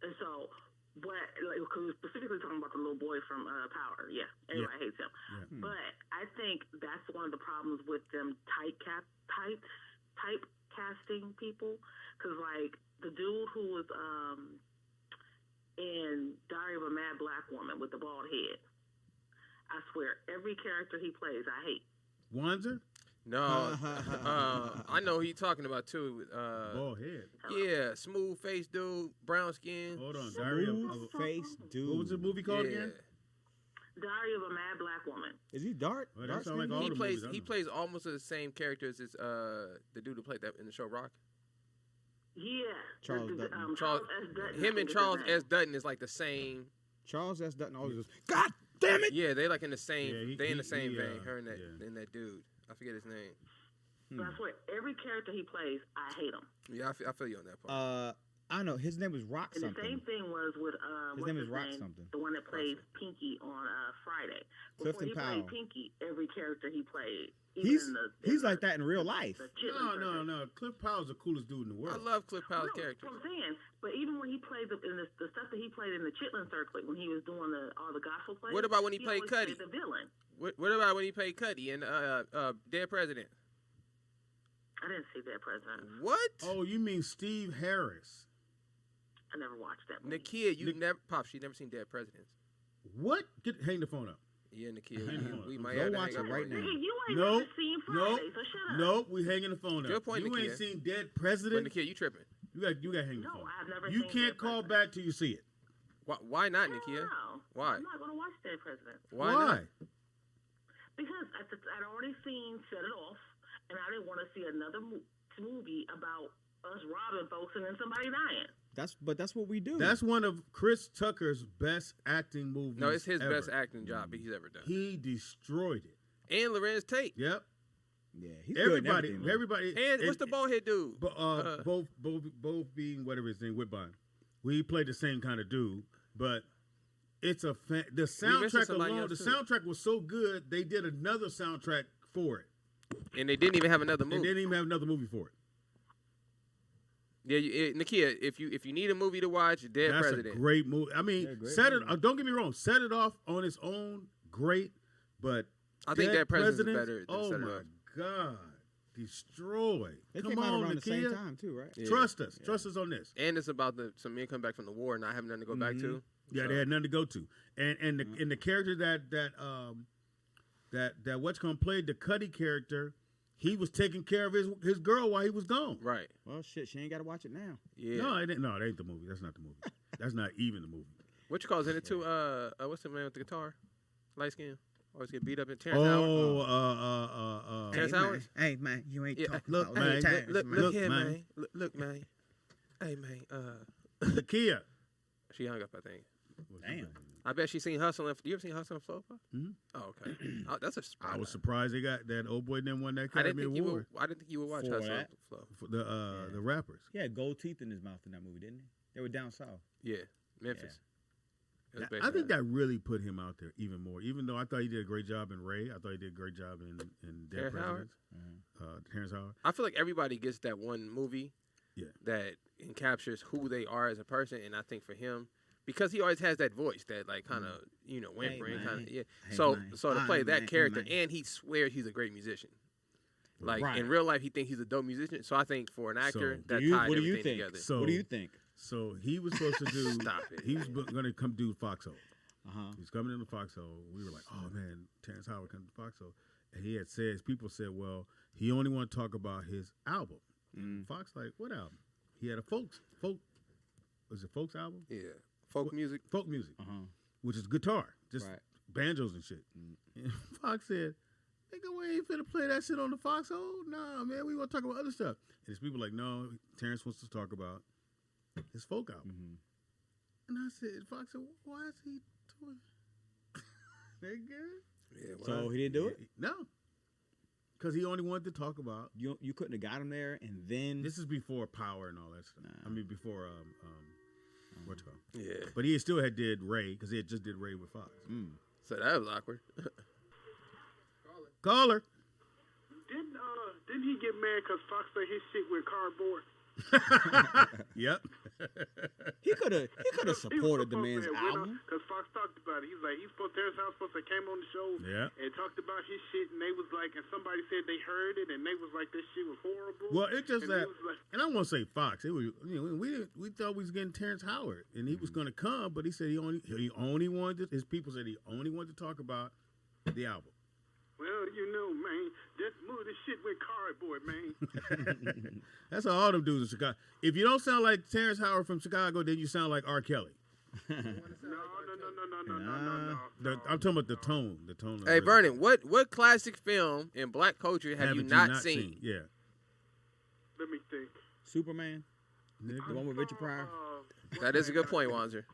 And so because we were specifically talking about the little boy from Power. Yeah, everybody hates him. Yeah. But I think that's one of the problems with them type casting people, because like the dude who was in Diary of a Mad Black Woman with the bald head, I swear every character he plays I hate. Wonzer? No, I know who you talking about too. Bald head. Yeah, smooth face dude, brown skin. Hold on, Diary of face dude. What was the movie called again? Diary of a Mad Black Woman. Is he dark? Well, dark that sound like skin? all the movies I He know. plays almost the same characters as the dude who played that in the show Rock. Yeah. Charles Dutton. Charles S. Dutton. Him and Charles S. Dutton is like the same. Charles S. Dutton always goes, God damn it! Yeah, they like in the same. Yeah, they in the same he, vein. Her and that dude. I forget his name. So I swear every character he plays, I hate him. Yeah, I feel you on that part. I know his name was Rock And something. the same thing was with His name is Rock something. the one that plays Pinky on Friday. Clifton Before he Powell. played Pinky, every character he played. Even He's like that in real life. No. Cliff Powell's the coolest dude in the world. I love Cliff Powell's character. That's what I'm saying. But even when he played the stuff that he played in the Chitlin Circuit, when he was doing all the gospel plays. What about when he played always Cuddy? played the villain. What about when he played Cuddy in Dead President? I didn't see that president. What? Oh, you mean Steve Harris? I never watched that movie. Nakia, you never seen Dead Presidents. What? Hang the phone up. Yeah, Nakia, we might Go have to watch hang it up right on now. you. You ain't No, never seen Friday, so shut up. Nope, we hanging the phone up. Good point, You ain't Nakia. seen Dead But President? Nakia, you tripping? You got to hang the No, phone. I've never You seen can't Dead call President. back till you see it. Why not, I don't Nakia? know. Why? I'm not going to watch Dead President. Why not? Because I'd already seen Set It Off, and I didn't want to see another movie about us robbing folks and then somebody dying. That's what we do. That's one of Chris Tucker's best acting movies. No, it's his ever. best acting job he's ever done. He destroyed it. And Lorenz Tate. Yep. Yeah, he's good in Everybody. everything, man. Everybody. And what's the bald head dude? Both being whatever his name, Woodbine. We played the same kind of dude, but it's the soundtrack alone. The soundtrack was so good they did another soundtrack for it. And they didn't even have another movie. They didn't even have another movie for it. Yeah, Nakia, if you need a movie to watch, Dead President. That's a great movie. I mean, don't get me wrong. Set it off on its own, great. But I think Dead President is better than Set It Off. God. Destroy. They Come came out on, around Nakia. the same time too, right? Yeah. Trust us. Yeah. Trust us on this. And it's about some men come back from the war and not having nothing to go back to. Yeah, they had nothing to go to. And the character that what's gonna play the Cuddy character, he was taking care of his girl while he was gone. Right. Well, shit, she ain't got to watch it now. Yeah. No, it ain't the movie. That's not the movie. That's not even the movie. What you calls in it too? What's the man with the guitar? Light skin. Always get beat up in Terrence Howard. Terrence Howard. Hey man, you ain't talking look, about man. times, Look here, man. Look, man. Hey, man. Nakia. She hung up, I think. Damn. I bet she seen Hustle. You ever seen Hustle and Flow? Mm-hmm. Oh, okay. That's a surprise. I was surprised they got that old boy didn't win that Academy Award. I didn't think you would watch Hustle and Flow. For the rappers. He had gold teeth in his mouth in that movie, didn't he? They were down south. Yeah, Memphis. Yeah. I think that really put him out there even more. Even though I thought he did a great job in Ray, I thought he did a great job in Dead Presidents. Terrence Howard. I feel like everybody gets that one movie that encaptures who they are as a person, and I think for him, because he always has that voice, that like kind of whimpering kind of So to play that character, and he swears he's a great musician. Like in real life, he thinks he's a dope musician. So I think for an actor, that tied everything together. So, what do you think? So he was supposed to do. Stop it. He was going to come do Foxhole. He's coming into Foxhole. We were like, oh man, Terrence Howard coming to Foxhole, and he had said, people said, well, he only want to talk about his album. Fox like, what album? He had a folk. Was it folks album? Yeah, folk music, which is guitar, just banjos and shit. And Fox said, nigga, we ain't finna play that shit on the Foxhole. Nah, man, we want to talk about other stuff. And there's people like, no, Terrence wants to talk about his folk album. And I said, Fox said, why is he doing nigga? Yeah, so he didn't do it? No. Because he only wanted to talk about. You couldn't have got him there, and then. This is before Power and all that stuff. Nah. I mean, before, what's it called? Yeah. But he still had did Ray, because he had just did Ray with Fox. So that was awkward. Caller. Didn't he get mad because Fox said his shit with cardboard? Yep. He could have supported the man's album. Because Fox talked about it. He's like, Terrence Howard supposed to came on the show and talked about his shit, and they was like, and somebody said they heard it, and they was like, this shit was horrible. Well, it's just that, and I won't say Fox. It was, we thought we was getting Terrence Howard, and he was going to come, but he said he only wanted his people said he only wanted to talk about the album. Well, man, just move this shit with cardboard, man. That's how all them dudes in Chicago. If you don't sound like Terrence Howard from Chicago, then you sound like R. Kelly. No. I'm talking about the tone. The tone. Hey, Vernon, what classic film in black culture have you not seen? Yeah. Let me think. Superman. The one with Richard Pryor. That is a good point, Wonzer.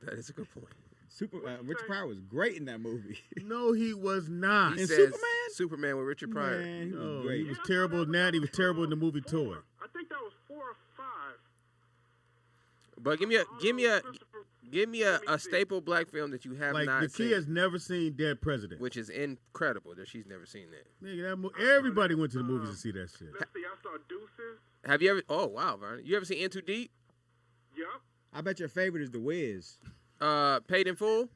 That is a good point. Richard Pryor was great in that movie. No, he was not. In Superman with Richard Pryor. Man, he was great. He was terrible in that. He was terrible in the movie Toy. I think that was 4 or 5. But give me a staple black film that you have not seen. Nakia has never seen Dead President, which is incredible that she's never seen that. Nigga, everybody went to the movies to see that shit. Let's see, I saw Deuces. Have you ever? Oh wow, Vernon, you ever seen In Too Deep? Yep. I bet your favorite is The Wiz. Paid in Full.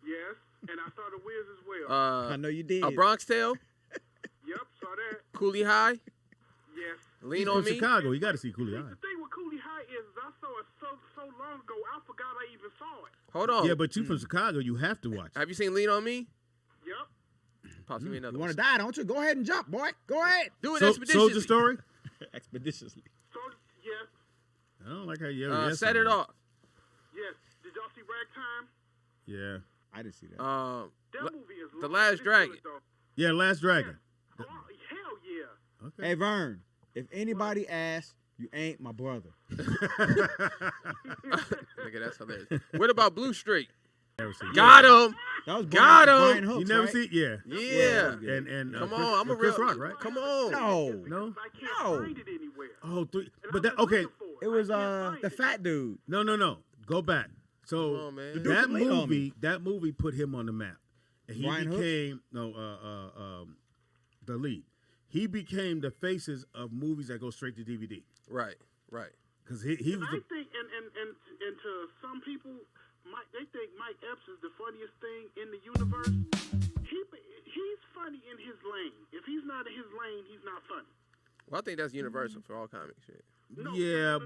Yes, and I saw The Wiz as well. I know you did. A Bronx Tale. Yep, saw that. Coolie High. Yes. Lean on Me. Chicago, you got to see Coolie High. The thing with Coolie High is I saw it so long ago, I forgot I even saw it. Hold on. Yeah, but you from Chicago, you have to watch it. Have you seen Lean on Me? Yep. Possibly me another. You want to die, don't you? Go ahead and jump, boy. Go ahead. Do it expeditiously. Soldier Story. Expeditiously. Yes. I don't like how you Set It Off. Yes. Did y'all see Ragtime? Yeah. I didn't see that. That movie is The Last Dragon. Yeah, Last Dragon. Oh, hell yeah. Okay. Hey, Vern, if anybody asks, you ain't my brother. Nigga, that's hilarious. What about Blue Street? Never seen Got him. That was Brian Hooks, you never right? see it? Yeah. Yeah. And come on, I'm a real Chris Rock, right? Come on. No. I can't find it anywhere. Oh, but that okay. It was the fat dude. No. Go back. So on, man. that movie put him on the map, and he Brian became the lead. He became the faces of movies that go straight to DVD. Right. Because he was. I think, and to some people, they think Mike Epps is the funniest thing in the universe. He's funny in his lane. If he's not in his lane, he's not funny. Well, I think that's universal for all comic shit. No,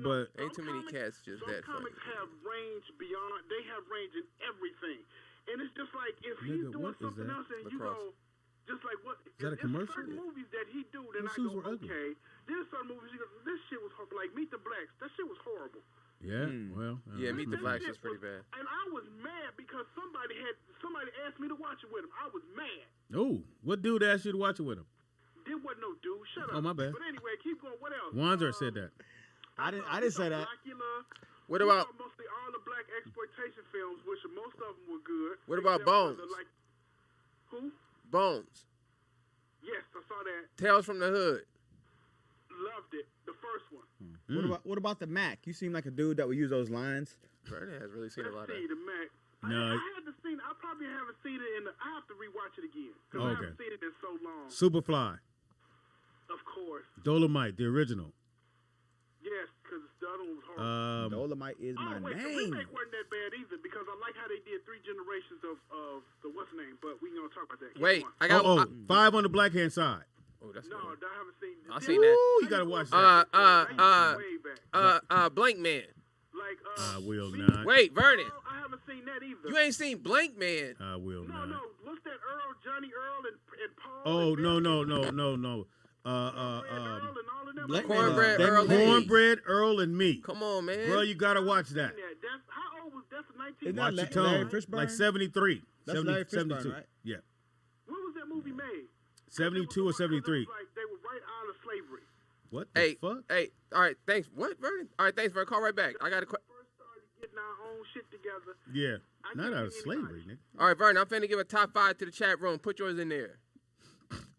but ain't too many cats just that funny. Some comics have range beyond. They have range in everything, and it's just like if he's doing something else, and you go, just like what? Is that a commercial? Certain movies that he do, then I go, okay. There's some movies. This shit was horrible. Like Meet the Blacks. That shit was horrible. Yeah, well. Yeah, Meet the Blacks is pretty bad. And I was mad because somebody asked me to watch it with him. I was mad. Oh, what dude asked you to watch it with him? There wasn't no dude. Shut up. Oh, my bad. But anyway, keep going. What else? Wonzer said that. I didn't say that. Dracula. What about mostly all the black exploitation films, which most of them were good. What about Bones? Who? Bones. Yes, I saw that. Tales from the Hood. Loved it. The first one. What about the Mac? You seem like a dude that would use those lines. Vernon has really seen a lot of that. The Mac. No. I had to see it. I probably haven't seen it I have to rewatch it again. Because I haven't seen it in so long. Superfly. Of course. Dolomite, the original. Yes, because the other one was horrible. Dolomite is my name. The remake wasn't that bad either because I like how they did 3 generations of the what's name, but we ain't gonna talk about that. Wait, I got 5 on the black hand side. Oh, that's no, I haven't seen. I seen that. You gotta watch that. Blank Man. Like I will not. Wait, Vernon. I haven't seen that either. You ain't seen Blank Man. I will not. No. What's that? Johnny Earl and Paul. Oh no. Cornbread Earl. Cornbread Earl and me. Come on, man. Bro, you gotta watch that. How old was that? 19. Watch your tone. Like 73. That's 72. Right? Yeah. When was that movie made? 72 or 73. They were right out of slavery. What the fuck? Hey, all right, thanks. What, Vernon? All right, thanks, Vernon. Call right back. I got a question. First started getting our own shit together. Yeah. Not out of slavery, nigga. All right, Vernon, I'm finna give a top 5 to the chat room. Put yours in there.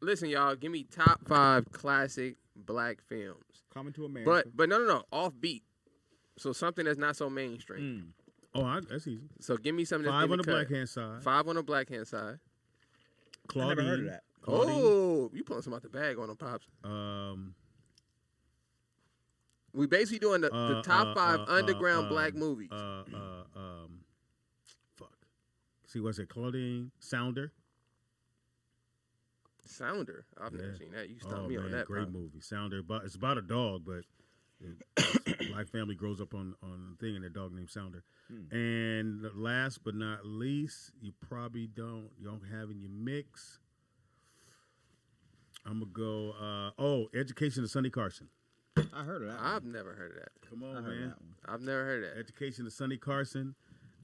Listen, y'all, give me top 5 classic black films. Coming to America. But no, offbeat. So something that's not so mainstream. Oh, that's easy. So give me something that's 5 on the black hand side. 5 on the black hand side. Claudine. I never heard of that. Claudine. Oh, you pulling some out the bag on them, Pops. We basically doing the top 5 underground black movies. Fuck. See, what's it? Claudine? Sounder? I've never seen that. You stumped me on that. Great Pop. movie. Sounder. It's about a dog, but black family grows up on the thing and a dog named Sounder. And last but not least, you probably don't have in your mix. I'm gonna go. Education of Sonny Carson. I heard of that. I've never heard of that. Come on, man. I've never heard of that. Education of Sonny Carson.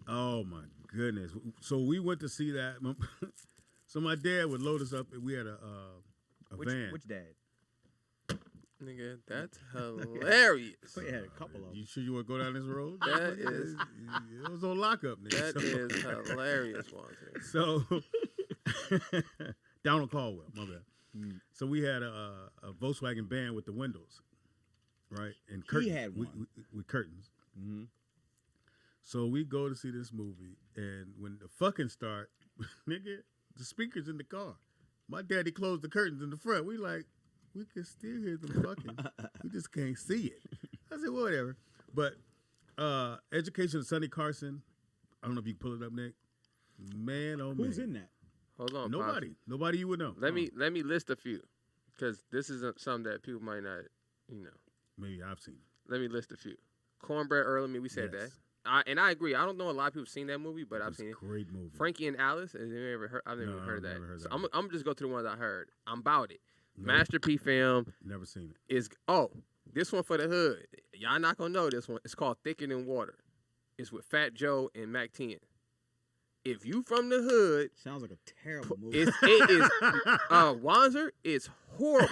Oh my goodness. So we went to see that. So my dad would load us up. We had a van. Which dad? Nigga, that's hilarious. We had a couple of them. You sure you want to go down this road? That is. It was on lockup, nigga. That is hilarious, Wonzer. So, Donald Caldwell, my bad. So we had a Volkswagen van with the windows, right? And curtains. He had one. With curtains. Mm-hmm. So we go to see this movie, and when the fucking start, nigga, the speaker's in the car. My daddy closed the curtains in the front. We can still hear them fucking. We just can't see it. I said, whatever. But Education of Sonny Carson, I don't know if you can pull it up, Nick. Man, oh man. Who's in that? Hold on, Nobody. Pops. Nobody you would know. Let me list a few, because this isn't something that people might not, Maybe I've seen it. Let me list a few. Cornbread Earl and Me, we said that. And I agree. I don't know a lot of people have seen that movie, but I've seen it. Great movie. Frankie and Alice. Have you ever heard? I've never even heard of that. Never heard so that. I'm just go to the ones I heard. I'm about it. Nope. Master P film. Never seen it. Is this one for the hood. Y'all not gonna know this one. It's called Thicker Than Water. It's with Fat Joe and Mac 10. If you from the hood, sounds like a terrible movie. It is Wonzer. It's horrible.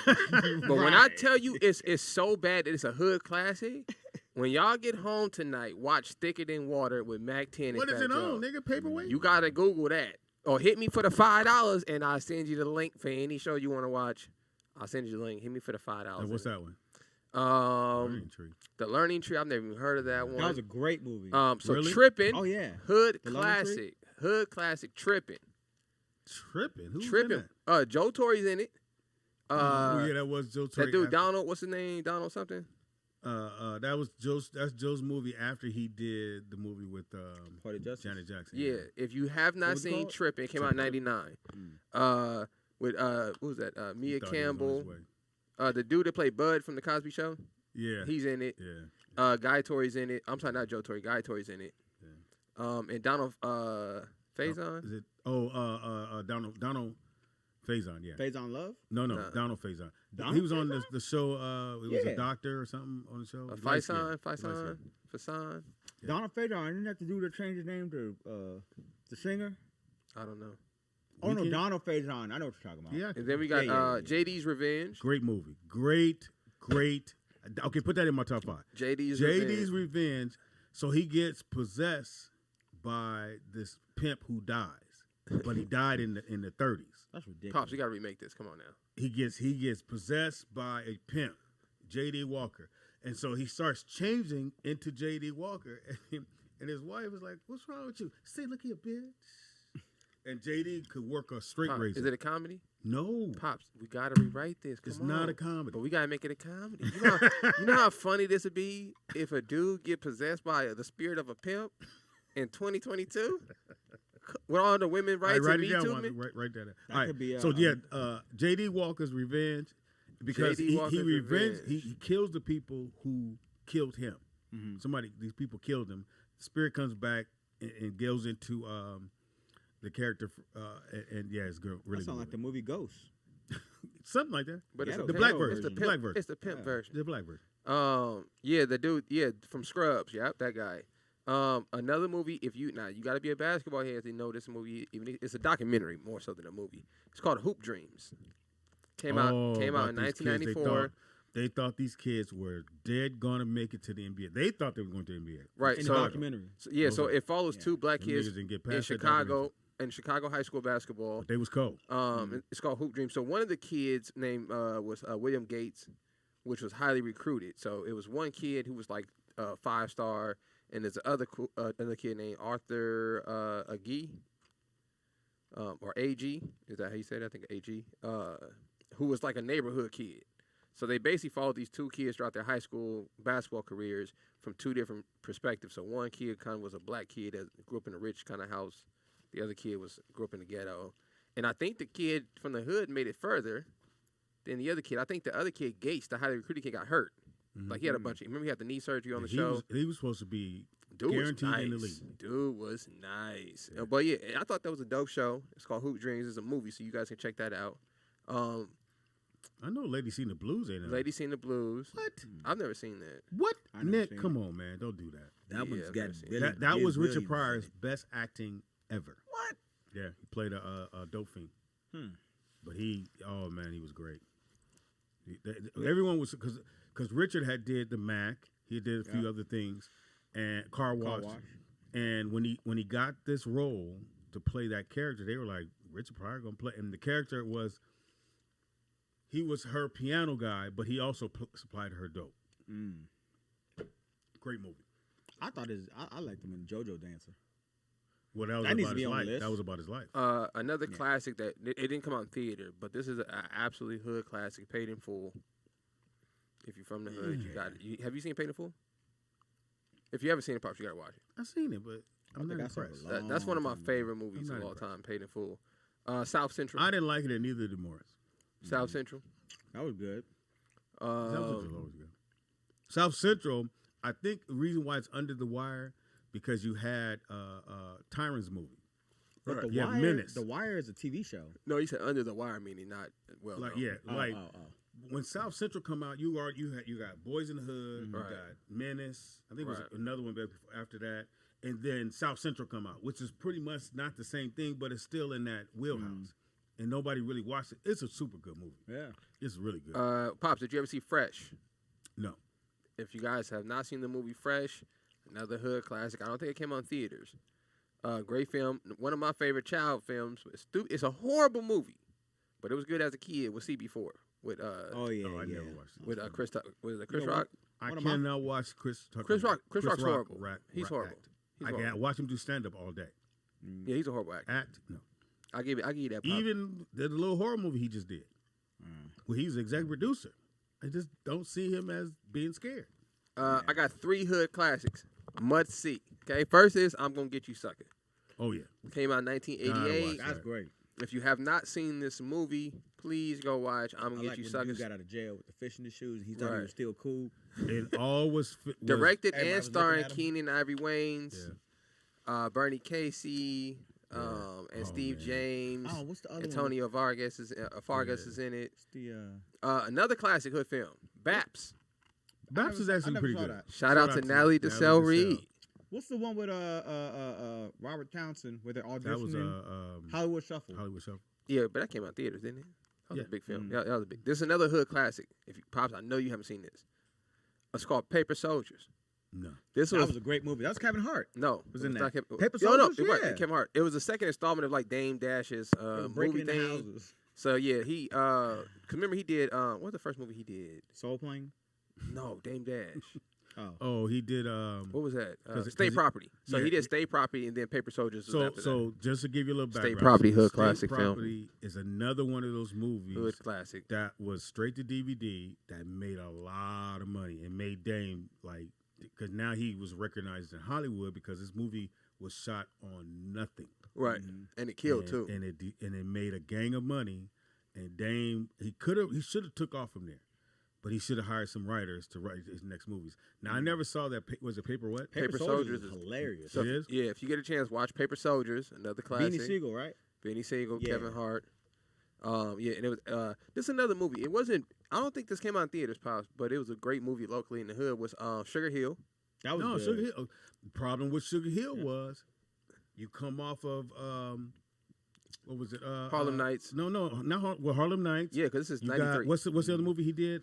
But when I tell you it's so bad that it's a hood classic. When y'all get home tonight, watch Thicker Than Water with Mac 10 and What Fat is it Joe. on, nigga? Paperweight? You gotta Google that. Or hit me for the $5 and I'll send you the link for any show you want to watch. I'll send you the link. Hit me for the $5. And what's that one? Learning Tree. The Learning Tree. I've never even heard of that one. That was a great movie. So really? Trippin'. Oh yeah. Hood classic. Hood classic. Trippin'. Trippin'? Who's Trippin'. in that? Joe Torre's in it. Yeah, that was Joe Torre. That dude, Donald. What's his name? Donald something. That was Joe's movie after he did the movie with Janet Jackson. Yeah, if you have not seen Trippin', it came out in '99. With what was that? Mia Campbell. The dude that played Bud from the Cosby Show. Yeah, he's in it. Yeah. Guy Torry's in it. I'm sorry, not Joe Torry. Guy Torry's in it. Yeah. And Donald Faison. Is it? Donald Faison. Yeah. Faison Love? No. Donald Faison. He was on the show. He was a doctor or something on the show. Faison. Yeah. Donald Faison. Didn't have to do to change his name to the singer. I don't know. Oh no, Donald Faison. I know what you're talking about. Yeah. And then we got JD's Revenge. Great movie. Great. Okay, put that in my top 5. JD's Revenge. So he gets possessed by this pimp who dies, but he died in the 30s. That's ridiculous. Pops, you gotta remake this. Come on now. He gets possessed by a pimp, J.D. Walker, and so he starts changing into J.D. Walker, and his wife is like, "What's wrong with you?" Say, "Look here, bitch." And J.D. could work a straight razor. Is it a comedy? No. Pops, we gotta rewrite this. Come it's on. not a comedy, but we gotta make it a comedy. You know how funny this would be if a dude get possessed by the spirit of a pimp in 2022. With all the women rights and Me Too movement? Write that down. All right. So J.D. Walker's revenge, because he kills the people who killed him. Mm-hmm. These people killed him. The spirit comes back and goes into the character, and it's really good. That sounds like the movie Ghost. Something like that. But it's the black version. It's the pimp version. The black version. The dude, from Scrubs. Yep, that guy. Another movie, you got to be a basketball head to know this movie. Even it's a documentary more so than a movie. It's called Hoop Dreams. Came out in 1994. They thought these kids were dead gonna make it to the NBA. They thought they were going to the NBA. Right. In the documentary. So it follows two black kids in Chicago high school basketball. But they was cold. It's called Hoop Dreams. So one of the kids named was William Gates, which was highly recruited. So it was one kid who was like 5-star. And there's another kid named Arthur Agee, or AG. Is that how you say it? I think AG. Who was like a neighborhood kid. So they basically followed these two kids throughout their high school basketball careers from two different perspectives. So one kid kind of was a black kid that grew up in a rich kind of house. The other kid grew up in the ghetto. And I think the kid from the hood made it further than the other kid. I think the other kid, Gates, the highly recruited kid, got hurt. Mm-hmm. Like he had a bunch of. Remember he had the knee surgery on the show. He was supposed to be guaranteed in the league. Dude was nice. Yeah. But yeah, I thought that was a dope show. It's called Hoop Dreams. It's a movie, so you guys can check that out. I know Lady Seen the Blues ain't it? Lady Seen the Blues. What? I've never seen that. What? Nick, come on, man, don't do that. That one's got that was Richard Pryor's best acting ever. What? Yeah, he played a dope fiend. But he was great. Everyone was because Richard did the Mac. He did a few other things, and Car Wash. And when he got this role to play that character, they were like, Richard Pryor gonna play, and the character he was her piano guy, but he also supplied her dope. Great movie. I thought I liked him in JoJo Dancer. Well, that was about his life. That was about his life. Another classic that it didn't come out in theater, but this is an absolutely hood classic, Paid in Full. If you're from the hood, you got it. Have you seen Paid in Full? If you haven't seen it, Pops, you got to watch it. I've seen it, but I'm not impressed. That's one of my favorite movies of all time, Paid in Full. South Central. I didn't like it, and neither did Morris. South Central. That was good. South Central was always good. South Central, I think the reason why it's under the wire because you had Tyron's movie. But The Wire is a TV show. No, you said under the wire, meaning not well. When South Central come out, you got Boys in the Hood, you got Menace. I think it was another one after that, and then South Central come out, which is pretty much not the same thing, but it's still in that wheelhouse. And nobody really watched it. It's a super good movie. Yeah, it's really good. Pops, did you ever see Fresh? No. If you guys have not seen the movie Fresh, another hood classic. I don't think it came on theaters. Great film. One of my favorite child films. It's a horrible movie, but it was good as a kid with CB4. With I never watched it. With Chris Rock. I cannot watch Chris Tucker. Chris Rock's horrible. He's horrible. I can't watch him do stand up all day. Yeah, he's a horrible actor. No. I give you that. Pop. Even the little horror movie he just did, where he's the executive producer. I just don't see him as being scared. I got 3 hood classics. Must see. Okay, first is I'm Gonna Get You Sucker. Oh yeah. Came out in 1988. That's great. If you have not seen this movie, please go watch I'm Gonna Get You Sucker. He got out of jail with the fish in his shoes. And he thought he was still cool. It all was directed and starring Keenan Ivory Wayans, Bernie Casey, and Steve James. Oh, what's the other Antonio Vargas is in it. It's the another classic hood film, Baps. Baps is actually pretty good. Shout out to Natalie Desselle Reid. What's the one with Robert Townsend where they're auditioning? That was Hollywood Shuffle. Hollywood Shuffle. Yeah, but that came out in theaters, didn't it? That was a big film. That was big. This is another hood classic. If you Pops, I know you haven't seen this. It's called Paper Soldiers. No. That was a great movie. That was Kevin Hart. No. Was in that. Paper Soldiers? No, Kevin Hart. It was the second installment of like Dame Dash's movie thing. Houses. So yeah, he cause remember he did what's the first movie he did? Soul Plane? No, Dame Dash. Oh, he did what was that? State Property. So he did State Property and then Paper Soldiers was after that. Just to give you a little background. State Property hood State classic Property is another one of those movies hood classic that was straight to DVD that made a lot of money and made Dame like because now he was recognized in Hollywood because this movie was shot on nothing. Right. And it killed too. And it made a gang of money and Dame he should have took off from there. But he should have hired some writers to write his next movies. Now I never saw that. Was it Paper what? Paper Soldiers is hilarious. So, yeah, if you get a chance, watch Paper Soldiers, another classic. Beanie Siegel, right? Beanie Siegel, Kevin Hart. Yeah, and it was this is another movie. It wasn't. I don't think this came out in theaters, Pops, but it was a great movie locally in the hood. Was Sugar Hill. That was Sugar Hill. The problem with Sugar Hill was you come off of. What was it? Harlem Nights. No, not Harlem Nights. Yeah, because this is 93. What's the other movie he did?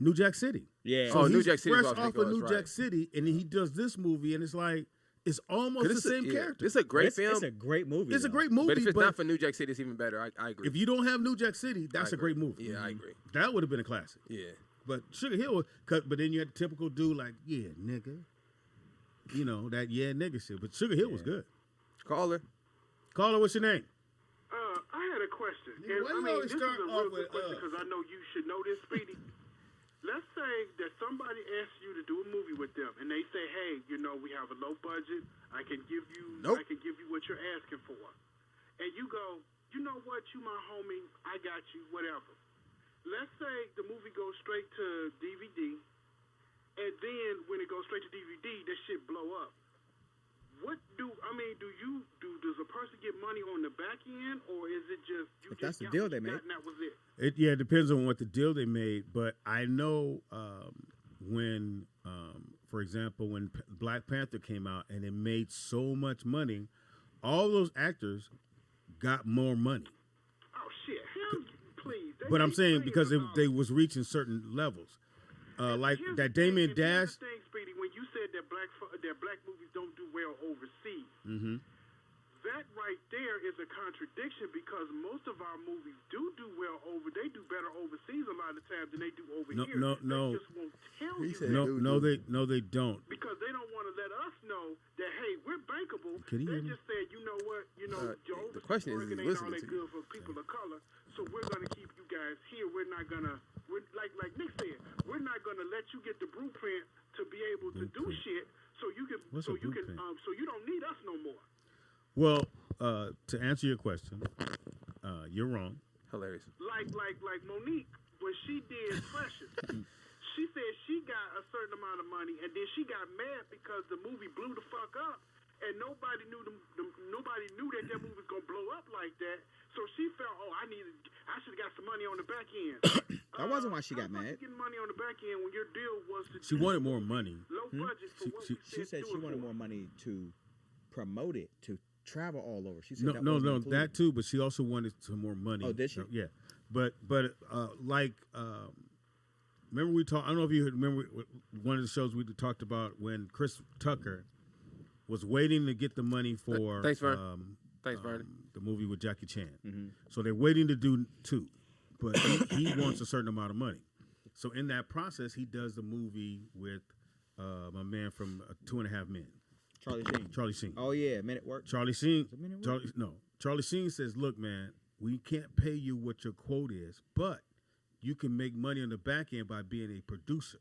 New Jack City. Yeah. So New Jack City. Fresh off of New Jack City, and then he does this movie, and it's like it's almost the same character. It's a great film. It's a great movie. It's a great movie. But if it's not for New Jack City, it's even better. I agree. If you don't have New Jack City, that's a great movie. Yeah, I agree. That would have been a classic. Yeah. But Sugar Hill, but then you had the typical dude like, yeah, nigga. You know, that nigga shit. But Sugar Hill was good. Caller, what's your name? I had a question. Yeah, And, this is a real good question because I know you should know this, Speedy. Let's say that somebody asks you to do a movie with them, and they say, "Hey, we have a low budget. I can give you what you're asking for," and you go, "You know what? You my homie. I got you. Whatever." Let's say the movie goes straight to DVD, and then when it goes straight to DVD, that shit blow up. Does a person get money on the back end, or is it just you? If that's the deal they made, and that was it. It depends on what the deal they made. But I know when, for example, when Black Panther came out and it made so much money, all those actors got more money. Oh shit! Hell, please. But I'm saying because they was reaching certain levels, like that Damien Dash. Speedy, when you said that black movies don't do well overseas, that right there is a contradiction because most of our movies do well They do better overseas a lot of times than they do over here. No. They just won't tell you. No, they don't. Because they don't want to let us know that hey, we're bankable. They just said, you know what, the question is ain't all that good for people of color, so we're gonna keep you guys here. We're not gonna. Like Nick said, we're not gonna let you get the blueprint to be able to do shit. So you can. So you don't need us no more. Well, to answer your question, you're wrong. Hilarious. Like Monique, when she did Precious, she said she got a certain amount of money, and then she got mad because the movie blew the fuck up, and nobody knew nobody knew that movie was gonna blow up like that. So she felt, I should have got some money on the back end. That wasn't why she got mad. Getting money on the back end when your deal was to she wanted more money. Low budget for what she said she wanted more money to promote it, to travel all over. She said no, that too. But she also wanted some more money. Oh, did she? Yeah, but remember we talked. I don't know if you remember one of the shows we talked about when Chris Tucker was waiting to get the money for. Thanks, Vern. Thanks, Vern. The movie with Jackie Chan. Mm-hmm. So they're waiting to do 2, but he wants a certain amount of money. So in that process, he does the movie with my man from 2.5 Men. Charlie Sheen. Oh yeah, Men at Work. Charlie Sheen. Charlie Sheen says, "Look, man, we can't pay you what your quote is, but you can make money on the back end by being a producer.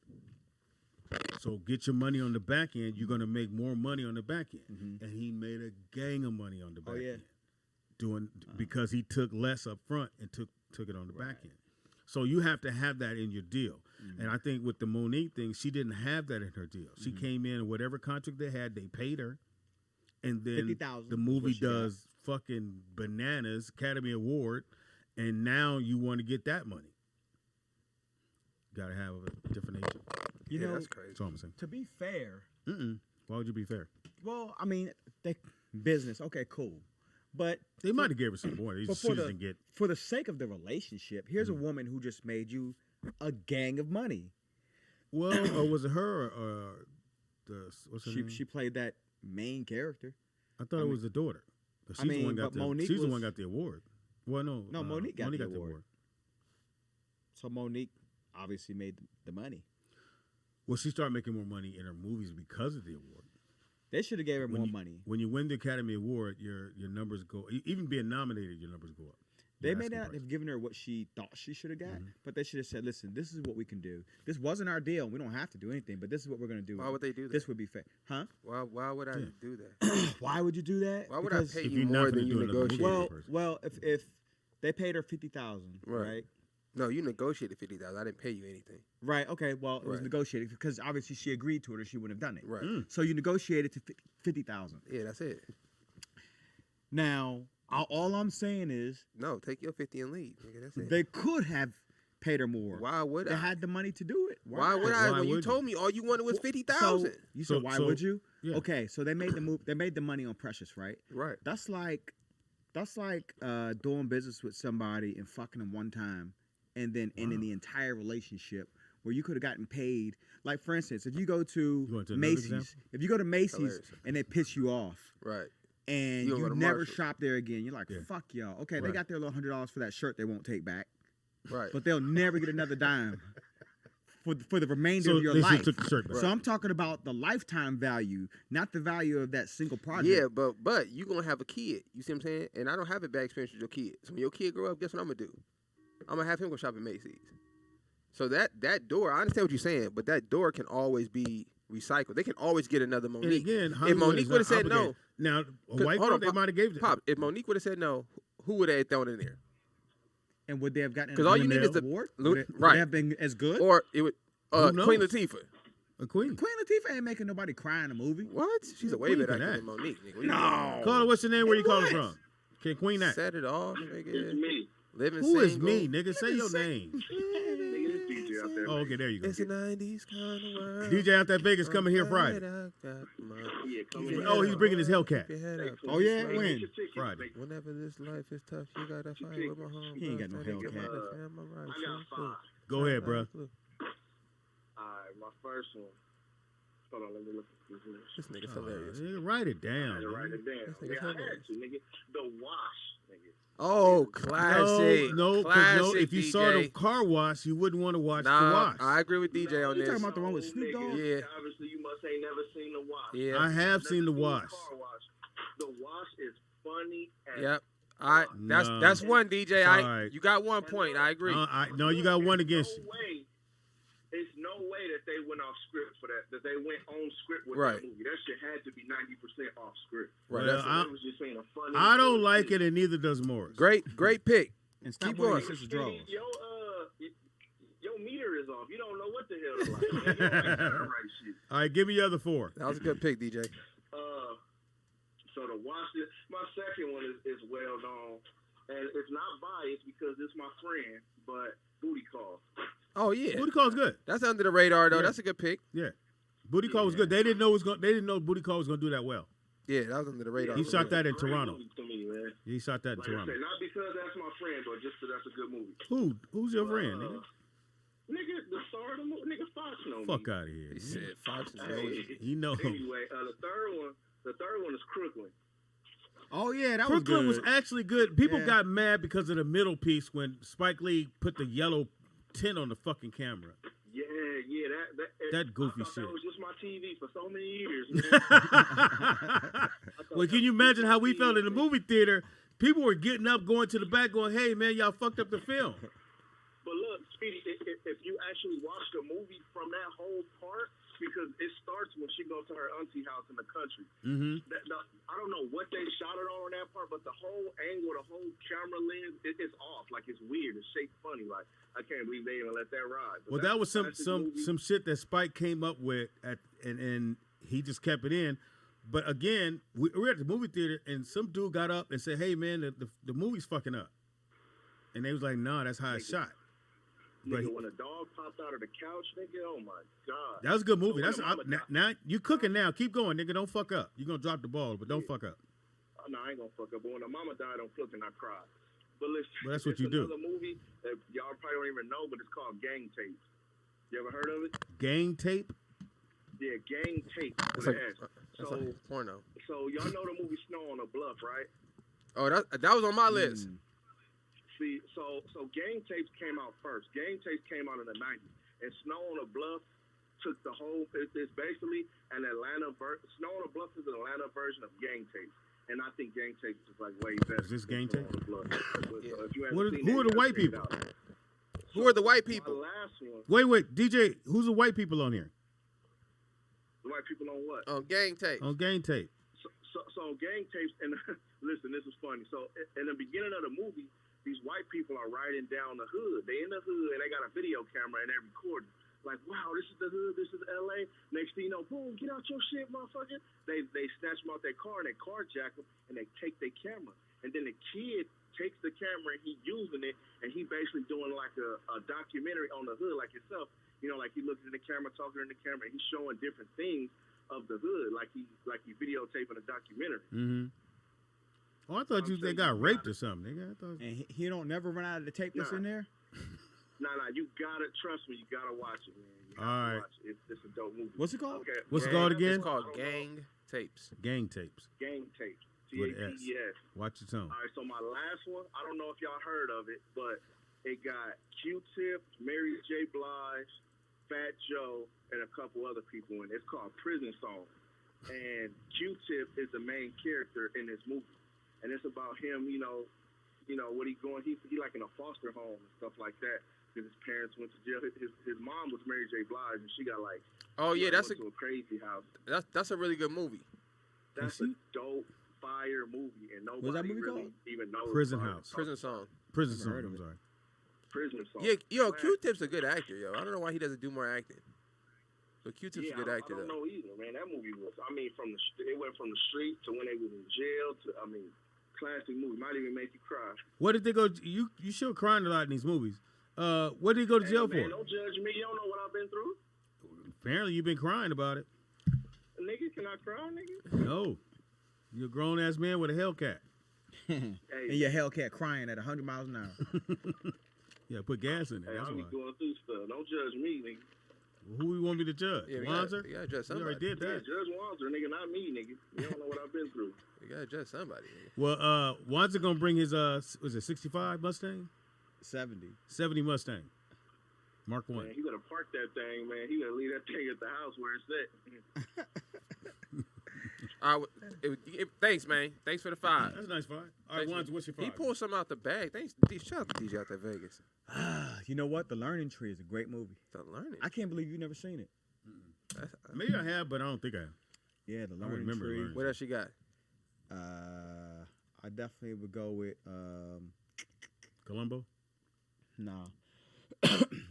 So get your money on the back end, you're going to make more money on the back end. Mm-hmm. And he made a gang of money on the back end. Because he took less up front and took it on the back end. So you have to have that in your deal. Mm-hmm. And I think with the Monique thing, she didn't have that in her deal. She came in, whatever contract they had, they paid her. And then the movie does fucking bananas, Academy Award, and now you want to get that money. Got to have a different agent. You know, that's crazy. That's all I'm saying. To be fair. Why would you be fair? Well, I mean, business. Okay, cool. But they might have gave her some more. For the sake of the relationship, here's a woman who just made you a gang of money. Well, or was it her or what's her name? She played that main character. I thought it was the daughter. She's the one got the award. Well, no, Monique got the award. So Monique obviously made the money. Well, she started making more money in her movies because of the award. They should have gave her more money. When you win the Academy Award, your numbers go. Even being nominated, your numbers go up. They may not have given her what she thought she should have got, but they should have said, "Listen, this is what we can do. This wasn't our deal. We don't have to do anything, but this is what we're going to do." Why would they do that? This would be fair, huh? Why would I do that? Why would you do that? Why would I pay you more than you negotiated? Well, if they paid her $50,000, right? No, you negotiated $50,000. I didn't pay you anything. Right. Okay. Well, it was negotiated because obviously she agreed to it, or she wouldn't have done it. Right. So you negotiated to $50,000. Yeah, that's it. Now, all I'm saying is, no, take your 50 and leave. Nigga, that's it. They could have paid her more. Why would they had the money to do it? Why would I? When you told me all you wanted was 50,000. You said why would you? Yeah. Okay. So they made the move. They made the money on Precious, right? Right. That's like doing business with somebody and fucking them one time. And then ending the entire relationship where you could have gotten paid. Like, for instance, if you go to Macy's, and they piss you off, right, and you never shop there again, you're like, fuck y'all. Okay, they got their little $100 for that shirt they won't take back, right? But they'll never get another dime for the remainder of your life. Took the shirt back. So I'm talking about the lifetime value, not the value of that single project. Yeah, but you're gonna have a kid. You see what I'm saying? And I don't have a bad experience with your kid. So when your kid grow up, guess what I'm gonna do? I'm going to have him go shop at Macy's. So that door, I understand what you're saying, but that door can always be recycled. They can always get another Monique. And again, if Monique would have said no. Now, a white girl, they might have gave it. Pop, if Monique would have said no, who would they have thrown in there? And would they have gotten an award? Would they have been as good? Or it would Queen Latifah. Queen Latifah ain't making nobody cry in a movie. What? She's a way better actor than Monique. Nigga. No. Caller, what's your name? Where you calling from? Can Queen act? Set it off, nigga. It's me. Who is me, nigga? Say your name. DJ out there. Oh, okay, there you go. It's a 90s kind of world. DJ out there Vegas coming here Friday. Oh, he's bringing his Hellcat. Oh, yeah? When? Friday. Whenever this life is tough, you gotta fight with my home. He ain't got no Hellcat. Go ahead, bro. All right, my first one. Hold on, let me look at this nigga's hilarious. Write it down. Write it down. This nigga's hilarious. Nigga. The Wash, nigga. Oh, classic. No, if you saw the car wash, you wouldn't want to watch the wash. I agree with DJ on this. You talking about the one with Snoop Dogg? Yeah. Obviously, you must ain't never seen the wash. Yeah. I have seen the wash. The wash is funny as Yep. That's one, DJ. Right. You got 1 point. I agree. No, you got one against you. There's no way that they went off script for that they went on script with that movie. That shit had to be 90% off script. Right. Well, I was just saying a funny. I don't like it, and neither does Morris. Great pick. And stop keep going. Your meter is off. You don't know what the hell it's like. All right, give me the other four. That was a good pick, DJ. So to watch this, my second one is well known, and it's not biased because it's my friend, but Booty Call. Oh yeah, Booty Call is good. That's under the radar though. Yeah. That's a good pick. Yeah, Booty Call was good. They didn't know Booty Call was going to do that well. Yeah, that was under the radar. He shot that in Toronto. To me, man. He shot that in Toronto. I say, not because that's my friend, but just because that's a good movie. Who's your friend, nigga? Nigga, the star of the movie, nigga, Fox know me. Fuck out of here. He said Fox knows. He knows. Anyway, the third one is Crooklyn. Oh yeah, that Crooklyn was good. was actually good. People got mad because of the middle piece when Spike Lee put the yellow tint on the fucking camera. Yeah, that goofy shit. That was just my TV for so many years. Well, can you imagine how we felt in the movie theater? People were getting up, going to the back, going, "Hey man, y'all fucked up the film." But look, Speedy, if you actually watch the movie from that whole part, because it starts when she goes to her auntie house in the country. Mm-hmm. I don't know what they shot it on that part, but the whole angle, the whole camera lens, it's off. Like, it's weird. It's shaped funny. Like, I can't believe they even let that ride. But well, that was some shit that Spike came up with, and he just kept it in. But again, we were at the movie theater, and some dude got up and said, "Hey, man, the movie's fucking up," and they was like, "Nah, that's how it's shot." Nigga, when a dog popped out of the couch, nigga, oh my God. That was a good movie. So now you cooking now. Keep going, nigga. Don't fuck up. You're gonna drop the ball, but don't fuck up. No, I ain't gonna fuck up. But when the mama died on Flippin', I cried. But listen, that's what you do. Another movie that y'all probably don't even know, but it's called Gang Tape. You ever heard of it? Gang Tape? Yeah, Gang Tape. It's like porno. So y'all know the movie Snow on the Bluff, right? Oh, that was on my list. See, so Gang Tapes came out first. Gang Tapes came out in the 90s. And Snow on the Bluff took the whole, it's basically an Atlanta version. Snow on the Bluff is an Atlanta version of Gang Tapes. And I think Gang Tapes is like way better. Is this Gang Tapes? Yeah. Who are the white people? Who are the white people? My last one. Wait, DJ, who's the white people on here? The white people on what? On Gang Tapes. On Gang Tape. So Gang Tapes, and listen, this is funny. So in the beginning of the movie, these white people are riding down the hood. They in the hood, and they got a video camera, and they're recording. Like, wow, this is the hood, this is L.A. Next thing you know, boom, get out your shit, motherfucker. They snatch them out their car, and they carjack them, and they take their camera. And then the kid takes the camera, and he using it, and he basically doing like a documentary on the hood like himself. You know, like he looking in the camera, talking in the camera, and he's showing different things of the hood, like he videotaping a documentary. Mm-hmm. Oh, I thought they got raped or something. Nigga. And he don't never run out of the tape that's in there? Nah, you gotta trust me. You gotta watch it, man. All right. It's a dope movie. What's it called? Okay. What's it called again? It's called Gang Tapes. Gang Tapes. Gang Tapes. G-A-T-E-S. Watch your tone. All right, so my last one, I don't know if y'all heard of it, but it got Q-Tip, Mary J. Blige, Fat Joe, and a couple other people in it. It's called Prison Song. And Q-Tip is the main character in this movie. And it's about him, you know what he going. He like in a foster home and stuff like that because his parents went to jail. His mom was Mary J. Blige, and she got like that's to a crazy house. That's a really good movie. That's a dope fire movie, and nobody really even knows. Prison House. Prison Song. Prison Song. I'm sorry. Prison Song. Yeah, Q-Tip's a good actor, yo. I don't know why he doesn't do more acting. But Q-Tip's a good actor. I don't know either, man. That movie was. I mean, it went from the street to when they was in jail to. I mean. Classic movie, might even make you cry. What did they go? You sure crying a lot in these movies. What did he go to jail for? Don't judge me. You don't know what I've been through. Apparently, you've been crying about it. Nigga, can I cry, nigga? No, you're a grown ass man with a Hellcat. And your Hellcat crying at 100 miles an hour. Yeah, put gas in it. Hey, I be going through stuff. Don't judge me, nigga. Well, who we want me to judge? Yeah, Wonzer? You gotta judge somebody. You already did that. Yeah, judge Wonzer, nigga, not me, nigga. You don't know what I've been through. You gotta judge somebody. Well, Wonzer gonna bring his was it 65 Mustang? 70 Mustang. Mark 1. Man, you gotta park that thing, man. You gotta leave that thing at the house where it's at. Thanks, man. Thanks for the 5. That's a nice 5. All right, Wonzer, what's your 5? He pulled something out the bag. Thanks. Shout out to DJ out there Vegas. You know what? The Learning Tree is a great movie. The Learning. I can't believe you've never seen it. Maybe I have, but I don't think I have. Yeah, the Learning Tree. What else you got? I definitely would go with Columbo. No.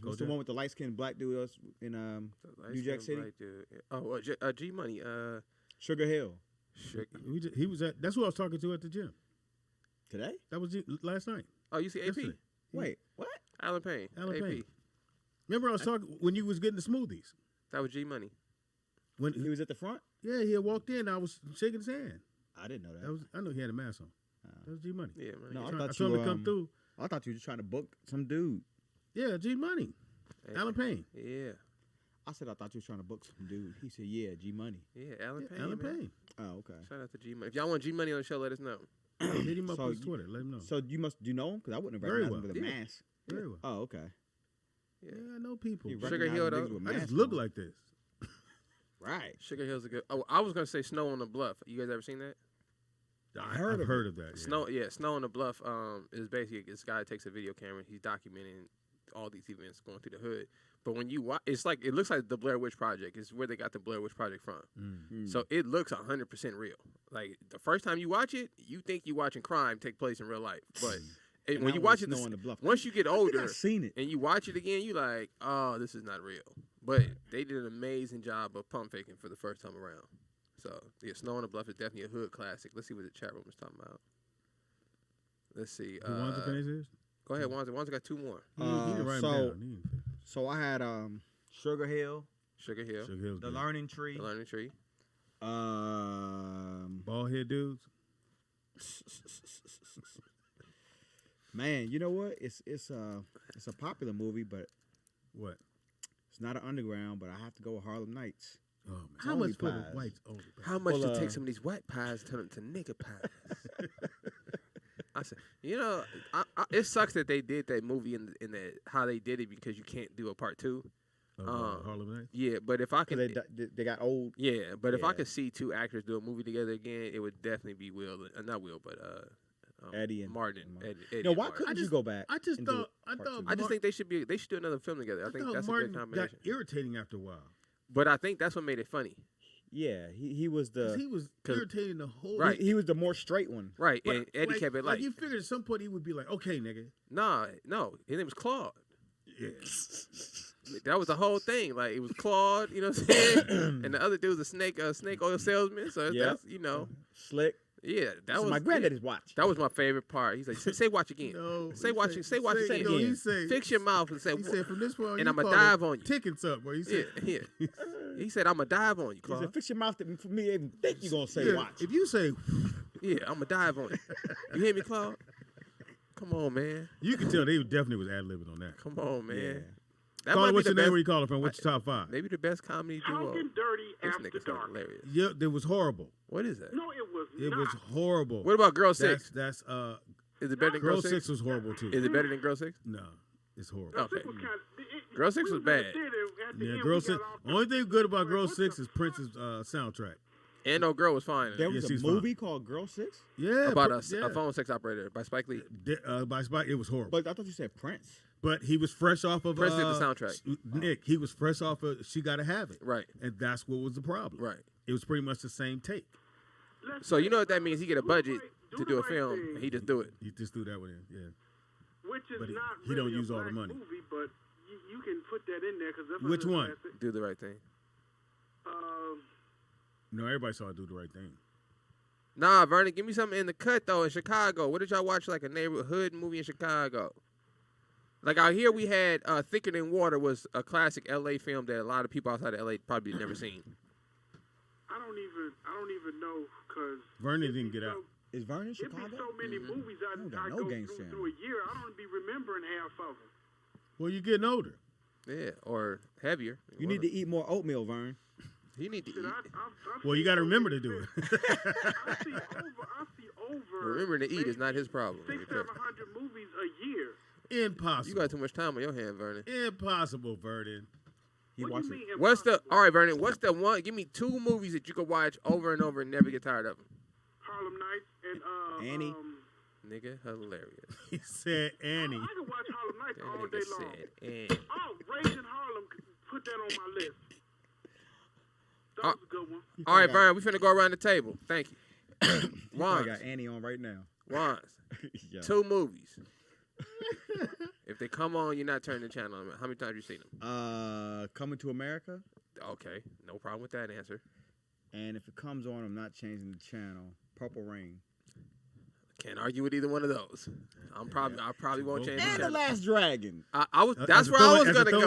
What's the one with the light skinned black dude in New Jack City? Oh, G Money. Sugar Hill. He was at. That's who I was talking to at the gym. Today? That was last night. Oh, you see AP? Yesterday. Wait, what? Alan Payne. Payne. Remember I was talking when you was getting the smoothies. That was G Money. When he was at the front? Yeah, he had walked in. I was shaking his hand. I didn't know that. I know he had a mask on. That was G Money. Yeah, man. No, I told him to come through. I thought you were just trying to book some dude. Yeah, G Money. Alan Payne. Yeah. I said I thought you was trying to book some dude. He said, "Yeah, G Money." Yeah, Alan Payne. Alan Payne. Oh, okay. Shout out to G Money. If y'all want G Money on the show, let us know. Hit him up on his Twitter. Let him know. So do you know him? Because I wouldn't have recognized him with a mask. Very well. Oh, okay. Yeah, I know people. Sugar Hill, though. I just look like this. Right. Sugar Hill's a good. Oh, I was gonna say Snow on the Bluff. You guys ever seen that? I've heard of that. Yeah. Snow on the Bluff. Is basically this guy takes a video camera. He's documenting all these events going through the hood. But when you watch, it looks like the Blair Witch Project. It's where they got the Blair Witch Project from. So it looks 100% real. Like the first time you watch it, you think you watching crime take place in real life. But when you watch it, once you get older and you watch it again, you like, oh, this is not real. But they did an amazing job of pump faking for the first time around. So yeah, Snow on the Bluff is definitely a hood classic. Let's see what the chat room is talking about. Let's see. You want to finish this? Go ahead, Wonzer. Wonzer got 2 more. So I had Sugar Hill. Sugar Hill. The Learning Tree. Bald head dudes. Man, you know what? It's a popular movie, but what? It's not an underground, but I have to go with Harlem Nights. Oh man! How much for the whites? How much to take some of these white pies and turn them to nigger pies? I said, it sucks that they did that movie in that how they did it because you can't do a part 2. Harlem Nights. Yeah, but if I could, they got old. Yeah, but if I could see 2 actors do a movie together again, it would definitely be not Will, but Eddie and Martin. Eddie no, why couldn't you go back? I just think they should do another film together. I think that's Martin a good combination. Got irritating after a while. But I think that's what made it funny. Yeah, he was irritating the whole. Right, he was the more straight one. Right, but and Eddie kept it like you figured at some point he would be like, okay, nigga. No, his name was Claude. Yeah. That was the whole thing. Like it was Claude, you know what I'm saying? And the other dude was a snake oil salesman. So that's Slick. Yeah, that was my granddaddy's watch. That was my favorite part. He's like, say watch again. Say watch again. No, he said, fix your mouth and say. He said from this point, and I'm gonna dive on you. Ticking something. Where he said, yeah. He said, I'm gonna dive on you, Claude. He said, fix your mouth for me to even think you're gonna say watch. If you say, yeah, I'm gonna dive on you. You hear me, Claude? Come on, man. You can tell they definitely was ad-libbing on that. Come on, man. Yeah. What's your name? Where you calling from? What's your top 5? Maybe the best comedy duo. Talking dirty after dark. Hilarious. Yeah, it was horrible. What is that? No, it was It not. was horrible. What about Girl 6? That's Is it better than Girl 6? Girl 6 was horrible too. Is it better than Girl 6? No, it's horrible. Okay. Girl 6 was bad. Yeah, Girl 6. Only thing good about Girl 6 is Prince's soundtrack. And No Girl was fine. There was a movie called Girl 6? Yeah. About a phone sex operator by Spike Lee. By Spike, it was horrible. But I thought you said Prince. But he was fresh off of Prince did the soundtrack. Nick, he was fresh off of She Gotta Have It. Right. And that's what was the problem. Right. It was pretty much the same take. So you know what that means? He get a budget to do a film, and he just do it. He just threw that one in, yeah. Which is but not he really don't use a all the black money. movie, but you can put that in there because that's Which one? Do the Right Thing. No, everybody saw Do the Right Thing. Nah, Vernon, give me something in the cut though. In Chicago, what did y'all watch? Like a neighborhood movie in Chicago. Like out here, we had Thicker Than Water was a classic LA film that a lot of people outside of LA probably never seen. I don't even know because Vernon didn't get out. Is Vernon in Chicago? It'd be so many movies I go through a year. I don't be remembering half of them. Well, you're getting older. Yeah, or heavier. You need to eat more oatmeal, Vern. You need to eat. Well, you got to remember to do it. I see over. Remembering to eat is not his problem. 600-700 movies a year. Impossible. You got too much time on your hand, Vernon. Impossible, Vernon. What's the Vernon? What's the one? Give me 2 movies that you could watch over and over and never get tired of them. Harlem Nights and Annie. Nigga, hilarious. He said Annie. I can watch Harlem Nights all day long. Said Annie. Oh, Raising Harlem. Put that on my list. That was a good one. All right, Vernon, we finna go around the table. Thank you. I got Annie on right now. Wanz. 2 movies. If they come on, you're not turning the channel on. How many times have you seen them? Coming to America. Okay, no problem with that answer. And if it comes on, I'm not changing the channel. Purple Rain. Can't argue with either one of those. I probably won't change the channel. And The Last Dragon. That's where I was gonna go.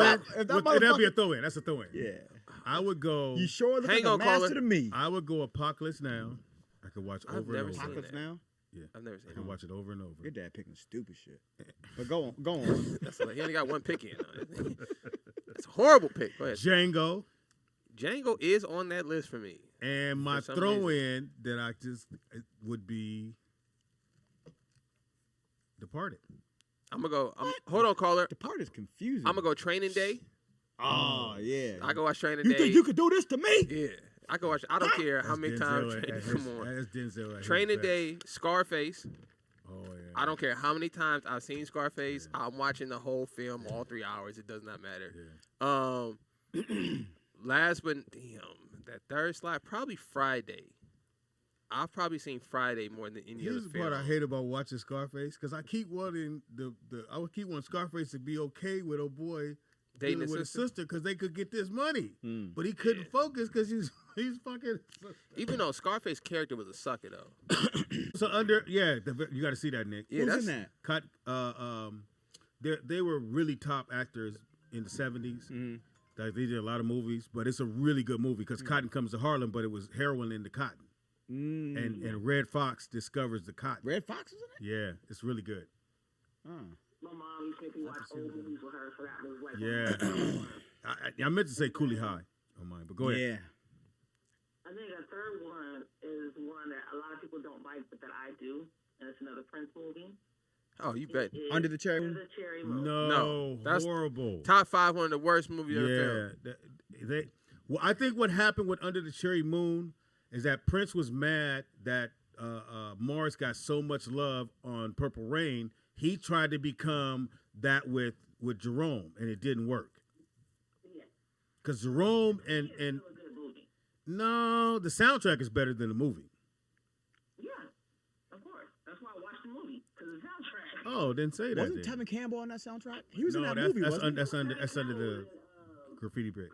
That'd be a throw-in. That's a throw-in. Yeah. I would go. You sure look Hang like on, a master caller. to me. I would go Apocalypse Now. I could watch over and over. Apocalypse Now. Yeah, I've never seen I can watch it over and over. Your dad picking stupid shit. But go on. He only got one pick in. It's a horrible pick. Go ahead. Django. Django is on that list for me. And my throw-in that I just would be Departed. I'm gonna go. Hold on, caller. Departed is confusing. I'm gonna go Training Day. Oh yeah. I go watch Training You Day. think you could do this to me? Yeah. I go watch. I don't care how many times. Come on. That's Denzel. Training Day, Scarface. Oh yeah. I don't care how many times I've seen Scarface. Yeah. I'm watching the whole film, all 3 hours. It does not matter. Yeah. Last but that third slot, probably Friday. I've probably seen Friday more than any other film. Here's the part I hate about watching Scarface, because I keep wanting I would keep wanting Scarface to be okay with old boy dating with his sister, because they could get this money, but he couldn't focus because he's fucking. Even though Scarface's character was a sucker though. So you got to see that, Nick. Yeah, who's in that? They were really top actors in the 70s. Mm-hmm. Like, they did a lot of movies, but it's a really good movie because Cotton comes to Harlem, but it was heroin in the cotton. And Red Fox discovers the cotton. Red Fox is in it? Yeah, it's really good. My mom used to make me watch old movies with her, so that was like. Yeah. I meant to say Coolie High on mine, but go ahead. Yeah. I think a third one is one that a lot of people don't like, but that I do, and it's another Prince movie. Oh, you bet. Under the Cherry Moon? No, that's horrible. Top 5, one of the worst movies ever filmed. I think what happened with Under the Cherry Moon is that Prince was mad that Morris got so much love on Purple Rain. He tried to become that with Jerome, and it didn't work. Because Jerome and no, the soundtrack is better than the movie. Yeah, of course. That's why I watched the movie, because the soundtrack. Oh, didn't say that. Wasn't Tevin Campbell on that soundtrack? He was in that movie. That's under the Graffiti Bridge.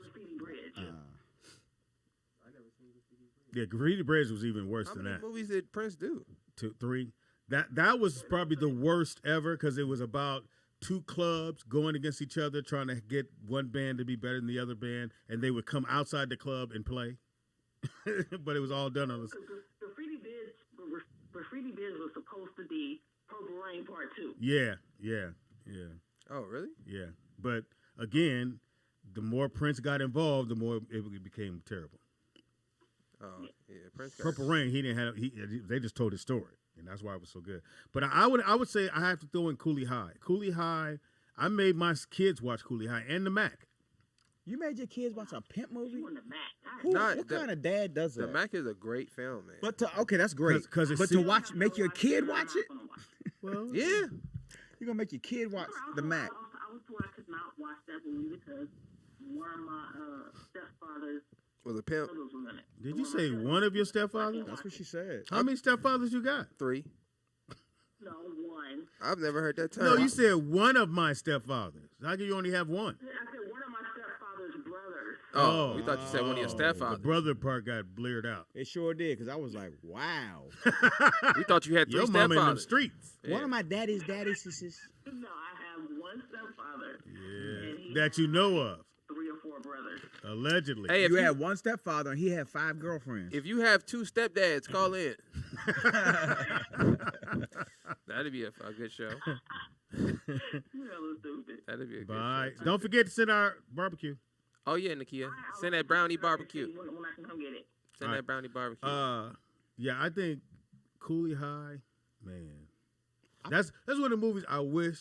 Yeah, Graffiti Bridge was even worse than that. How many movies did Prince do? 2, 3. That was probably the worst ever, because it was about 2 clubs going against each other, trying to get one band to be better than the other band, and they would come outside the club and play. But it was all done on this. Graffiti Bridge was supposed to be Purple Rain Part 2. Yeah. Oh, really? Yeah. But again, the more Prince got involved, the more it became terrible. Oh, yeah. Prince Purple Rain, he didn't have. They just told his story, and that's why it was so good. But I would say I have to throw in Coolie High. Coolie High. I made my kids watch Coolie High and the Mac. You made your kids watch a pimp movie? What kind of dad does that? The Mac is a great film, man. But okay, that's great. But to make your kid watch it? Well, yeah. You're gonna make your kid watch the Mac. I was told I could not watch that movie because one of my stepfathers was a pimp. Did you say one of your stepfathers? That's what she said. How many stepfathers you got? 3. No, 1. I've never heard that term. No, you said one of my stepfathers. How can you only have one? I said one of my stepfather's brothers. Oh, we thought you said one of your stepfathers. The brother part got blurred out. It sure did, because I was like, wow. We thought you had 3 your stepfathers. Mama in them streets. Yeah. One of my daddy's sisters. No, I have one stepfather. Yeah, that you know of. 3 or 4 brothers. Allegedly. Hey, if you had one stepfather and he had 5 girlfriends. If you have 2 stepdads, call in. That'd be a good show. That'd be a good show. Don't forget to send our barbecue. Oh yeah, Nakia. Send that brownie barbecue. When I can come get it. Send that brownie barbecue. Yeah, I think Coolie High, man. That's one of the movies I wish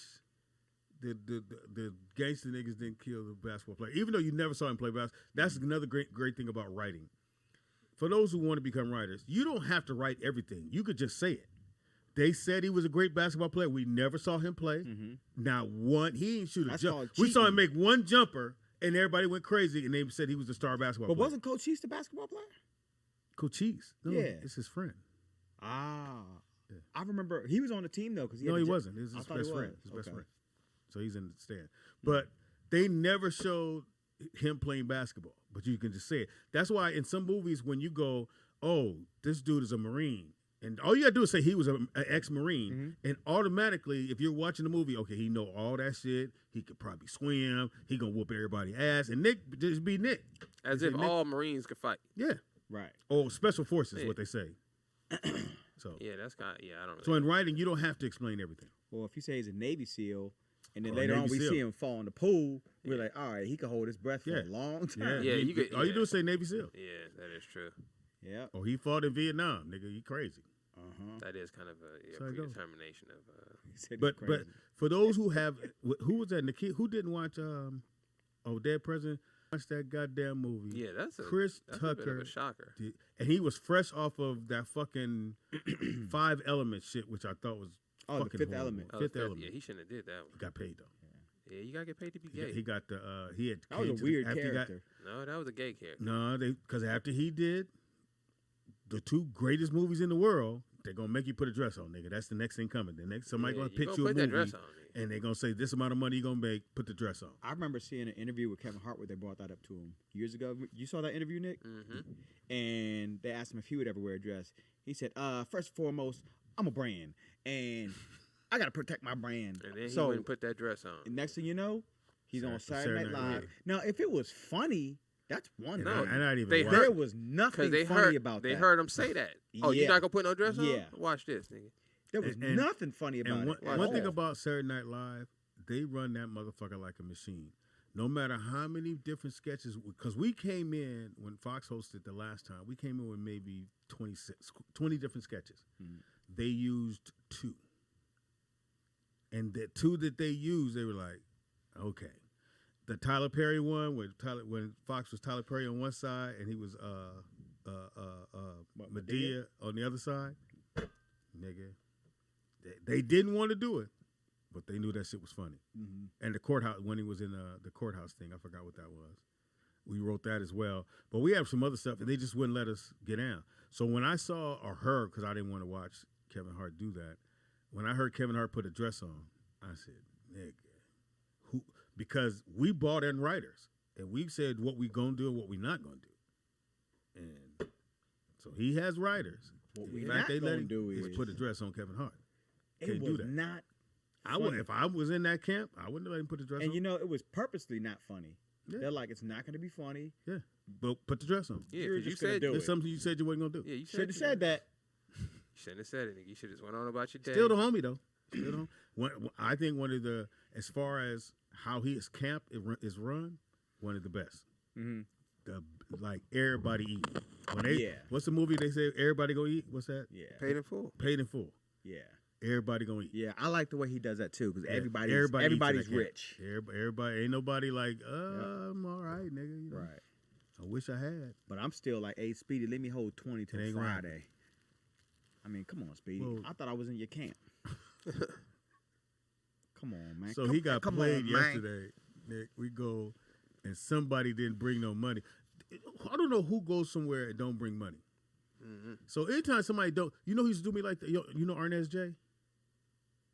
the gangster niggas didn't kill the basketball player. Even though you never saw him play basketball, that's another great thing about writing. For those who want to become writers, you don't have to write everything. You could just say it. They said he was a great basketball player. We never saw him play. Mm-hmm. He didn't shoot a jump. We saw him make one jumper, and everybody went crazy, and they said he was the star basketball player. But wasn't Coach Cheese the basketball player? Coach Cheese? No, yeah. It's his friend. Ah. Yeah. I remember he was on the team, though. No, he wasn't. It was his best friend. His best friend. So he's in the stand. But they never showed him playing basketball. But you can just say it. That's why in some movies when you go, oh, this dude is a Marine, and all you got to do is say he was an ex-Marine, and automatically, if you're watching the movie, okay, he know all that shit. He could probably swim. He gonna whoop everybody's ass. And Nick just be Nick. As if all Marines could fight. Yeah. Right. Or special forces, what they say. So yeah, that's kind of, I don't know. So in writing, you don't have to explain everything. Well, if you say he's a Navy SEAL, and then later on we see him fall in the pool, we're like, all right, he can hold his breath for a long time. Yeah, all you do is say Navy SEAL. Yeah, that is true. Yeah. Oh, he fought in Vietnam, nigga. You crazy. That is kind of a predetermination of. But for those who have, who was that? Nikki, who didn't watch Dead President? Watch that goddamn movie. Yeah, that's Chris Tucker. A bit of a shocker. And he was fresh off of that fucking 5 Elements shit, which I thought was Oh, fucking the Fifth horrible. Element. Oh, Fifth Element. Yeah, he shouldn't have did that one. He got paid though. Yeah, you gotta get paid to be gay. He got the he had. That was a weird character. No, that was a gay character. No, because after he did the 2 greatest movies in the world, they're gonna make you put a dress on, nigga. That's the next thing coming. The next somebody gonna pitch you a movie, and they're gonna say this amount of money you gonna make. Put the dress on. I remember seeing an interview with Kevin Hart where they brought that up to him years ago. You saw that interview, Nick? Mm-hmm. And they asked him if he would ever wear a dress. He said, "First and foremost, I'm a brand, and I gotta protect my brand." And then he wouldn't put that dress on. And next thing you know, he's on Saturday Night Live. Now, if it was funny, that's one thing. And not even there was nothing funny about that. They heard him say that. Oh, you're not gonna put no dress on? Yeah. Watch this, nigga. There was nothing funny about it. One thing about Saturday Night Live, they run that motherfucker like a machine. No matter how many different sketches, because we came in, when Fox hosted the last time, we came in with maybe 20 different sketches. They used 2. And the 2 that they used, they were like, okay. The Tyler Perry one, when Fox was Tyler Perry on one side and he was Medea on the other side, nigga, they didn't want to do it, but they knew that shit was funny. And the courthouse, when he was in the courthouse thing, I forgot what that was. We wrote that as well. But we have some other stuff, and they just wouldn't let us get down. So when I saw or heard, because I didn't want to watch Kevin Hart do that, when I heard Kevin Hart put a dress on, I said, nigga, who? Because we bought in writers, and we said what we gonna do and what we not gonna do. And so he has writers. What we not gonna do is put a dress on Kevin Hart. It was not. I would, if I was in that camp, I wouldn't let him put the dress on. And you know, it was purposely not funny. Yeah. They're like, it's not going to be funny. Yeah, but put the dress on. Yeah, you're just said it's something you said you wasn't gonna do. Yeah, you should have said that. You shouldn't have said it. You should have just went on about your day. Still the homie though. Still the I think one of the, as far as how his camp is run, one of the best. The like everybody eat. When they, what's the movie they say everybody go eat? What's that? Yeah, Paid in Full. Paid in Full. Yeah. Everybody gonna eat. Yeah, I like the way he does that too, because everybody's rich. Everybody, ain't nobody like, I'm all right, nigga. You know? Right. I wish I had. But I'm still like, hey, Speedy, let me hold 20 till Friday. I mean, come on, Speedy. Well, I thought I was in your camp. Come on, man. So he got played yesterday, Nick. We go, and somebody didn't bring no money. I don't know who goes somewhere and don't bring money. So anytime somebody don't, you know, he used to do me like that. You know Arnaz J?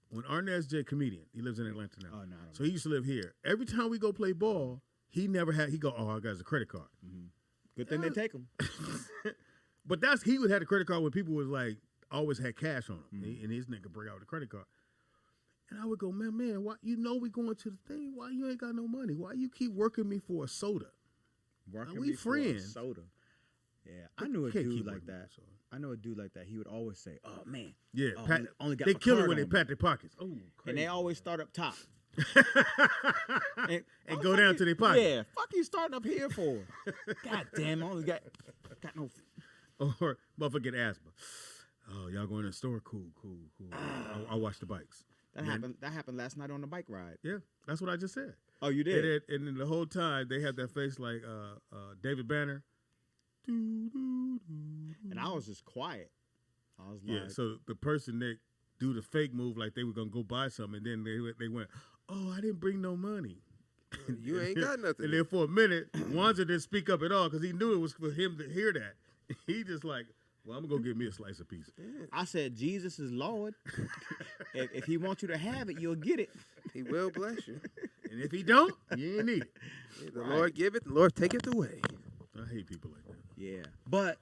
When Arnaz J, comedian, he lives in Atlanta now. Oh, no. So he used to live here. Every time we go play ball, he go, I got a credit card. Good thing they take him. But he would have a credit card when people was like, always had cash on him. And his nigga bring out the credit card. And I would go, man, why, you know we going to the thing. Why you ain't got no money? Why you keep working me for a soda? We friends. Soda. Yeah, I knew a dude like that. I know a dude like that. He would always say, "Oh man, yeah, only got they my kill card it when they on pat their pockets." Oh, and they always start up top and go down to their pocket. Yeah, fuck you starting up here for? God damn, I only got no. Or motherfucker get asthma. Oh, y'all going to the store? Cool. I'll watch the bikes. That happened last night on the bike ride. Yeah, that's what I just said. Oh, you did? And then the whole time they had that face like David Banner. And I was just quiet. I was like, so the person that do the fake move like they were gonna go buy something, and then they went, "Oh, I didn't bring no money." You ain't got nothing. And then for a minute, Wonzer didn't speak up at all because he knew it was for him to hear that. He just like, well, I'm gonna go get me a slice of pizza. I said, Jesus is Lord. if he wants you to have it, you'll get it. He will bless you. And if he don't, you ain't need it. Yeah, the Lord give it, the Lord take it away. I hate people like that. Yeah, but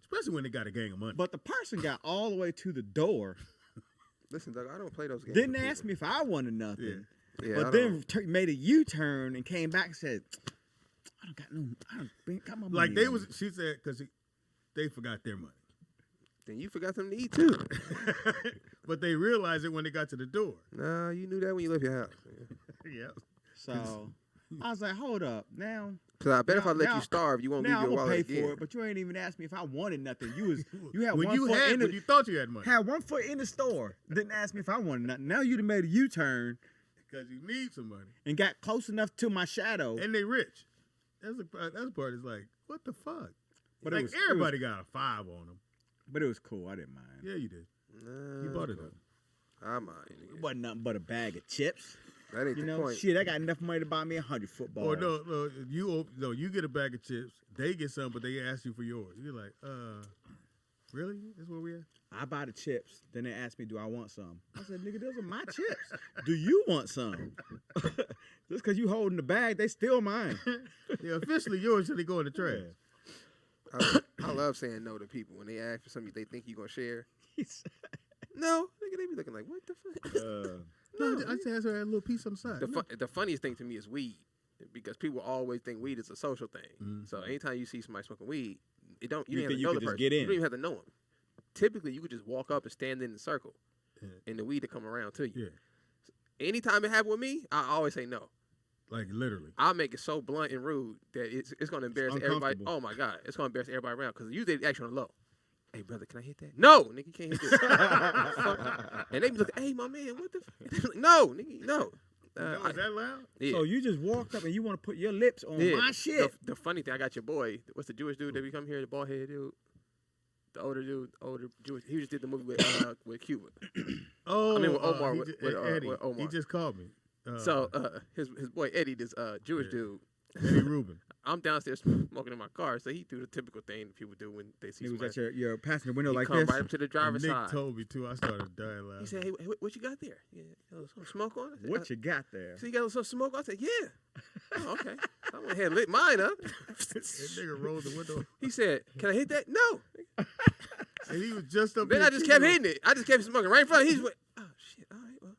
especially when they got a gang of money. But the person got all the way to the door. Listen, Doug, I don't play those games. Didn't ask me if I wanted nothing. Yeah, but then made a U-turn and came back and said, I don't got my money. Like they was, she said, because they forgot their money. Then you forgot something to eat too. But they realized it when they got to the door. Nah, you knew that when you left your house. Yeah. So I was like, hold up now. Because I bet if I let you starve, you won't leave your wallet again. Now I'm pay for it, but you ain't even asked me if I wanted nothing. You had when one you foot had, in when you thought you had money. Had one foot in the store. Didn't ask me if I wanted nothing. Now you done made a U-turn. Because you need some money. And got close enough to my shadow. And they rich. That's the part is like, what the fuck? But like everybody got a 5 on them. But it was cool. I didn't mind. Yeah, you did. You bought it up. I mind. It wasn't nothing but a bag of chips. That ain't the point. Shit, I got enough money to buy me 100 footballs. Or no, you get a bag of chips. They get some, but they ask you for yours. You're like, really? That's where we at? I buy the chips. Then they ask me, do I want some? I said, nigga, those are my chips. Do you want some? Just because you holding the bag, they still mine. Yeah, officially yours till they go in the trash. I love saying no to people when they ask for something they think you're going to share. No, nigga, they be looking like, what the fuck? No, I just asked her a little piece on the side. The funniest thing to me is weed, because people always think weed is a social thing. Mm-hmm. So anytime you see somebody smoking weed, you don't have to know the person. You don't even have to know them. Typically, you could just walk up and stand in the circle, and the weed to come around to you. Yeah. So anytime it happens with me, I always say no. Like literally. I'll make it so blunt and rude that it's going to embarrass everybody. Oh my God, it's going to embarrass everybody around, because usually they actually on the low. Hey brother, can I hit that? No, nigga, you can't hit this. And they be looking, hey my man, what the fuck? No, nigga, no. Is that loud? Yeah. So you just walked up and you want to put your lips on my shit. The funny thing, I got your boy. What's the Jewish dude that be come here? The bald headed dude. The older Jewish. He just did the movie with Cuba. Oh, I mean with Omar. Eddie. With Omar. He just called me. So his boy Eddie, this Jewish dude. Eddie Rubin. I'm downstairs smoking in my car, so he threw the typical thing that people do when they see somebody. He was at your passenger window like this? He this? come right up to the driver's Nick side. told me, too. I started dying laughing. He said, hey, what you got there? Yeah, some smoke on it? Said, what you got there? So you got some smoke on it? I said, yeah. Oh, okay. I went ahead and lit mine up. That nigga rolled the window. He said, can I hit that? No. And he was just up there. Then I just kept hitting it. I just kept smoking right in front. He just went, oh, shit, all right, well.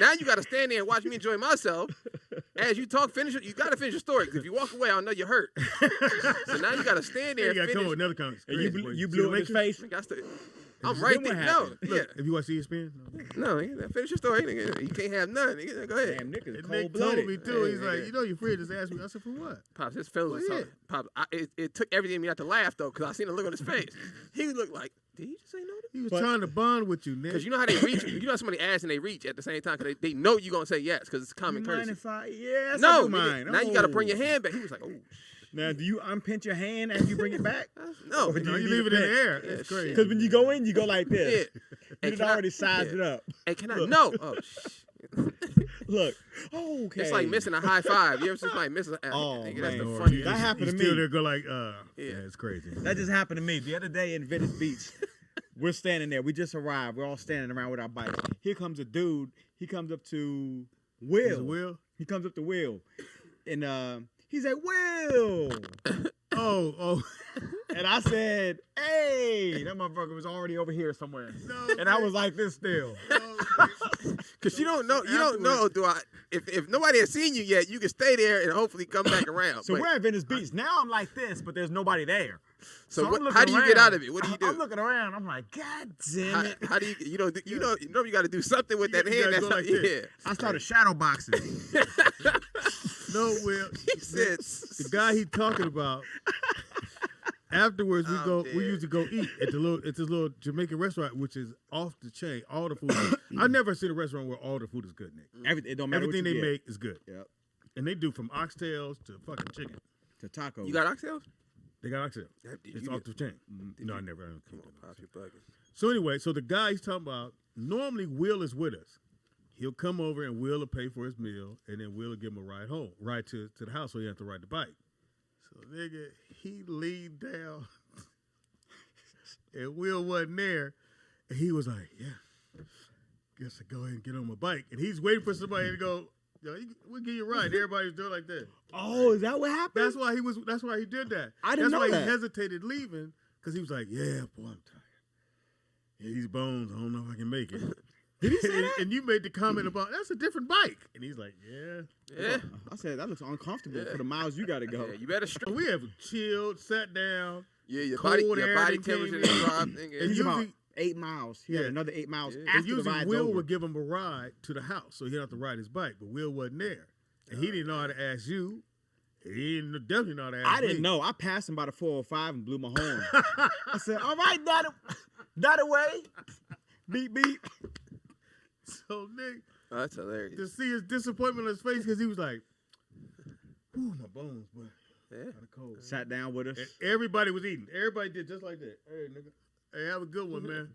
Now you got to stand there and watch me enjoy myself. As you talk, finish it. You got to finish the story, because if you walk away, I'll know you're hurt. So now you got to stand there. You got to come up with another conversation. You blew in his face. I'm right there. No, look, if you watch ESPN, no, finish your story. You can't have none. Go ahead. Damn, niggas Nick told me too. He's like, your friend just asked me. I said, for what? Pops, his feelings. Pops, it took everything in me not to laugh though, because I seen the look on his face. He looked like, did he just say no? He was trying to bond with you, Nick. Because you know how they reach. You know how somebody asks and they reach at the same time, because they know you're gonna say yes, because it's common courtesy. Yes, no, now you got to bring your hand back. He was like, oh. Now, do you unpinch your hand after you bring it back? No, you leave it in the air. Yeah, it's crazy. Because when you go in, you go like this. Yeah. You already sized it up. Hey, can I? No. Oh, Look. Oh, okay. It's like missing a high five. You ever see somebody miss a man. That's the funniest. That happened to me. Still there go like, yeah, it's crazy. That just happened to me the other day in Venice Beach. We're standing there. We just arrived. We're all standing around with our bikes. Here comes a dude. He comes up to Will. He comes up to Will. And he said, Will. Oh. And I said, hey, that motherfucker was already over here somewhere. No, and I was like this still. Because you don't know, if nobody has seen you yet, you can stay there and hopefully come back around. So we're at Venice Beach. Now I'm like this, but there's nobody there. So how do you get out of it? What do you do? I'm looking around. I'm like, God damn it. How do you got to do something with that hand. That's like, yeah. I started shadow boxing. No, Will. He said the guy he's talking about. Afterwards, we usually go eat at this little Jamaican restaurant, which is off the chain. All the food. I've never seen a restaurant where all the food is good, Nick. It don't matter everything what you they make is good. Yep. And they do from oxtails to fucking chicken to tacos. You got oxtails? They got oxtails. It's off the chain. No, I never. Come on, Pops, you're bugging. So anyway, the guy he's talking about, normally Will is with us. He'll come over and Will will pay for his meal, and then Will will give him a ride home, ride to the house, so he has to ride the bike. So nigga, he leaned down, and Will wasn't there, and he was like, "Yeah, guess I go ahead and get on my bike." And he's waiting for somebody to go, "Yo, we'll give you a ride." Everybody's doing like that. Oh, is that what happened? That's why he did that. I didn't know that. That's why he hesitated leaving, because he was like, "Yeah, boy, I'm tired. Yeah, these bones, I don't know if I can make it." Did he say that? And you made the comment about, that's a different bike. And he's like, yeah. I said, that looks uncomfortable for the miles you got to go. Yeah, you better We have chilled, sat down. Yeah, your body temperature is dropped. And usually about 8 miles. He had another 8 miles after the ride's Will over. would give him a ride to the house, so he'd have to ride his bike. But Will wasn't there. And he didn't know how to ask you. He didn't definitely know how to ask I didn't know. I passed him by the 405 and blew my horn. I said, all right, that away. Beep, beep. So, Nick, that's hilarious. To see his disappointment on his face, because he was like, ooh, my bones, boy. Yeah. Kind of cold. Sat down with us. And everybody was eating. Everybody did just like that. Hey, nigga. Hey, have a good one, man.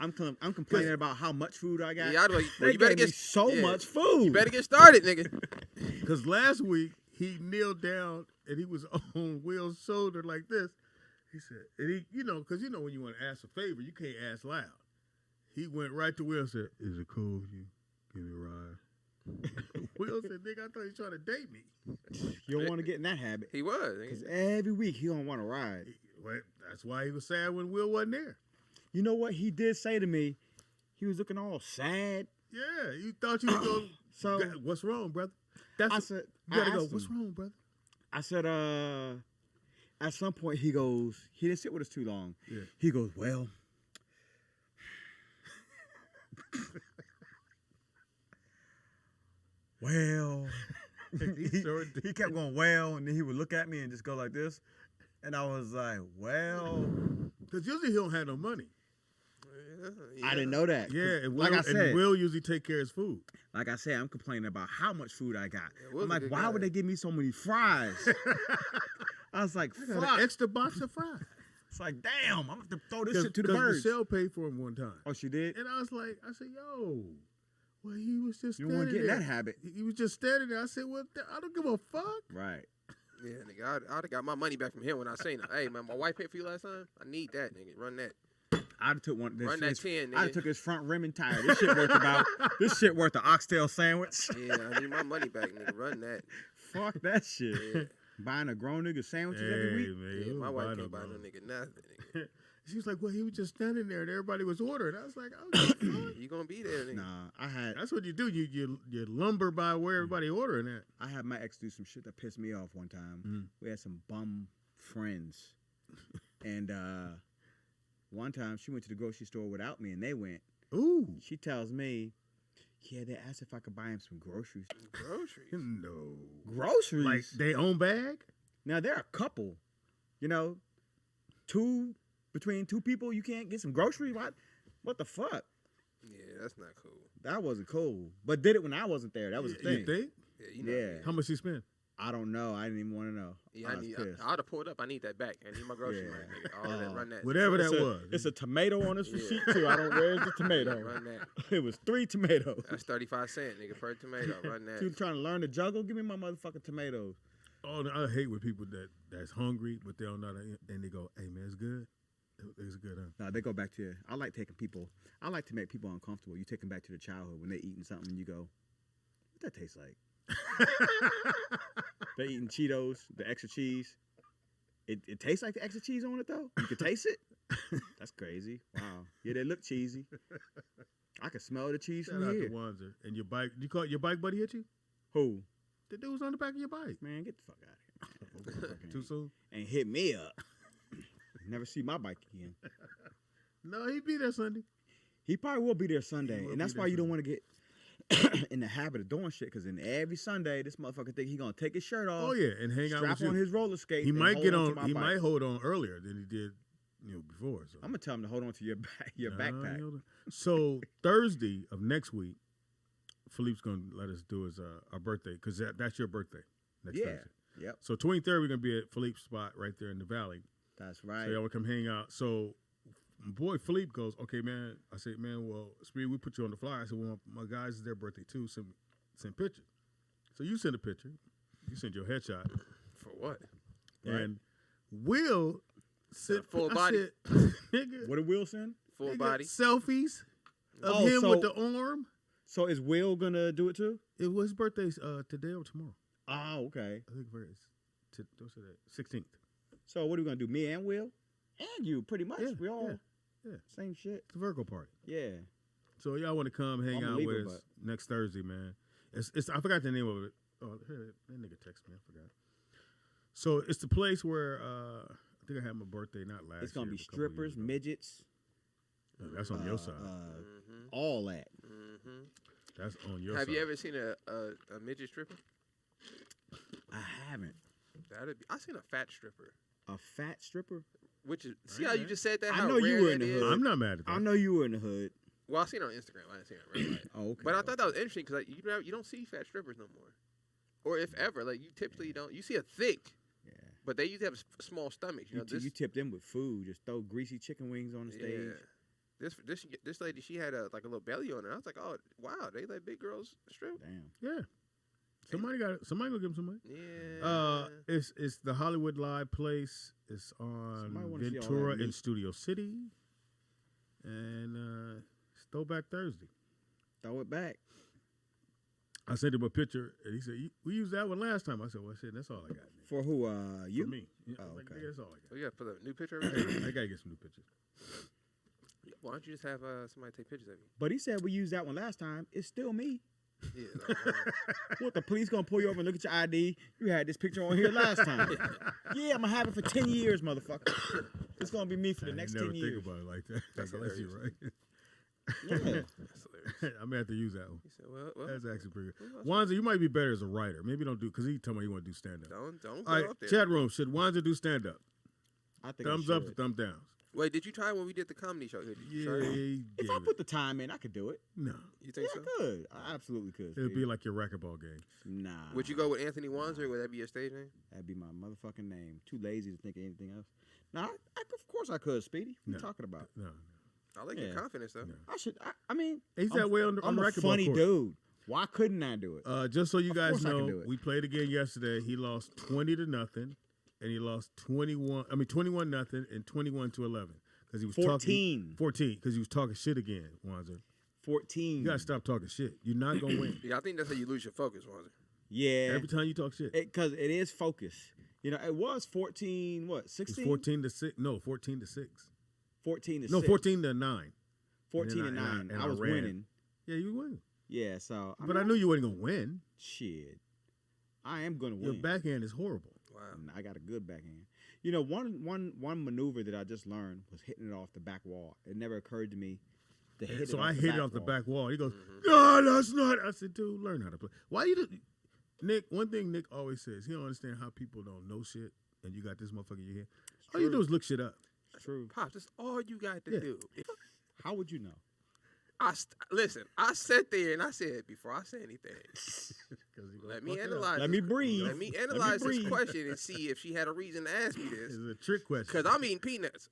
I'm complaining about how much food I got. Yeah, you better get so much food. You better get started, nigga. Because last week he kneeled down and he was on Will's shoulder like this. He said, and he, because when you want to ask a favor, you can't ask loud. He went right to Will and said, "Is it cool if you give me a ride?" Will said, "Nigga, I thought he was trying to date me." You don't want to get in that habit. He was. Because every week he don't want to ride. Well, that's why he was sad when Will wasn't there. You know what he did say to me? He was looking all sad. Yeah, you thought you would go, so what's wrong, brother? You gotta go, what's wrong, brother? I said, at some point he goes, he didn't sit with us too long. Yeah. He goes, well, he kept going, well, and then he would look at me and just go like this. And I was like, well. Because usually he don't have no money. I didn't know that. Yeah, and like I said, and Will usually take care of his food. Like I said, I'm complaining about how much food I got. Yeah, I'm like, why would they give me so many fries? I was like, I got an extra box of fries. It's like, damn, I'm going to have to throw this shit to the birds. Michelle paid for him one time. Oh, she did? And I said, yo, well, he was just you don't want to get there. in that habit. He was just standing there. I said, well, I don't give a fuck. Right. Yeah, nigga, I'd have got my money back from him when I seen it. Hey, man, my wife paid for you last time. I need that, nigga. Run that. I'd have took one. Run that 10, nigga. I'd have took his front rim and tire. This shit worth an oxtail sandwich. Yeah, I need my money back, nigga. Run that. Fuck that shit. Yeah. Buying a grown nigga sandwiches every week. Man, yeah, my wife can't buy no nigga nothing, nigga. She was like, well, he was just standing there and everybody was ordering. I was like, oh, you gonna be there, nigga. Nah, that's what you do. You lumber by where everybody ordering at. I had my ex do some shit that pissed me off one time. Mm-hmm. We had some bum friends. And one time she went to the grocery store without me and they went. Ooh. She tells me, yeah, they asked if I could buy him some groceries. Groceries? No. Groceries? Like they own bag? Now they're a couple. Between two people, you can't get some groceries? What the fuck? Yeah, that's not cool. That wasn't cool. But did it when I wasn't there. That was the thing. You think? Yeah, How much he spent? I don't know. I didn't even want to know. Yeah, I'd have pulled up. I need that back. I need my grocery money, nigga. All that, run that. Whatever that was. It's a tomato on this receipt, too. Where's the tomato? Run that. It was 3 tomatoes. That's 35 cents, nigga, per tomato. Run that. You trying to learn to juggle? Give me my motherfucking tomatoes. Oh, I hate when people that's hungry, but they don't know that, and they go, hey, man, it's good. It's good, huh? No, they go back to, I like to make people uncomfortable. You take them back to their childhood when they're eating something and you go, what that taste like? They're eating Cheetos, the extra cheese. It tastes like the extra cheese on it, though? You can taste it? That's crazy. Wow. Yeah, they look cheesy. I can smell the cheese from here. Shout out to Wonzer. And your bike, your bike buddy hit you? Who? The dude was on the back of your bike. Man, get the fuck out of here, man. Too soon? And hit me up. Never see my bike again. No, he'd be there Sunday. He probably will be there Sunday. And that's why you don't want to get in the habit of doing shit. Because every Sunday, this motherfucker think he going to take his shirt off. Oh, yeah. And hang out with you. Strap on his roller skate. He might get on. He might hold on earlier than he did before. So. I'm going to tell him to hold on to your backpack. So Thursday of next week, Philippe's going to let us do his our birthday. Because that's your birthday next Thursday. Yep. So 23rd, we're going to be at Philippe's spot right there in the valley. That's right. So y'all would come hang out. So my boy Philippe goes, okay, man. I said, man, well, Speed, we put you on the flyer. I said, well, my guys, it's their birthday too. Send pictures. So you send a picture. You send your headshot. For what? And Will sent full body. Said, nigga, what did Will send? Full body. Selfies of him with the arm. So is Will going to do it too? It was his birthday's today or tomorrow. Oh, okay. I think it's 16th. So what are we going to do? Me and Will? And you, pretty much. We all same shit. It's a Virgo party. Yeah. So y'all want to come hang out with us next Thursday, man. It's I forgot the name of it. Oh, that nigga text me. I forgot. So it's the place where I think I had my birthday, not last year. It's going to be strippers, midgets. That's on your side. All that. Mm-hmm. That's on your side. Have you ever seen a midget stripper? I haven't. I seen a fat stripper. A fat stripper? Which is how you just said that? I know you were in the hood. I'm not mad at that. I know you were in the hood. Well, I seen it on Instagram. I didn't see it in real life. Oh, okay. But I thought that was interesting because you don't see fat strippers no more, or if ever, like you typically don't. You see a thick, but they usually have small stomachs. You tip them with food. Just throw greasy chicken wings on the stage. this lady, she had a little belly on her. I was like, oh wow, they let big girls strip. Damn. Yeah. Somebody gonna give him some money. Yeah. It's the Hollywood Live place. It's on Ventura in Studio City, and it's Throwback Thursday. Throw it back. I sent him a picture, and he said, "We used that one last time." I said, "Well, shit, that's all I got." Man. For who? You? For me. Yeah, oh, okay. That's all I got. So you got to put a new picture. I gotta get some new pictures. Why don't you just have somebody take pictures of you? But he said we used that one last time. It's still me. Yeah. What, the police gonna pull you over and look at your ID? You had this picture on here last time. Yeah, I'm gonna have it for 10 years, motherfucker. It's gonna be me for the next 10 years. Never think about it like that. That's hilarious. You, right? Yeah. That's hilarious. I'm gonna have to use that one. He said, well, that's actually pretty good. Wonzer, you might be better as a writer. Maybe don't do, because he told me he want to do stand up. Don't All right, go up there. chat room, should Wonzer do stand up? I think thumbs up or thumb downs. Wait, did you try when we did the comedy show here? If I put the time in, I could do it. No. You think so? I could. I absolutely could. It would be like your racquetball game. Nah. Would you go with Anthony Wonzer? Would that be your stage name? That'd be my motherfucking name. Too lazy to think of anything else. Nah, of course I could, Speedy. What are you talking about? No. I like your confidence, though. No. I mean, he's that way on the I'm a racquetball funny court. Dude. Why couldn't I do it? Just so you guys know, do it. we played again yesterday. He lost 20-0, and he lost 21-0 and 21-11 because he was 14. 14 because he was talking shit again, Wonzer. 14. You gotta stop talking shit. You're not gonna win. Yeah, I think that's how you lose your focus, Wonzer. Yeah. Every time you talk shit. Because it is focus. You know, it was 14, what, 16? 14-6. No, 14-6. 14-6. No, 14-9. 14-9. I was winning. Yeah, you were winning. Yeah, so. But I knew you wasn't going to win. Shit. I am going to win. Your backhand is horrible. Wow. I got a good backhand. You know, one maneuver that I just learned was hitting it off the back wall. It never occurred to me to hit it off the back wall. So I hit it off the back wall. He goes, no, that's not. I said, dude, learn how to play. Why you do? Nick, one thing Nick always says, he don't understand how people don't know shit, and you got this motherfucker in your head. All you do is look shit up. True. Pops, that's all you got to do. How would you know? Listen, I sat there and I said, before I say anything, let me analyze. Let me breathe. Let me analyze this question and see if she had a reason to ask me this. It's a trick question. Because I'm eating peanuts.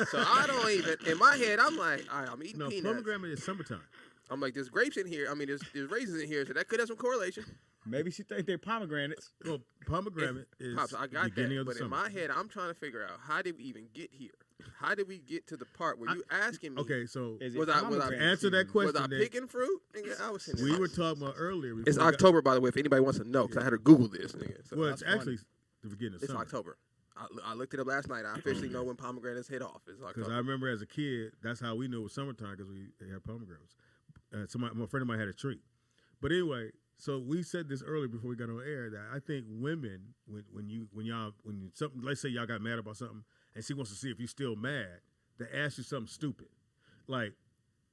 So I don't even, in my head, I'm like, all right, I'm eating peanuts. No, pomegranate is summertime. I'm like, there's grapes in here. I mean, there's raisins in here, so that could have some correlation. Maybe she think they're pomegranates. Well, pomegranate is Pops, I got beginning that, of the but summer. in my head, I'm trying to figure out, how did we even get here? How did we get to the part where you asking me? Okay, so was I answer that question? Was I picking fruit? Nigga, I was sitting we there. were talking about earlier. It's October, by the way, if anybody wants to know, because I had to Google this. Nigga, so well, it's actually the beginning of it's summer. October. I looked it up last night. I officially know when pomegranates hit off. It's October. Because I remember as a kid, that's how we knew it was summertime, because we had pomegranates. My friend of mine had a tree. But anyway, so we said this earlier before we got on air that I think women, when something, let's say y'all got mad about something, and she wants to see if you're still mad, they ask you something stupid, like,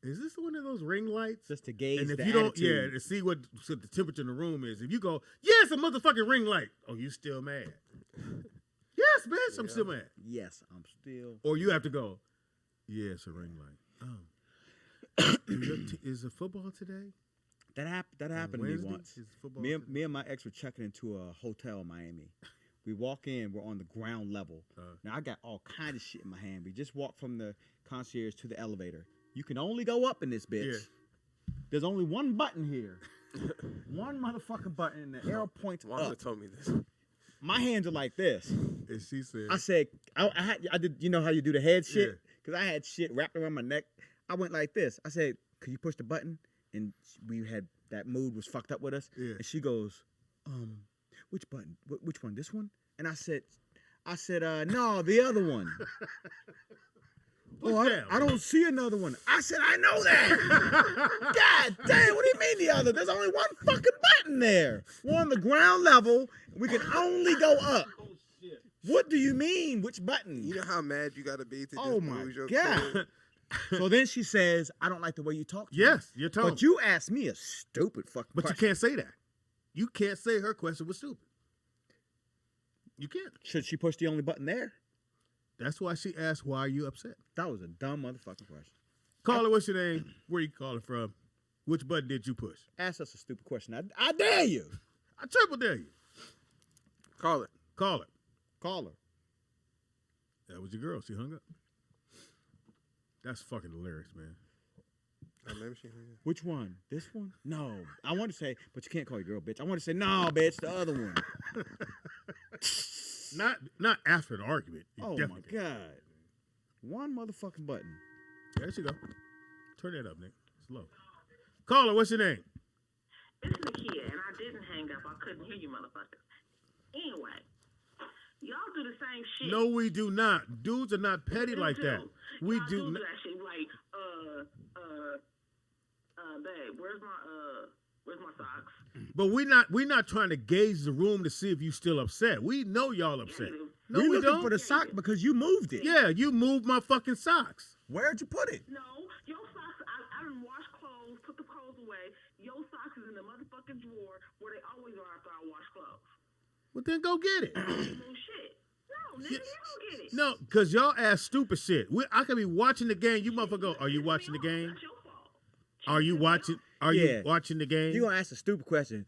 "Is this one of those ring lights?" Just to gauge and if the you don't, attitude. to see what the temperature in the room is. If you go, "Yes, a motherfucking ring light," oh, you still mad? Yes, bitch, I'm still mad. Yes, I'm still. Or you have to go, "Yeah, it's a ring light." Oh, is the football today? That happened to me once. Me and my ex were checking into a hotel in Miami. We walk in, we're on the ground level. Now I got all kinds of shit in my hand. We just walked from the concierge to the elevator. You can only go up in this bitch. Yeah. There's only one button here. One motherfucking button, and the arrow points Wanda up. told me this. My hands are like this. And she said, I said, I did, you know how you do the head shit? Because I had shit wrapped around my neck. I went like this. I said, could you push the button? And we had, that mood was fucked up with us. Yeah. And she goes, which button? Which one? This one? And I said, no, the other one. I don't see another one. I said, I know that. God damn, what do you mean the other? There's only one fucking button there. We're on the ground level. We can only go up. Oh, shit. What do you mean? Which button? You know how mad you got to be to oh just my lose your God. cool? So then she says, I don't like the way you talk to me. Yes, you're told. But you asked me a stupid fucking But question. you can't say that. You can't say her question was stupid. You can't. Should she push the only button there? That's why she asked, why are you upset? That was a dumb motherfucking question. Caller, what's your name? Where you calling from? Which button did you push? Ask us a stupid question. I dare you. I triple dare you. Call it. Call it. Call her. That was your girl. She hung up. That's fucking hilarious, man. Which one? This one? No. I want to say, but you can't call your girl bitch. I want to say, no, bitch, the other one. Not after the argument. Oh, my God. One motherfucking button. There you go. Turn that up, Nick. It's low. Caller, what's your name? It's Nakia, and I didn't hang up. I couldn't hear you, motherfuckers. Anyway, y'all do the same shit. No, we do not. Dudes are not petty like that. We y'all do that not. shit like, babe, where's my socks? But we're not trying to gauge the room to see if you still upset. We know y'all upset. No, we we looking don't. for the sock because you moved it. Yeah, you moved my fucking socks. Where'd you put it? No, your socks, I done wash clothes, put the clothes away. Your socks is in the motherfucking drawer where they always are after I wash clothes. Well, then go get it. No shit. No, nigga, you don't get it. No, because y'all ask stupid shit. I could be watching the game. You motherfucker go, are you watching the game? That's your fault. Are you watching? Are you watching the game? You gonna ask a stupid question.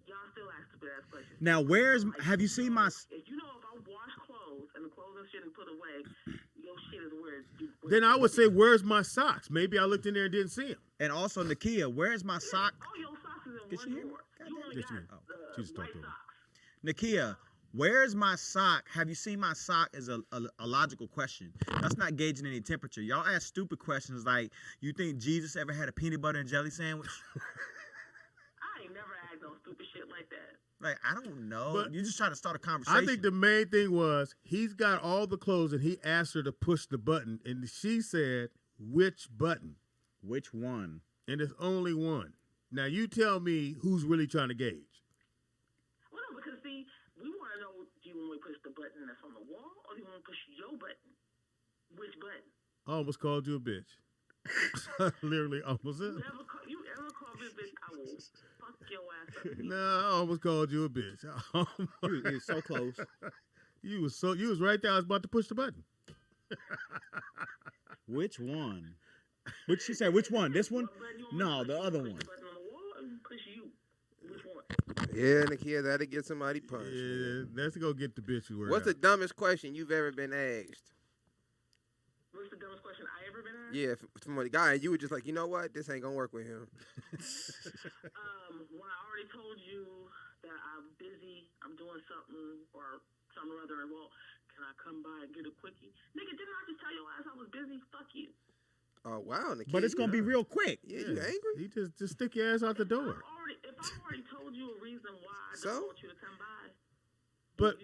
Y'all still ask stupid ass questions. Now, have you seen my... If you know if I wash clothes and the clothes and shit and put away, your shit is where then I would say, where's my socks? Maybe I looked in there and didn't see them. And also, Nakia, where's my sock? All your socks is in one drawer. You only got She just talked to him. Nakia, where's my sock? Have you seen my sock? Is a logical question. That's not gauging any temperature. Y'all ask stupid questions like, you think Jesus ever had a peanut butter and jelly sandwich? I ain't never asked no stupid shit like that. Like, I don't know. But you just trying to start a conversation. I think the main thing was he's got all the clothes and he asked her to push the button and she said, which button? Which one? And it's only one. Now you tell me who's really trying to gauge. Well, no, because see, we want to know, do you want me to push the button that's on the wall or do you want to push your button? Which button? I almost called you a bitch. Literally almost. You ever call me a bitch, I will fuck your ass up. No, I almost called you a bitch. You was so close. You was right there. I was about to push the button. Which one? Which she said? Which one? This one? No, the other one. Yeah, Nakia, that'll get somebody punched. Yeah, let's go get the bitch. What's the dumbest question you've ever been asked? What's the dumbest question I ever been asked? Yeah, from a guy, and you were just like, you know what? This ain't gonna work with him. When I already told you that I'm busy, I'm doing something or something or other, well, can I come by and get a quickie? Nigga, didn't I just tell your ass I was busy? Fuck you. Oh, wow, Nakia. But it's gonna be real quick. Yeah, you angry? You just stick your ass out the door. If I've already told you a reason why I don't want you to come by.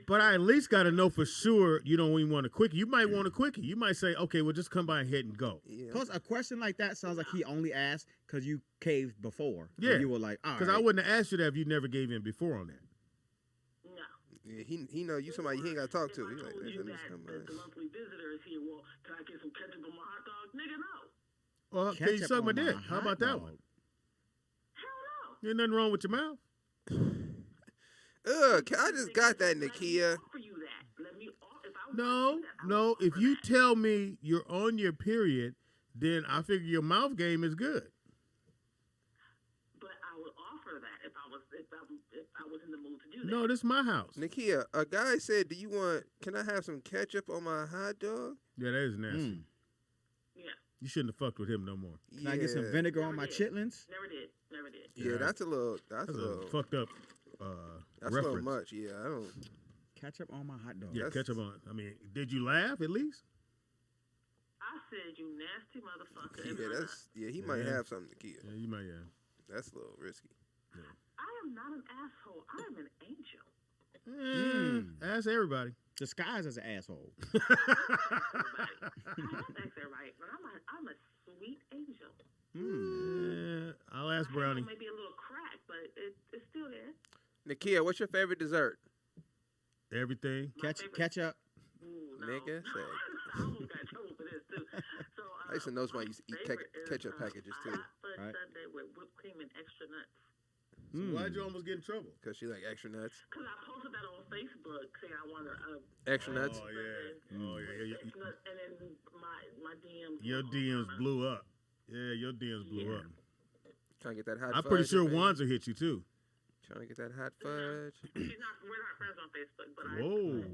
But I at least got to know for sure you don't even want a quickie. You might want a quickie. You might say, okay, well, just come by and hit and go. Yeah. Plus, a question like that sounds like he only asked because you caved before. Yeah. You were like, all right. Because I wouldn't have asked you that if you never gave in before on that. No. Yeah, he know you somebody he ain't got to talk to. He's like, let me just come by. The monthly visitor is here. Well, can I get some ketchup on my hot dog? Nigga, no. Well, can you suck my dick? How about that one? Hell no. There's nothing wrong with your mouth. Ugh, I just got that, Nakia. No. If you tell me you're on your period, then I figure your mouth game is good. But I would offer that if I was in the mood to do that. No, this is my house. Nakia, a guy said, can I have some ketchup on my hot dog? Yeah, that is nasty. Yeah. You shouldn't have fucked with him no more. Can I get some vinegar on my chitlins? Never did. Yeah, that's a little fucked up that's reference. a little much. Yeah, I don't. Ketchup on my hot dog. Yeah, ketchup on. I mean, did you laugh at least? I said, you nasty motherfucker. Yeah, he might have something, Nakia. Yeah, you might have. That's a little risky. Yeah. I am not an asshole. I am an angel. Ask everybody. Disguised as an asshole. Ask everybody. But I'm a sweet angel. I'll ask Brownie. Maybe a little crack, but it's still there. Nakia, what's your favorite dessert? Everything. Ketchup. Ooh, no. Nigga, say. I almost got in trouble for this too. So, I used to know somebody used to eat ketchup packages too. Hot fudge sundae with whipped cream and extra nuts. So why'd you almost get in trouble? Because she like extra nuts. Because I posted that on Facebook saying I wanted extra nuts. Oh yeah. And then my DMs. Your DMs blew up. Yeah, your DMs blew up. Trying to get that hot. I'm pretty sure Wonzer hit you too. Trying to get that hot fudge. We're not friends on Facebook, but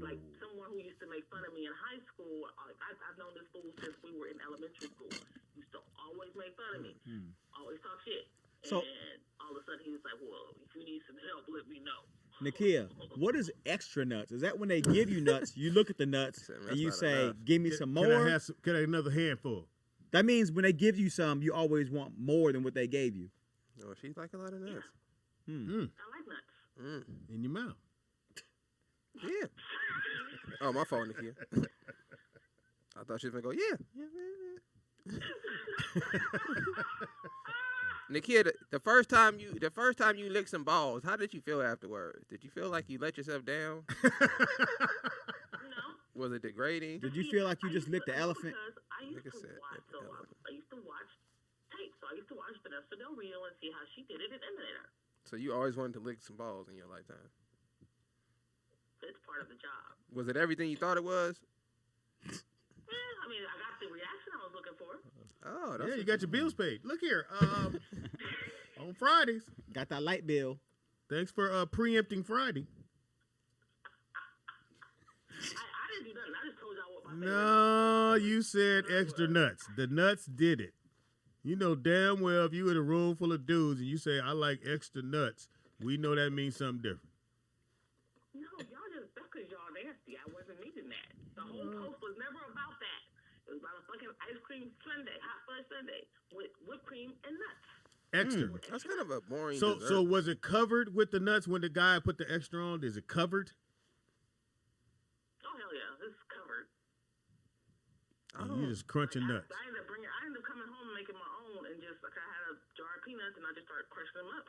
like someone who used to make fun of me in high school. I've known this fool since we were in elementary school. Used to always make fun of me. Always talk shit. So, and all of a sudden he was like, well, if you need some help, let me know. Nakia, what is extra nuts? Is that when they give you nuts, you look at the nuts and you say, give me some more? Can I have another handful? That means when they give you some, you always want more than what they gave you. Oh, she's like a lot of nuts. I like nuts. In your mouth. Yeah. Oh, my fault, Nakia. I thought she was gonna go, yeah. Nakia, the first time you licked some balls, how did you feel afterwards? Did you feel like you let yourself down? No. Was it degrading? Did you feel like you just licked the elephant? I used to watch tape, so I used to watch Vanessa Del Rio and see how she did it and emulate her. So you always wanted to lick some balls in your lifetime? It's part of the job. Was it everything you thought it was? I mean, I got the reaction I was looking for. Oh, that's you got your bills paid. Look here, on Fridays. Got that light bill. Thanks for preempting Friday. I didn't do nothing. I just told y'all what my No, you said extra nuts. The nuts did it. You know damn well if you in a room full of dudes and you say, I like extra nuts, we know that means something different. No, that's because y'all nasty. I wasn't needing that. The whole post was never about that. It was about a fucking ice cream sundae, hot fudge sundae, with whipped cream and nuts. Extra. That's kind of a boring dessert. So was it covered with the nuts when the guy put the extra on? Is it covered? Oh, hell yeah. It's covered. You just crunching nuts. I ended up coming home and making my own and just, like, I had a jar of peanuts and I just started crushing them up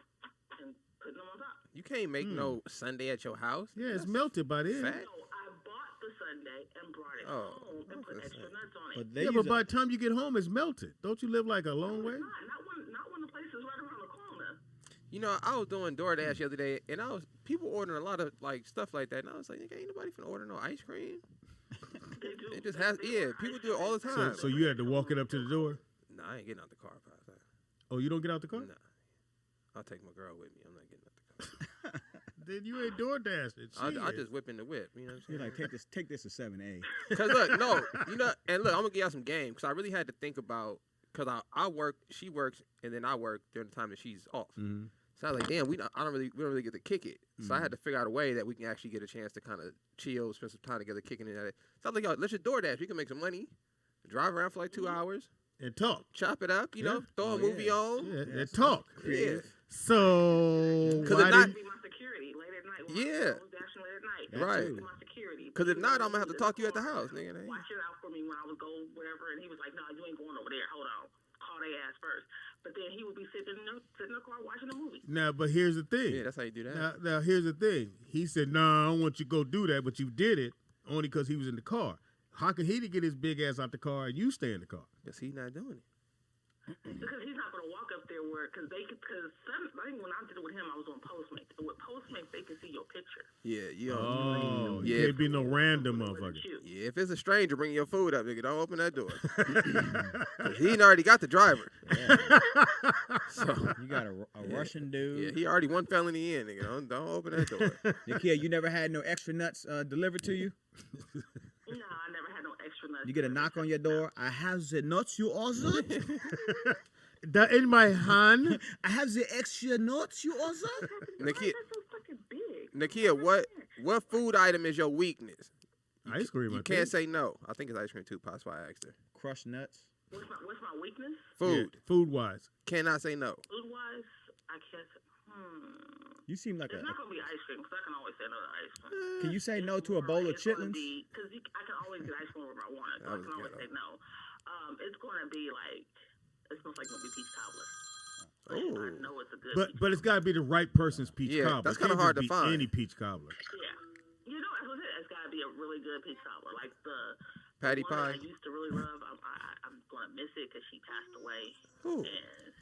and putting them on top. You can't make no sundae at your house. Yeah, it's melted by then. No, I bought the sundae and brought it home and put extra nuts on it. But by the time you get home, it's melted. Don't you live like a long way? Not when the place is right around the corner. You know, I was doing DoorDash the other day, and people ordering a lot of like stuff like that, and I was like, ain't nobody finna order no ice cream. It just has, people do it all the time. So you had to walk it up to the door? Nah, I ain't getting out the car. Oh, you don't get out the car? Nah. I'll take my girl with me. I'm not getting out the car. Then you ain't DoorDashing. I just whip in the whip. You know what I'm saying? You're like, take this to 7A. Because look, no, and look, I'm going to give y'all some game, because I really had to think about, because I work, she works, and then I work during the time that she's off. Mm-hmm. So I was like, damn, we don't really get to kick it. So I had to figure out a way that we can actually get a chance to kind of chill, spend some time together, kicking it at it. So I was like, yo, let's just DoorDash. We can make some money, drive around for like 2 hours. And talk. Chop it up, you know, throw a movie on. Yeah, and talk. Yeah. So, because if not, be my security late at night. Yeah. Dashing late at night. Right. My security. Because if not, I'm going to have to talk to you at the house, nigga. Watch it out for me when I would go, whatever. And he was like, no, you ain't going over there. Hold on. Call their ass first. But then he would be sitting in the car watching a movie. Now, but here's the thing. Yeah, that's how you do that. Now here's the thing. He said, I don't want you to go do that, but you did it only because he was in the car. How could he get his big ass out the car and you stay in the car? Because he's not doing it. Because he's not going to walk up there because I think when I did it with him, I was on Postmates. And with Postmates, they can see your picture. Yeah, you can't be no random motherfucker. Yeah, if it's a stranger bringing your food up, nigga, don't open that door. He already got the driver. Yeah. So you got a Russian dude. Yeah, he already one felony in, nigga. Don't open that door. Nakia, you never had no extra nuts delivered to you? No, I never had no extra nuts. You get a knock on your door. I have the nuts you ordered. In my hand. I have the extra nuts you ordered. Nakia, that's so fucking big. Nakia, what food item is your weakness? Ice cream. You can't say no. I think it's ice cream too. That's why I asked her. Crushed nuts. What's my weakness? Food. Yeah, food wise. Cannot say no. Food wise, I can't. You seem like it's not gonna be ice cream because I can always say no to ice cream. Can you say no to a bowl of chitlins? Because I can always get ice cream whenever I want it. So I can always say no. It's gonna be like it smells like maybe peach cobbler. Oh. I know it's a good. But it's got to be the right person's peach cobbler. That's kind of hard to find. Any peach cobbler. Yeah, you know that's what it is. It's got to be a really good peach cobbler, like the patty one pie. That I used to really love. I'm gonna miss it because she passed away. Who?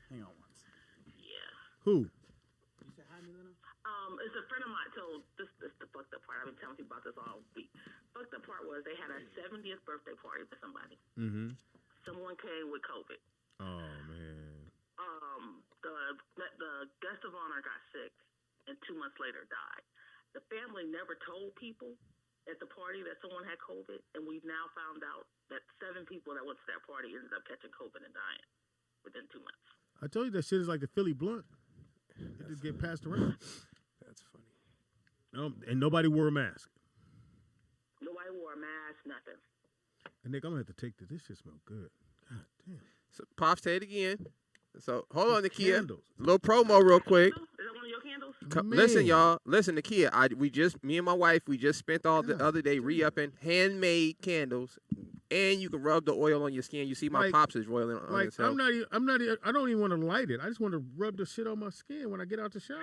Hang on once. Yeah. Who? It's a friend of mine. So this the fucked up part. I've been telling people about this all week. Fucked up part was they had a 70th birthday party for somebody. Mm-hmm. Someone came with COVID. Oh man. The guest of honor got sick, and 2 months later died. The family never told people at the party that someone had COVID, and we've now found out that 7 people that went to that party ended up catching COVID and dying within 2 months. I told you that shit is like the Philly blunt. It just get passed around. That's funny. No, and nobody wore a mask. Nobody wore a mask, nothing. And Nick, I'm gonna have to take this. This shit smell good. God damn. So Pops, say it again. So hold on, Nakia. Candles. Little promo real quick. Is that one of your candles? Listen, y'all. Listen, Nakia. Me and my wife, we just spent all the other day re-upping handmade candles, and you can rub the oil on your skin. You see, my Pops is roiling on himself. I don't even want to light it. I just want to rub the shit on my skin when I get out the shower.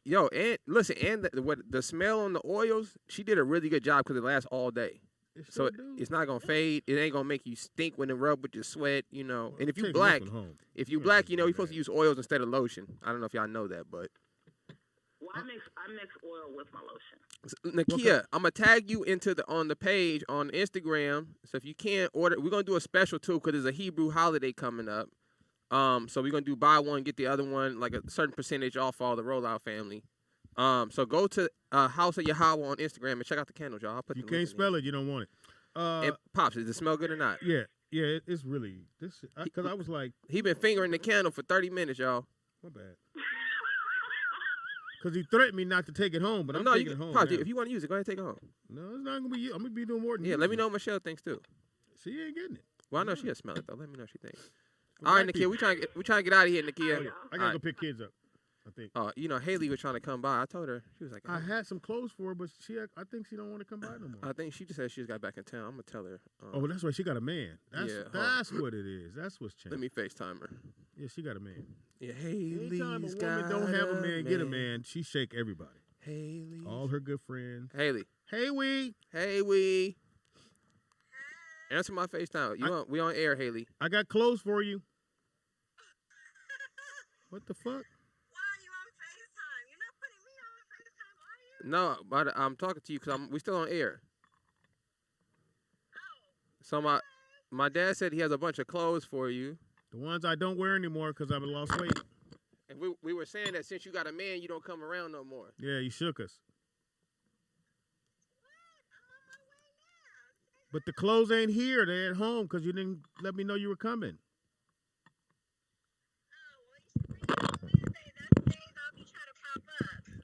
Yo, and listen, and the smell on the oils, she did a really good job because it lasts all day. So it's not gonna fade. It ain't gonna make you stink when it rub with your sweat, you know. And if you black, you know, you're supposed to use oils instead of lotion. I don't know if y'all know that, but. Well, I mix oil with my lotion. Nakia, I'm gonna tag you on the page on Instagram. So if you can't order, we're gonna do a special too because there's a Hebrew holiday coming up. So we're gonna do buy one get the other one, like a certain percentage off all the Rollout family. So go to House of Yahweh on Instagram and check out the candles, y'all. I'll put you can't spell it, you don't want it. And Pops, does it smell good or not? Yeah, it's really this because I was like, he been fingering the candle for 30 minutes, y'all. My bad. Because he threatened me not to take it home, but I'm taking it home. Pops, if you want to use it, go ahead and take it home. No, it's not gonna be you. I'm gonna be doing more than let me know what Michelle thinks too. She ain't getting it. Well, I know she'll smell it though. Let me know what she thinks. All right, Nakia, we trying to get out of here, Nakia. Oh, yeah. I gotta go pick kids up. I think. You know, Haley was trying to come by. I told her, she was like, I had some clothes for her, but I think she don't want to come by no more. I think she just said she just got back in town. I'm gonna tell her. Oh, that's right. She got a man. That's what it is. That's what's changed. Let me FaceTime her. Yeah, she got a man. Yeah, Haley's anytime a woman don't have a man, get a man. She shake everybody. Haley. All her good friends. Haley. Hey, wee. Hey, wee. Answer my FaceTime. We on air, Haley. I got clothes for you. What the fuck? Why are you on FaceTime? You're not putting me on FaceTime, are you? No, but I'm talking to you because we still on air. Oh. So my dad said he has a bunch of clothes for you. The ones I don't wear anymore because I've lost weight. And we were saying that since you got a man, you don't come around no more. Yeah, you shook us. But the clothes ain't here. They're at home because you didn't let me know you were coming.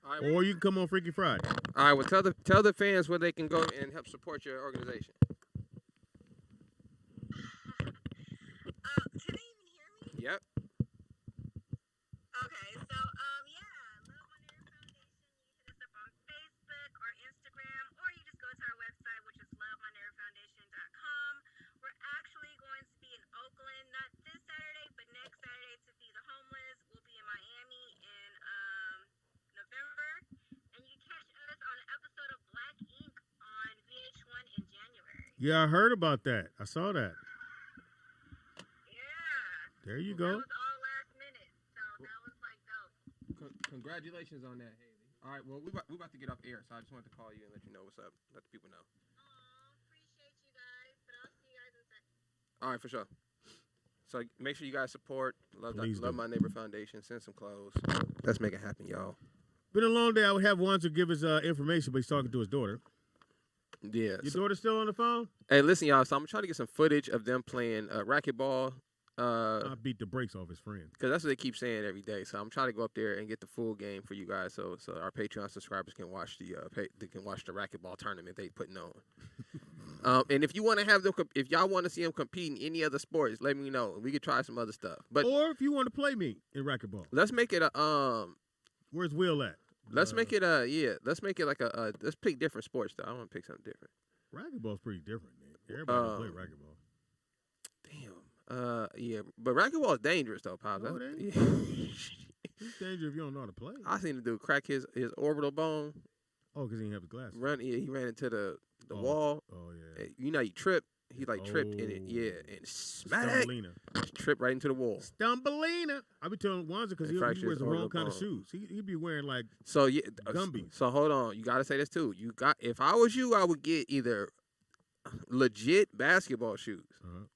Right, or you can come on Freaky Friday. All right, well, tell the fans where they can go and help support your organization. Can they even hear me? Yep. Okay, so, Love Wonzer Foundation. You can hit us up on Facebook or Instagram, or you just go to our website, which is lovewonzerfoundation.com. We're actually going to be in Oakland, not this Saturday, but next Saturday to feed the homeless. We'll be in Miami in November, and you can catch us on an episode of Black Ink on VH1 in January. Yeah, I heard about that. I saw that. Yeah. There you go. That was all last minute, so that was like dope. Congratulations on that, Haley. All right, well, we about to get off air, so I just wanted to call you and let you know what's up. Let the people know. Appreciate you guys, but I'll see you guys in a second. All right, for sure. So make sure you guys support Love My Neighbor Foundation. Send some clothes. Let's make it happen, y'all. Been a long day. I would have Wonzer give his information, but he's talking to his daughter. Yeah. Your daughter still on the phone? Hey, listen, y'all. So I'm trying to get some footage of them playing racquetball. I beat the brakes off his friend. Because that's what they keep saying every day. So I'm trying to go up there and get the full game for you guys, so our Patreon subscribers can watch the racquetball tournament they putting on. And if you want to have them, if y'all want to see them compete in any other sports, let me know. We could try some other stuff. Or if you want to play me in racquetball, let's make it a Where's Will at? Let's make it let's make it like let's pick different sports though. I want to pick something different. Racquetball's pretty different, man. Everybody can play racquetball. Damn. Yeah, but racquetball is dangerous though, Pops. No, it ain't. It's dangerous if you don't know how to play. I seen the dude crack his orbital bone. Oh, because he didn't have the glasses. He ran into the wall. Oh yeah. You know, he tripped. He tripped in it. Yeah, and smack. Tripped right into the wall. Stumbleina. I be telling Wonzer because he wears the wrong kind of shoes. He be wearing like Gumbies. So hold on. You got to say this too. If I was you, I would get either legit basketball shoes,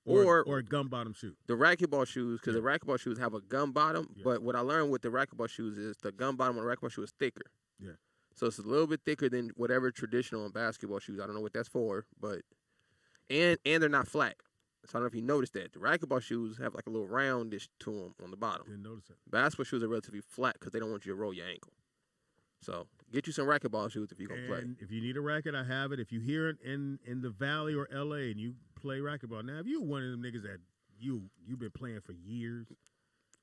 or a gum bottom shoe. The racquetball shoes, because the racquetball shoes have a gum bottom. Yeah. But what I learned with the racquetball shoes is the gum bottom on the racquetball shoe is thicker. Yeah. So it's a little bit thicker than whatever traditional basketball shoes. I don't know what that's for, but and they're not flat. So I don't know if you noticed that. The racquetball shoes have like a little roundish to them on the bottom. Didn't notice that. Basketball shoes are relatively flat because they don't want you to roll your ankle. So get you some racquetball shoes if you're going to play. And if you need a racket, I have it. If you hear it in the Valley or L.A. and you play racquetball, now if you one of them niggas that you've been playing for years,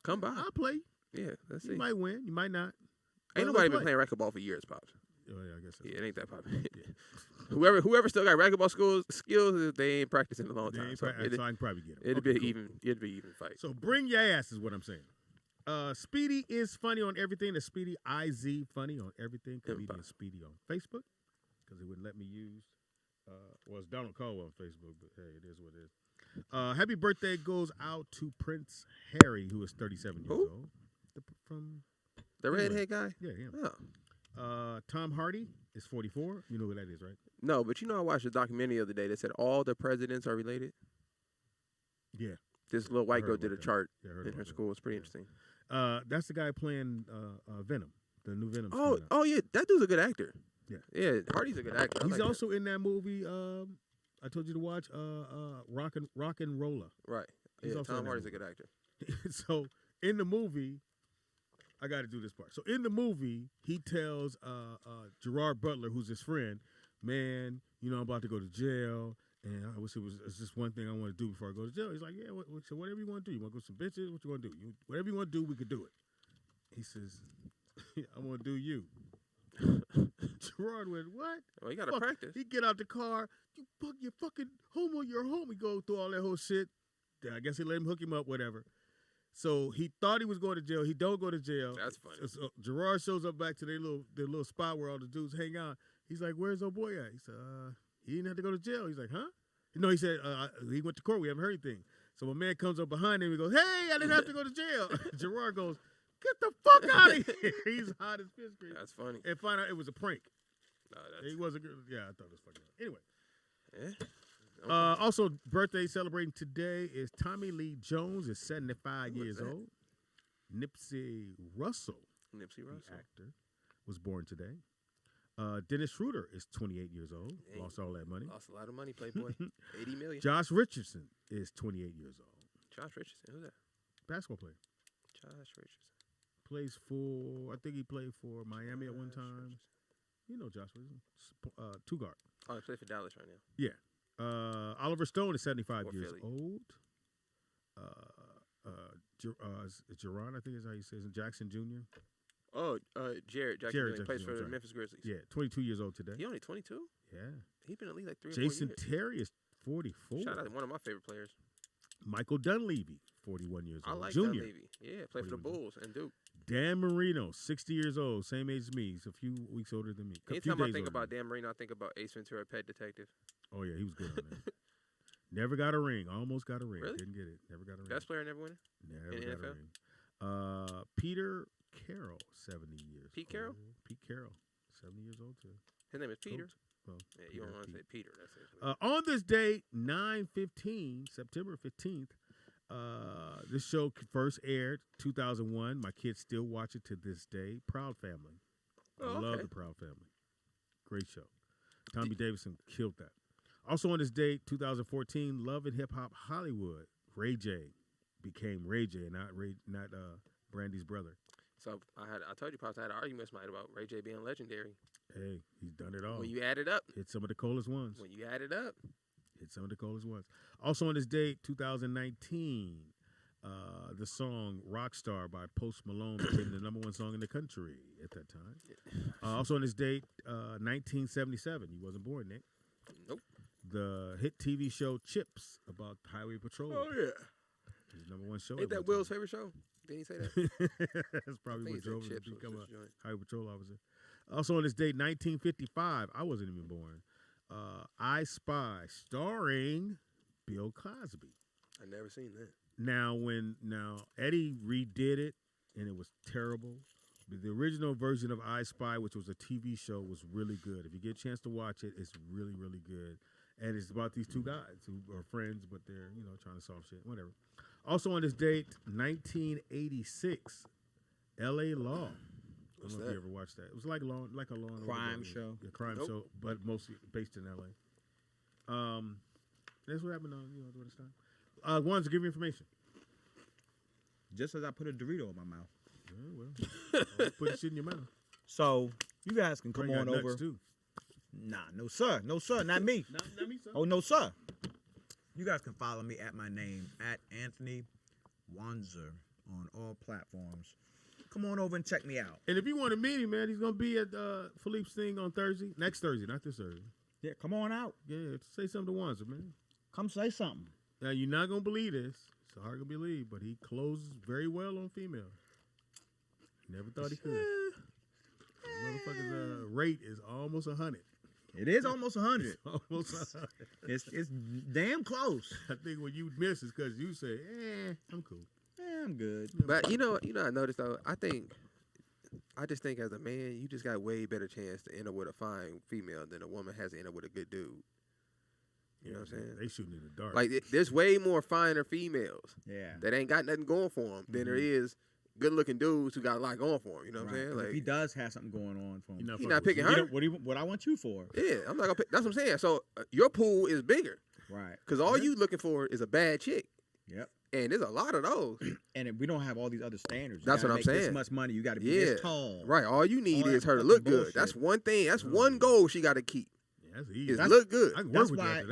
come by. I'll play. Yeah, let's see. You might win. You might not. Ain't nobody been playing racquetball for years, Pops. Oh, yeah, I guess so. Yeah, it ain't that popular. Yeah. Whoever still got racquetball skills, they ain't practicing in a long time. So I can probably get them. It'd be even fight. So bring your ass is what I'm saying. Speedy is funny on everything. The Speedy IZ funny on everything. Comedian Speedy on Facebook because they wouldn't let me use. It's Donald Caldwell on Facebook, but hey, it is what it is. Happy birthday goes out to Prince Harry, who is 37 years old. From the redhead guy. Yeah, him. Oh. Tom Hardy is 44. You know who that is, right? No, but I watched a documentary the other day that said all the presidents are related. Yeah. This little white girl did a chart in her school. It's pretty interesting. That's the guy playing Venom, the new Venom. Oh yeah, that dude's a good actor. Yeah, Hardy's a good actor. He's also in that movie. I told you to watch Rock and Roller. Right. He's also Tom Hardy's a good actor. So in the movie, I got to do this part. So in the movie, he tells Gerard Butler, who's his friend, man, I'm about to go to jail, and I wish it's just one thing I want to do before I go to jail. He's like, yeah, so whatever you want to do. You want to go some bitches? What you want to do? Whatever you want to do, we could do it. He says, I want to do you. Gerard went, what? Well, you got to practice. He get out the car. You fucking homo, you're a homo. He go through all that whole shit. I guess he let him hook him up, whatever. So he thought he was going to jail. He don't go to jail. That's funny. So Gerard shows up back to their little spot where all the dudes hang out. He's like, "Where's old boy at?" He said, "He didn't have to go to jail." He's like, "Huh?" No, he said he went to court. We haven't heard anything. So my man comes up behind him. He goes, "Hey, I didn't have to go to jail." Gerard goes, "Get the fuck out of here!" He's hot as fish grease. That's funny. And find out it was a prank. No, he wasn't. Yeah, I thought it was fucking. Anyway. Yeah. Also, birthday celebrating today is Tommy Lee Jones, is 75 years old. Nipsey Russell, the actor, was born today. Dennis Schroeder is 28 years old. Dang. Lost all that money. Lost a lot of money, Playboy. 80 million. Josh Richardson is 28 years old. Josh Richardson, who's that? Basketball player. Josh Richardson. Plays for, I think he played for Miami at one time. Richardson. You know Josh Richardson. Two guard. Oh, he plays for Dallas right now. Yeah. Oliver Stone is 75 years old. Jerron, I think is how you say it. Jackson Jr. Oh, Jared Jackson Jr. plays for the Memphis Grizzlies. Yeah, 22 years old today. He only 22? Yeah. He's been in the league like 3 or 4 years. Jason Terry is 44. Shout out to one of my favorite players. Michael Dunleavy, 41 years old. I like Junior. Dunleavy. Yeah, played for the Bulls and Duke. Dan Marino, 60 years old, same age as me. He's a few weeks older than me. Anytime I think about Dan Marino, I think about Ace Ventura, Pet Detective. Oh, yeah, he was good on that. Never got a ring. Almost got a ring. Really? Didn't get it. Never got a ring. Best player never win? Never got a ring. Peter Carroll, 70 years Pete Carroll? Pete Carroll, 70 years old too. His name is Peter? Well, yeah, you don't want to say Peter. That's it. On this day, 9/15, September 15th, this show first aired 2001. My kids still watch it to this day. Proud Family. I love the Proud Family. Great show. Tommy Davidson killed that. Also on this date, 2014, Love and Hip Hop Hollywood. Ray J became Ray J, not Brandy's brother. So I told you, Pops, I had an argument with somebody about Ray J being legendary. Hey, he's done it all. When you add it up. Hit some of the coldest ones. When you add it up. Hit some of the coldest ones. Also on this date, 2019, the song Rockstar by Post Malone became the #1 song in the country at that time. Also on this date, 1977. You wasn't born, Nick. Nope. The hit TV show Chips about Highway Patrol. Oh, yeah. His #1 show. Ain't that Will's favorite show? Didn't he say that? That's probably what drove him to become a Highway Patrol officer. Also on this date, 1955, I wasn't even born. I Spy, starring Bill Cosby. I never seen that. Now Eddie redid it, and it was terrible. But the original version of I Spy, which was a TV show, was really good. If you get a chance to watch it, it's really, really good. And it's about these two guys who are friends, but they're, trying to solve shit, whatever. Also on this date, 1986, L.A. Law. I don't know if you ever watched that. It was like a law crime show. A crime show, but mostly based in L.A. That's what happened on, during this time. Wonzer, give me information. Just as I put a Dorito in my mouth. Yeah, well, put shit in your mouth. So you guys can come on over. Too. Nah, no sir, not me. not me, sir. Oh no, sir. You guys can follow me at my name at Anthony Wonzer on all platforms. Come on over and check me out. And if you want to meet him, man, he's gonna be at Philippe's thing on Thursday. Next Thursday, not this Thursday. Yeah, come on out. Yeah, say something to Wonzer, man. Come say something. Now you're not gonna believe this. It's hard to believe, but he closes very well on female. Never thought he could. Motherfucker's rate is almost 100. It is almost 100. It's almost 100. It's damn close. I think when you miss is because you say, I'm cool. I'm good. But I noticed though. I just think as a man, you just got a way better chance to end up with a fine female than a woman has to end up with a good dude. You know what I'm saying? They shooting in the dark. Like there's way more finer females. Yeah. That ain't got nothing going for them than there is good-looking dudes who got a lot going for him. You know what I'm saying? Like if he does have something going on for him, he's not picking her. What I want you for? Yeah, I'm not gonna pick. That's what I'm saying. So your pool is bigger, right? Because all you looking for is a bad chick. Yep. And there's a lot of those. And we don't have all these other standards. That's what I'm saying. This much money, you got to be this tall. Right. All you need is her to look good. Bullshit. That's one thing. That's one goal she got to keep. Yeah, that's easy. Is look good. That's why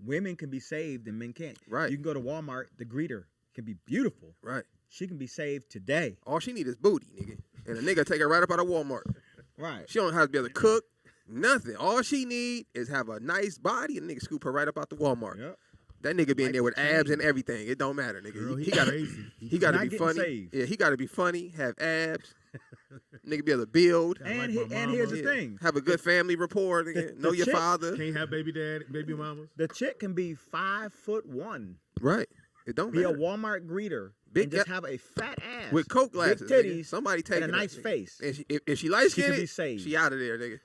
women can be saved and men can't. Right. You can go to Walmart. The greeter can be beautiful. Right. She can be saved today. All she need is booty, nigga. And a nigga take her right up out of Walmart. Right. She don't have to be able to cook. Nothing. All she need is have a nice body and nigga scoop her right up out the Walmart. Yep. That nigga be in there with abs and everything. It don't matter, nigga. Girl, he gotta be funny. Saved. Yeah, he gotta be funny, have abs. Nigga be able to build. And here's the thing. Have a good family rapport. Know your father. Can't have baby mamas. The chick can be 5'1". Right. It don't be matter. a Walmart greeter. And just have a fat ass. With Coke glasses. Big titties. Nigga. Somebody take and a nice face. And if she light skinned, she out of there, nigga.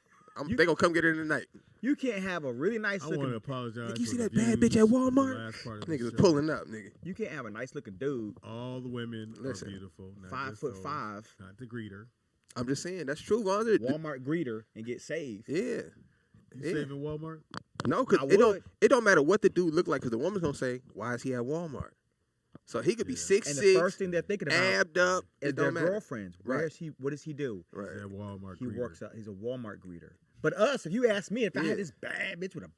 They gonna come get her tonight. You can't have a really nice looking. I want to apologize. Nigga, you see that bad bitch at Walmart? Niggas was pulling up, nigga. You can't have a nice looking dude. All the women are beautiful. 5'5". Not the greeter. I'm just saying that's true, Wonzer. Walmart greeter and get saved. Yeah. You saving Walmart? No, because it don't matter what the dude look like, because the woman's gonna say, "Why is he at Walmart?" So he could be 6'6", and the first thing they're thinking about abbed up, is their girlfriends. Right. Where is he? What does he do? Right. He's at Walmart. He works out. He's a Walmart greeter. But if you ask me, if I had this bad bitch with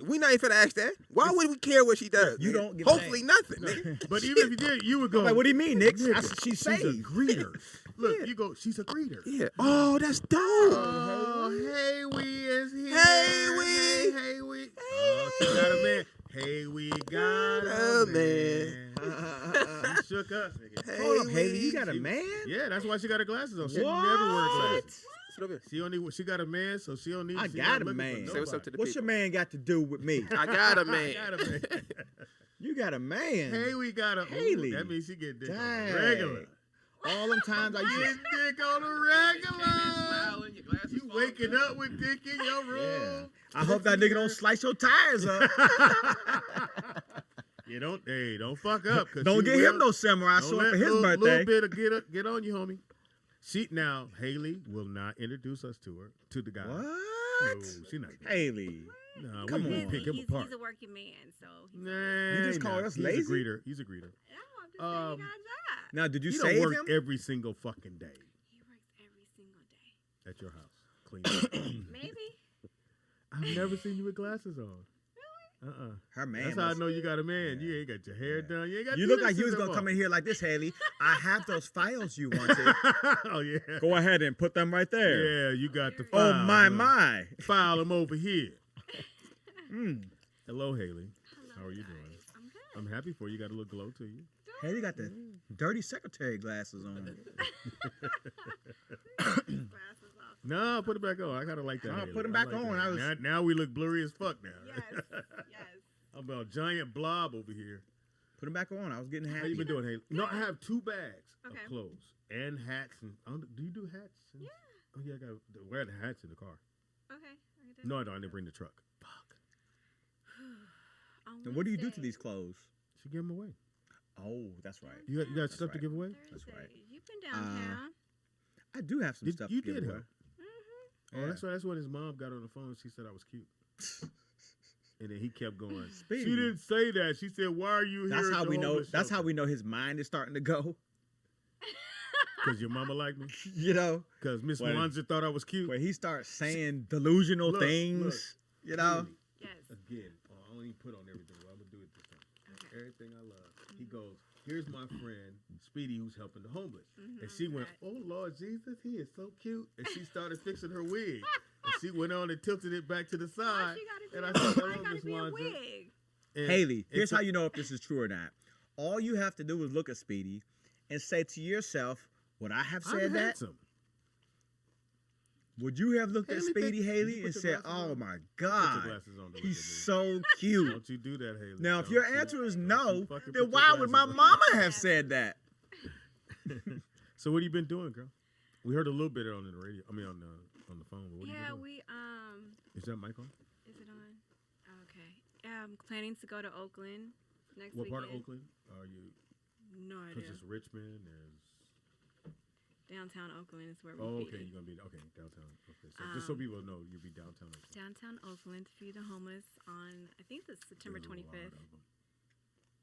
we not even finna ask that. Why would we care what she does? You don't give hopefully nothing. Nigga. But even if you did, you would go. Like, what do you mean, Nick? She's a greeter. Look, you go. She's a greeter. Yeah. Oh, that's dope. Oh, hey, we is here. Hey, we. Oh, she got a man. Hey, we got a man. She shook us, nigga. Hey, hold up, Haley, you got a man? Yeah, that's why she got her glasses on. She never wear glasses. She got a man, so she don't need. I got a man. What's your man got to do with me? I got a man. You got a man. Hey, we got a Haley. That means she get dick on the regular. All them times I used to get dick on the regular. You waking up with dick in your room. Yeah. I hope that nigga don't slice your tires up. You don't. Hey, don't fuck up. Don't get him no samurai sword for his birthday. Little bit of get on you, homie. Haley will not introduce us to the guy. What? No, she not. Haley. No, come on. Pick him apart. He's a working man, so. Nah, you just call us lazy? He's a greeter. He's a greeter. No, I'm just saying he got a job. Now, did you he save don't work him? every single fucking day. He works every single day. At your house. Clean. Maybe. I've never seen you with glasses on. Her man. That's how I know you got a man. You ain't got your hair done. You ain't got. You look like you was gonna come in here like this, Haley. I have those files you wanted. Oh yeah. Go ahead and put them right there. Yeah, you got the file. Oh my. File them over here. Hello, Haley. Hello, How are you guys. doing? I'm good. I'm happy for you. You got a little glow to you. Haley got the dirty secretary glasses on. No, put it back on. I kind of like that. Put them back on. Now we look blurry as fuck now. Yes. I'm about a giant blob over here. Put them back on. I was getting happy. How you been doing, Haley? No, I have 2 bags of Okay. clothes and hats. And do you do hats? Yeah. Oh yeah, I got wear the hats in the car. Okay. No, I don't. I didn't bring the truck. Fuck. And what do you do to these clothes? She give them away. Oh, that's right. You got stuff to give away? That's right. You've been downtown. I do have some stuff to give away. Oh, that's right. That's when his mom got on the phone. She said I was cute. And then he kept going. Speedy. She didn't say that. She said, "Why are you here?" That's how we know. That's how we know his mind is starting to go. Because your mama liked me. You know. Because Miss Wonzer thought I was cute. Where he starts saying delusional things. You know. Yes. Again, I don't even put on everything. Well, I'm gonna do it this time. Okay. Everything I love. He goes, "Here's my friend Speedy, who's helping the homeless." And she went, "Oh Lord Jesus, he is so cute." And she started fixing her wig. And she went on and tilted it back to the side. And I said, "Hello, Miss Wonzer." Haley, here's how you know if this is true or not. All you have to do is look at Speedy and say to yourself, "Would I have said that?" Handsome. Would you have looked at Speedy, Haley, and said, "Oh my God, he's so cute"? Don't you do that, Haley? Now, if your answer is no, then why would my mama have said that? So, what have you been doing, girl? We heard a little bit on the radio. I mean, on the phone. But what Yeah, are you doing? Is that mic on? Is it on? Okay. I'm planning to go to Oakland next What weekend. part of Oakland are you? No idea. Because it's Richmond. There's downtown Oakland is where we'll be. Okay. You're gonna be downtown. Okay, so just so people know, you'll be downtown Oakland. Downtown Oakland to feed the homeless on I think it's September 25th.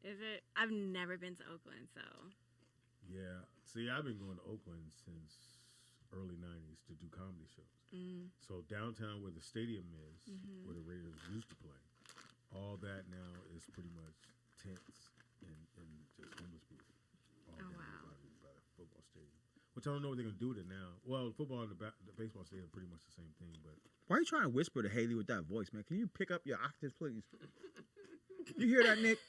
Is it? I've never been to Oakland, so. Yeah. See, I've been going to Oakland since early '90s to do comedy shows. So downtown, where the stadium is, where the Raiders used to play, all that now is pretty much tents and just homeless people. All down by the football stadium. Which I don't know what they're gonna do with it now. Well, football and the baseball stadium are pretty much the same thing, but. Why are you trying to whisper to Haley with that voice, man? Can you pick up your octaves, please? You hear that, Nick?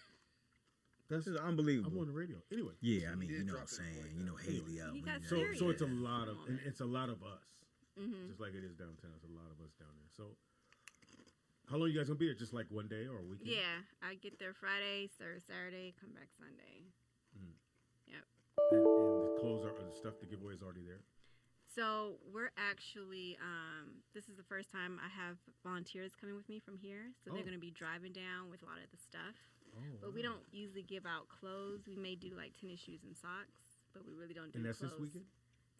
This is unbelievable. I'm on the radio. Anyway. Yeah, I mean, you know what I'm saying. You know Haley out. So it's a lot of, and it's a lot of us. Just like it is downtown. It's a lot of us down there. So how long are you guys gonna be there? Just like one day or a weekend? Yeah, I get there Friday, Saturday, come back Sunday. Yep. And the clothes the stuff to give away is already there? So we're actually, this is the first time I have volunteers coming with me from here. So they're going to be driving down with a lot of the stuff. But we don't usually give out clothes. We may do like tennis shoes and socks, but we really don't do clothes. And that's this weekend?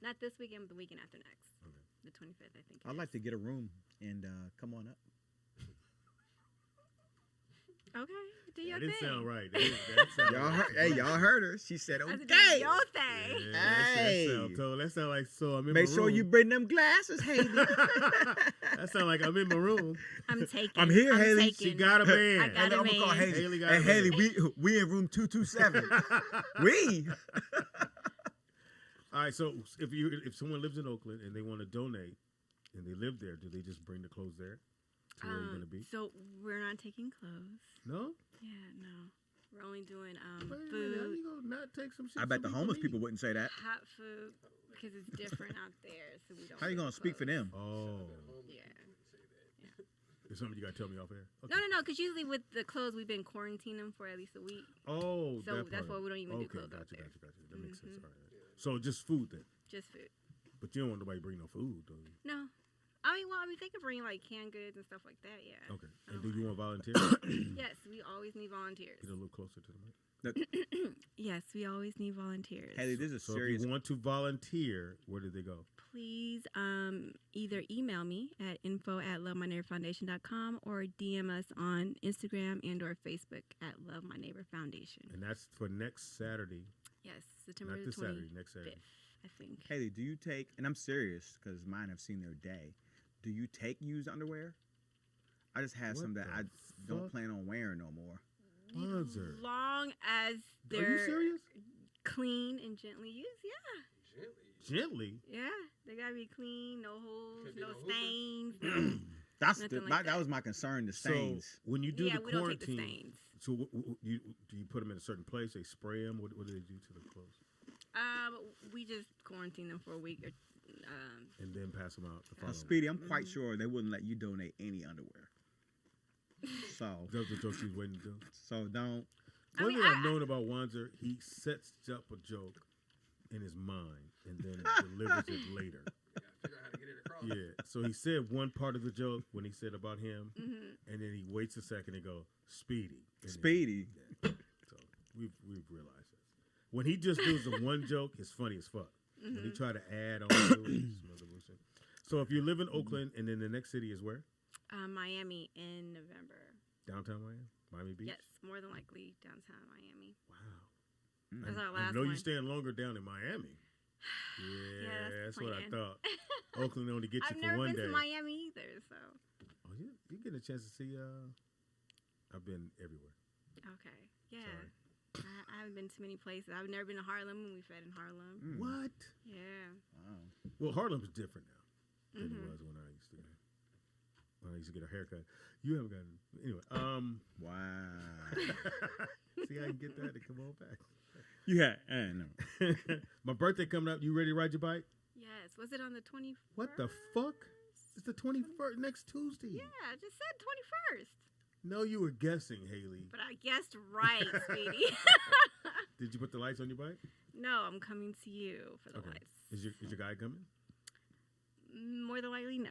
Not this weekend, but the weekend after next. Okay. The 25th, I think. I'd like to get a room and come on up. Okay, do your thing. That didn't sound right. That sound y'all heard her. She said, "Okay, do your thing." Yeah, that sound like so. I'm in Make my sure room. you bring them glasses, Haley. That sound like I'm in my room. I'm taking. I'm here, Haley. She got a man. I got a I'm man. gonna call Haley. Haley got Hey, a man. Haley, we in room 227. We. All right. So if someone lives in Oakland and they want to donate and they live there, do they just bring the clothes there to where you're gonna be? So we're not taking clothes. No. Yeah, no. We're only doing Wait, food. how you gonna not take some shit? I bet the homeless people wouldn't say that. Hot food because it's different out there, so we don't. How you gonna speak for them? Oh. Yeah. There's something you gotta tell me off air. Okay. No. Because usually with the clothes, we've been quarantining them for at least a week. Oh, so that that's part. why we don't even do clothes gotcha, out there. Gotcha. That makes sense. All right. So just food then. Just food. But you don't want nobody to bring no food, do you? No. I mean, they could bring like canned goods and stuff like that. Yeah. Okay. And do you want volunteers? Yes, we always need volunteers. Get a little closer to the mic. Yes, we always need volunteers. Haley, this is So serious. if you want to volunteer, where do they go? Please either email me at info@lovemyneighborfoundation.com or DM us on Instagram and or Facebook at Love My Neighbor Foundation. And that's for next Saturday. Yes, September Not this 25th, Saturday, next Saturday. I think. Haley, do you take, and I'm serious because mine have seen their day, do you take used underwear? I just have some that I don't plan on wearing no more. Wonzer. Long as Are you they're serious? clean and gently used, yeah. Gently? Yeah, they gotta be clean, no holes, no stains. That was my concern, the stains. So when you do the we don't take the quarantine, stains. so do you put them in a certain place? They spray them? What do they do to the clothes? We just quarantine them for a week or. And then pass them out. Speedy, I'm quite sure they wouldn't let you donate any underwear. So that's the joke she's waiting to do. So don't. One thing I've known about Wonzer, he sets up a joke in his mind and then delivers it later. Yeah. So he said one part of the joke when he said about him, and then he waits a second and go, Speedy. Speedy. Yeah. So we've realized that. When he just does the one joke, it's funny as fuck. When he try to add on to it, some other bullshit. So if you live in Oakland and then the next city is where? Miami in November. Downtown Miami Beach? Yes, more than likely downtown Miami. Wow. That's our last I know one. you're staying longer down in Miami. Yeah, that's what I thought. Oakland only gets you for one day. I've never been to Miami either, so. Oh, you get a chance to see. I've been everywhere. Okay, yeah. I haven't been to many places. I've never been to Harlem when we fed in Harlem. What? Yeah. Wow. Well, Harlem's different now than it was when I used to. When I used to get a haircut. You haven't gotten anyway. Wow. See how you get that to come on back. Yeah, no. My birthday coming up. You ready to ride your bike? Yes. Was it on the 21st? What the fuck? It's the 21st, next Tuesday. Yeah, I just said 21st. No, you were guessing, Haley. But I guessed right, Speedy. Did you put the lights on your bike? No, I'm coming to you for the lights. Is your guy coming? More than likely, no.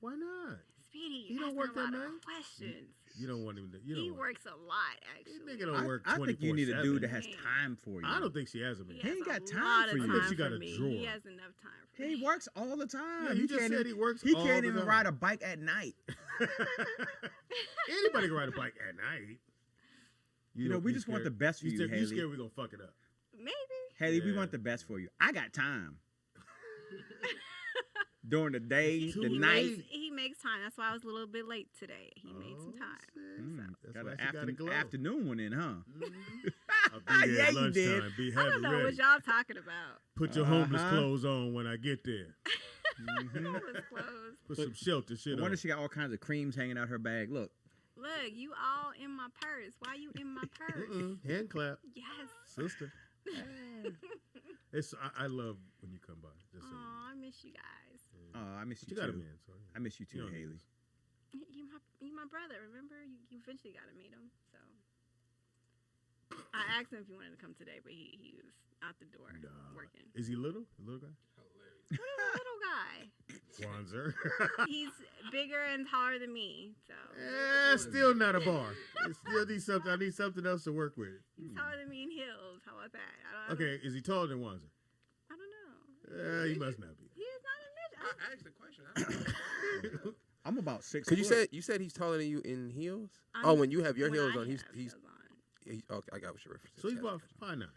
Why not? Speedy, he don't work that night. Questions. You don't want him to. He works a lot, actually. Nigga don't work 24/7. I think you need a dude that has time for you. I don't think she has a man. He ain't got time for you. I think she got a drawer. He has enough time for me. He works all the time. Yeah, you just said he works He all can't the even time. ride a bike at night. Anybody can ride a bike at night. You know, we just want the best for you, Haley. You scared we're going to fuck it up. Maybe. Haley, we want the best for you. I got time. During the day, the night. He makes time. That's why I was a little bit late today. He made some time. Got an afternoon one in, huh? I'll be there Yeah, you did. Be I don't know what y'all talking about. Put your homeless clothes on when I get there. Homeless clothes. Put some shelter shit on. I wonder if she got all kinds of creams hanging out her bag. Look, you all in my purse. Why you in my purse? Hand clap. Yes. Sister. I love when you come by. Just so I miss you guys. Oh, I miss you got a too. man, so I miss you too, Haley. You my brother. Remember, you eventually got to meet him. So I asked him if he wanted to come today, but he was out the door working. Is he little? A little guy? What is a little guy? Wonzer. He's bigger and taller than me. So still not a bar. It still needs something. I need something else to work with. He's taller than me in heels. How about that? Okay, is he taller than Wonzer? I don't know. He must not be. He is not a midget. I asked the question. I'm about 6 foot. Because you said he's taller than you in heels. When you have your heels on, he's. Okay, I got what you're referencing. So he's about 5'9".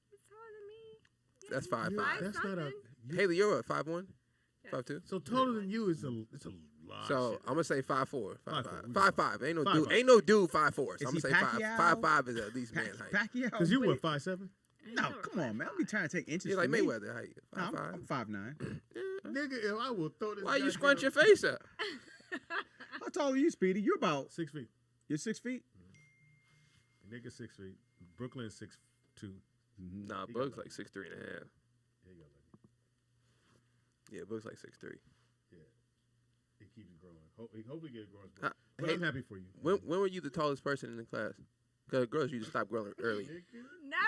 He's taller than me. Yeah, That's 5'5". That's not a. Haley, you're what, 5'1", 5'2"? So taller than you is a lot. So I'm gonna say 5'4", 5'5". 5'5". Ain't no 5'5". dude. Ain't no dude 5'4". So Is I'm he gonna say Pacquiao? 5'5" is at least man height. Pacquiao. Because you what, 5'7"? No, come on, man. I'll be trying to take inches. You're like from me. Mayweather height. No, 5'5". I'm 5'9". Nigga, if I will throw this. Why you scrunch your face up? How tall are you, Speedy? You're about 6 feet. You're 6 feet. Nigga 6 feet. Brooklyn 6'2". Nah, Bug's like 6'3.5". There you go. Yeah, Bug's like 6'3". Yeah, he keeps it growing. Hopefully get it growing. But I'm happy for you. When were you the tallest person in the class? Because girls usually stop growing early.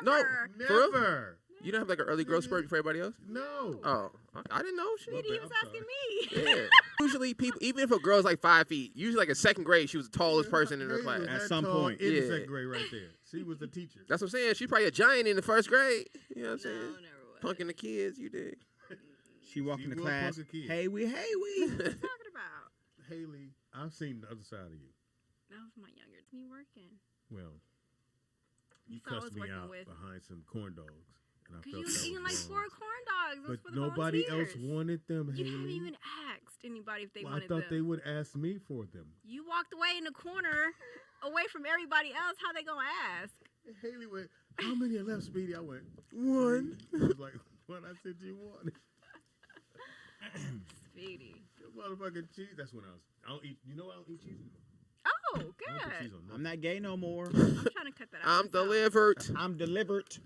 Never. No, for real? Never. You don't have like an early growth spurt before everybody else? No. Oh, I didn't know. Shit. He was asking me. Yeah. Usually people, even if a girl's like 5 feet, usually like in second grade, she was the tallest person in her class. Was At that some tall point. in the Yeah. second grade right there. She was the teacher. That's what I'm saying. She's probably a giant in the first grade. You know what I'm saying? No, never was. Punking the kids, you did. She walked She into will class. punk a kid. Hey, we. What are you talking about? Haley, I've seen the other side of you. That was my younger. Me working. Well, you So I was cussed me working out with- behind some corn dogs. And I Because felt you was that eating was like wrong. 4 corn dogs. It was But for the nobody else volunteers. wanted them, You Haley. haven't even asked anybody if they Well, I wanted thought they them. would ask me for them. You walked away in the corner, away from everybody else. How they gonna ask? And Haley went, how many are left, Speedy? I went, 1. He was like, what? I said you one. Speedy. Motherfucking cheese. That's when I don't eat. You know I don't eat cheese anymore. Oh, I don't put good. cheese on nothing. I'm not gay no more. I'm trying to cut that out. I'm myself. delivered. I'm delivered.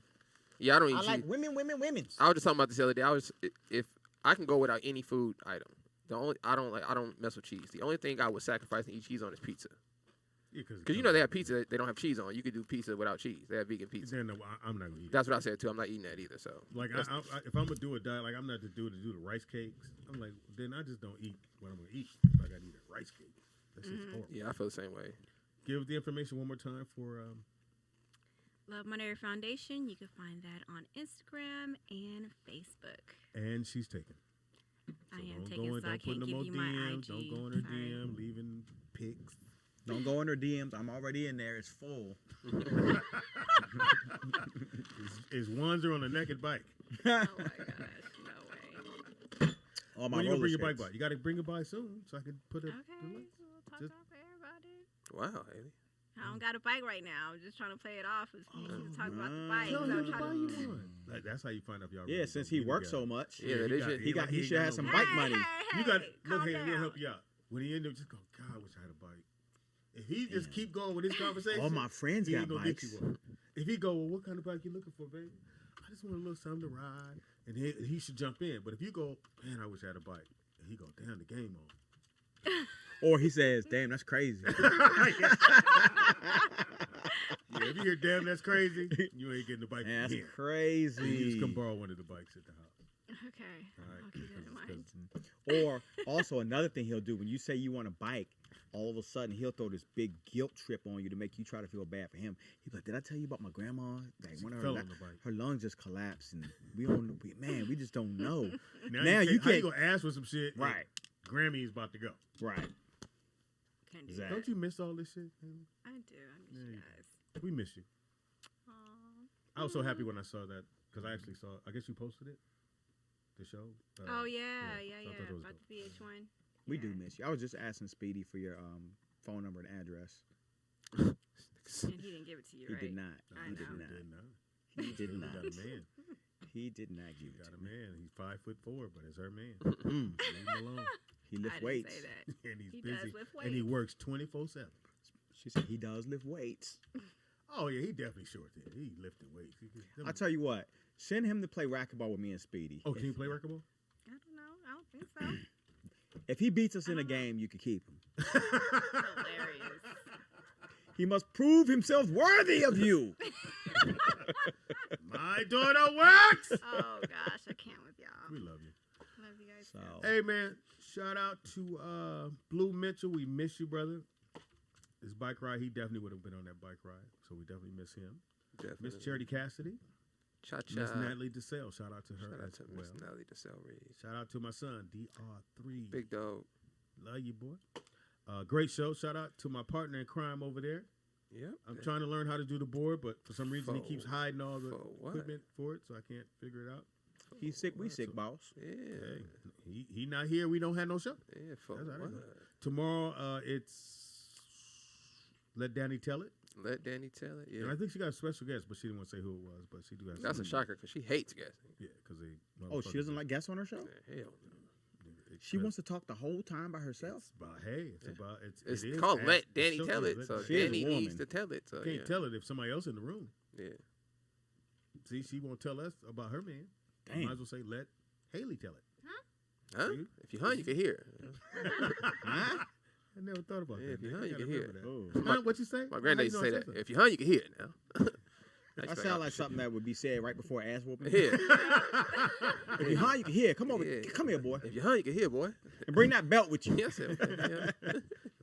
Yeah, I don't eat I cheese. like women. I was just talking about this the other day. If I can go without any food item, I don't mess with cheese. The only thing I would sacrifice and eat cheese on is pizza. Yeah, Because you know they have pizza, they don't have cheese on. You could do pizza without cheese. They have vegan pizza. Then I'm not gonna eat. That's what I said too. I'm not eating that either. So Like if I'm gonna do a diet, like I'm not the dude to do the rice cakes. I'm like, then I just don't eat what I'm gonna eat. If I gotta eat a rice cake. That shit's horrible. yeah, I feel the same way. give the information one more time for Love My Nerd Foundation. You can find that on Instagram and Facebook. And she's taken. I am taken, so I can't give you my IG. Don't go in her DM, leaving pics. Don't go in her DMs. I'm already in there. It's full. Is Wonzer on a naked bike? Oh my gosh, no way. All my when you gonna bring your bike skates. by? You got to bring it by soon, so I can put it. Okay, we'll talk off air about it. Wow, Haley. I don't got a bike right now. I'm just trying to play it off. As you talk about the bike. Tell So him I'm to buy trying you to. one. Like, that's how you find out if y'all. Yeah, really since gonna he be works together. so much. Yeah, He should have some bike money. You got calm look here. We'll down. help you out. When he end up, just go. God, I wish I had a bike. If he just keep going with his conversation, All my friends he got ain't gonna bikes. get you one. If he go, well, what kind of bike you looking for, baby? I just want a little something to ride, and he should jump in. But if you go, man, I wish I had a bike, and he go, damn, the game on. Or he says, damn, that's crazy. Yeah, if you hear damn, that's crazy, you ain't getting the bike. Man, that's here. crazy. You just come borrow one of the bikes at the house. Okay. All right. I'll keep that in mind. Or also another thing he'll do when you say you want a bike, all of a sudden he'll throw this big guilt trip on you to make you try to feel bad for him. He's like, "Did I tell you about my grandma? Like one of fell on the bike. her lungs just collapsed, and we just don't know." Now you can't gonna ask for some shit, and Right. Grammy's about to go. Right. Can't do Exactly. that. Don't you miss all this shit? Haley? I do. I miss you guys. We miss you. Aww. I was so happy when I saw that because I actually saw. I guess you posted it. The show. Oh yeah. so I thought it was About the VH1. We do miss you. I was just asking Speedy for your phone number and address. And he didn't give it to you, He right? did not. I He know. did not. He He did not. got a man. He did not give Got it a to me. man. He's 5'4", but it's her man. Mm. Leave him alone. He I lifts didn't weights. say that. And he's He busy. does lift And he weights. works 24/7. She said he does lift weights. Oh yeah, he definitely short there. He lifting weights. I'll tell you what. Send him to play racquetball with me and Speedy. Oh, can you play racquetball? I don't know. I don't think so. If he beats us in a game, you can keep him. Hilarious. He must prove himself worthy of you. My daughter works. Oh gosh, I can't with y'all. We love you. Love you guys. So, Hey man, shout out to Blue Mitchell. We miss you, brother. His bike ride, he definitely would have been on that bike ride, so we definitely miss him. Definitely. Miss Charity Cassidy. Cha-cha. Miss Natalie DeSalle. Shout out to her Shout out as to well. Miss Natalie DeSalle Reed. Shout out to my son, DR3. Big dog. Love you, boy. Great show. Shout out to my partner in crime over there. Yep. I'm trying to learn how to do the board, but for some reason he keeps For- hiding all the for what? equipment for it, so I can't figure it out. he's sick. We sick, boss. Yeah. Hey, he not here. We don't have no show. Yeah, for That's all what? right. Tomorrow, it's Let Danny Tell It. Let Danny tell it. And Yeah. I think she got a special guest, but she didn't want to say who it was. But she do have. That's a some- shocker because she hates guessing. Yeah, because they. Oh, she doesn't like guests on her show? Yeah, hell no. She wants to talk the whole time by herself? It's about hey, it's about it's. It's it is called ask- Let the Danny show Tell is It. Let So Danny- She is a Danny woman. needs to tell it. So Can't yeah. tell it if somebody else in the room. Yeah. See, she won't tell us about her man. Damn. Might as well say let Haley tell it. Huh? See? If you hung, you can hear. Huh? I never thought about Yeah, that. if you man. hung, I you gotta can hear remember it. that. Oh. Huh? What you say? My granddad used to How say you know I that. said that? If you hung, you can hear it now. That sounds like something that would be said right before ass whooping. Yeah. If you hung, you can hear. Come over. Yeah. Come here, boy. If you hung, you can hear, boy. And bring that belt with you. Yes, sir. Yeah.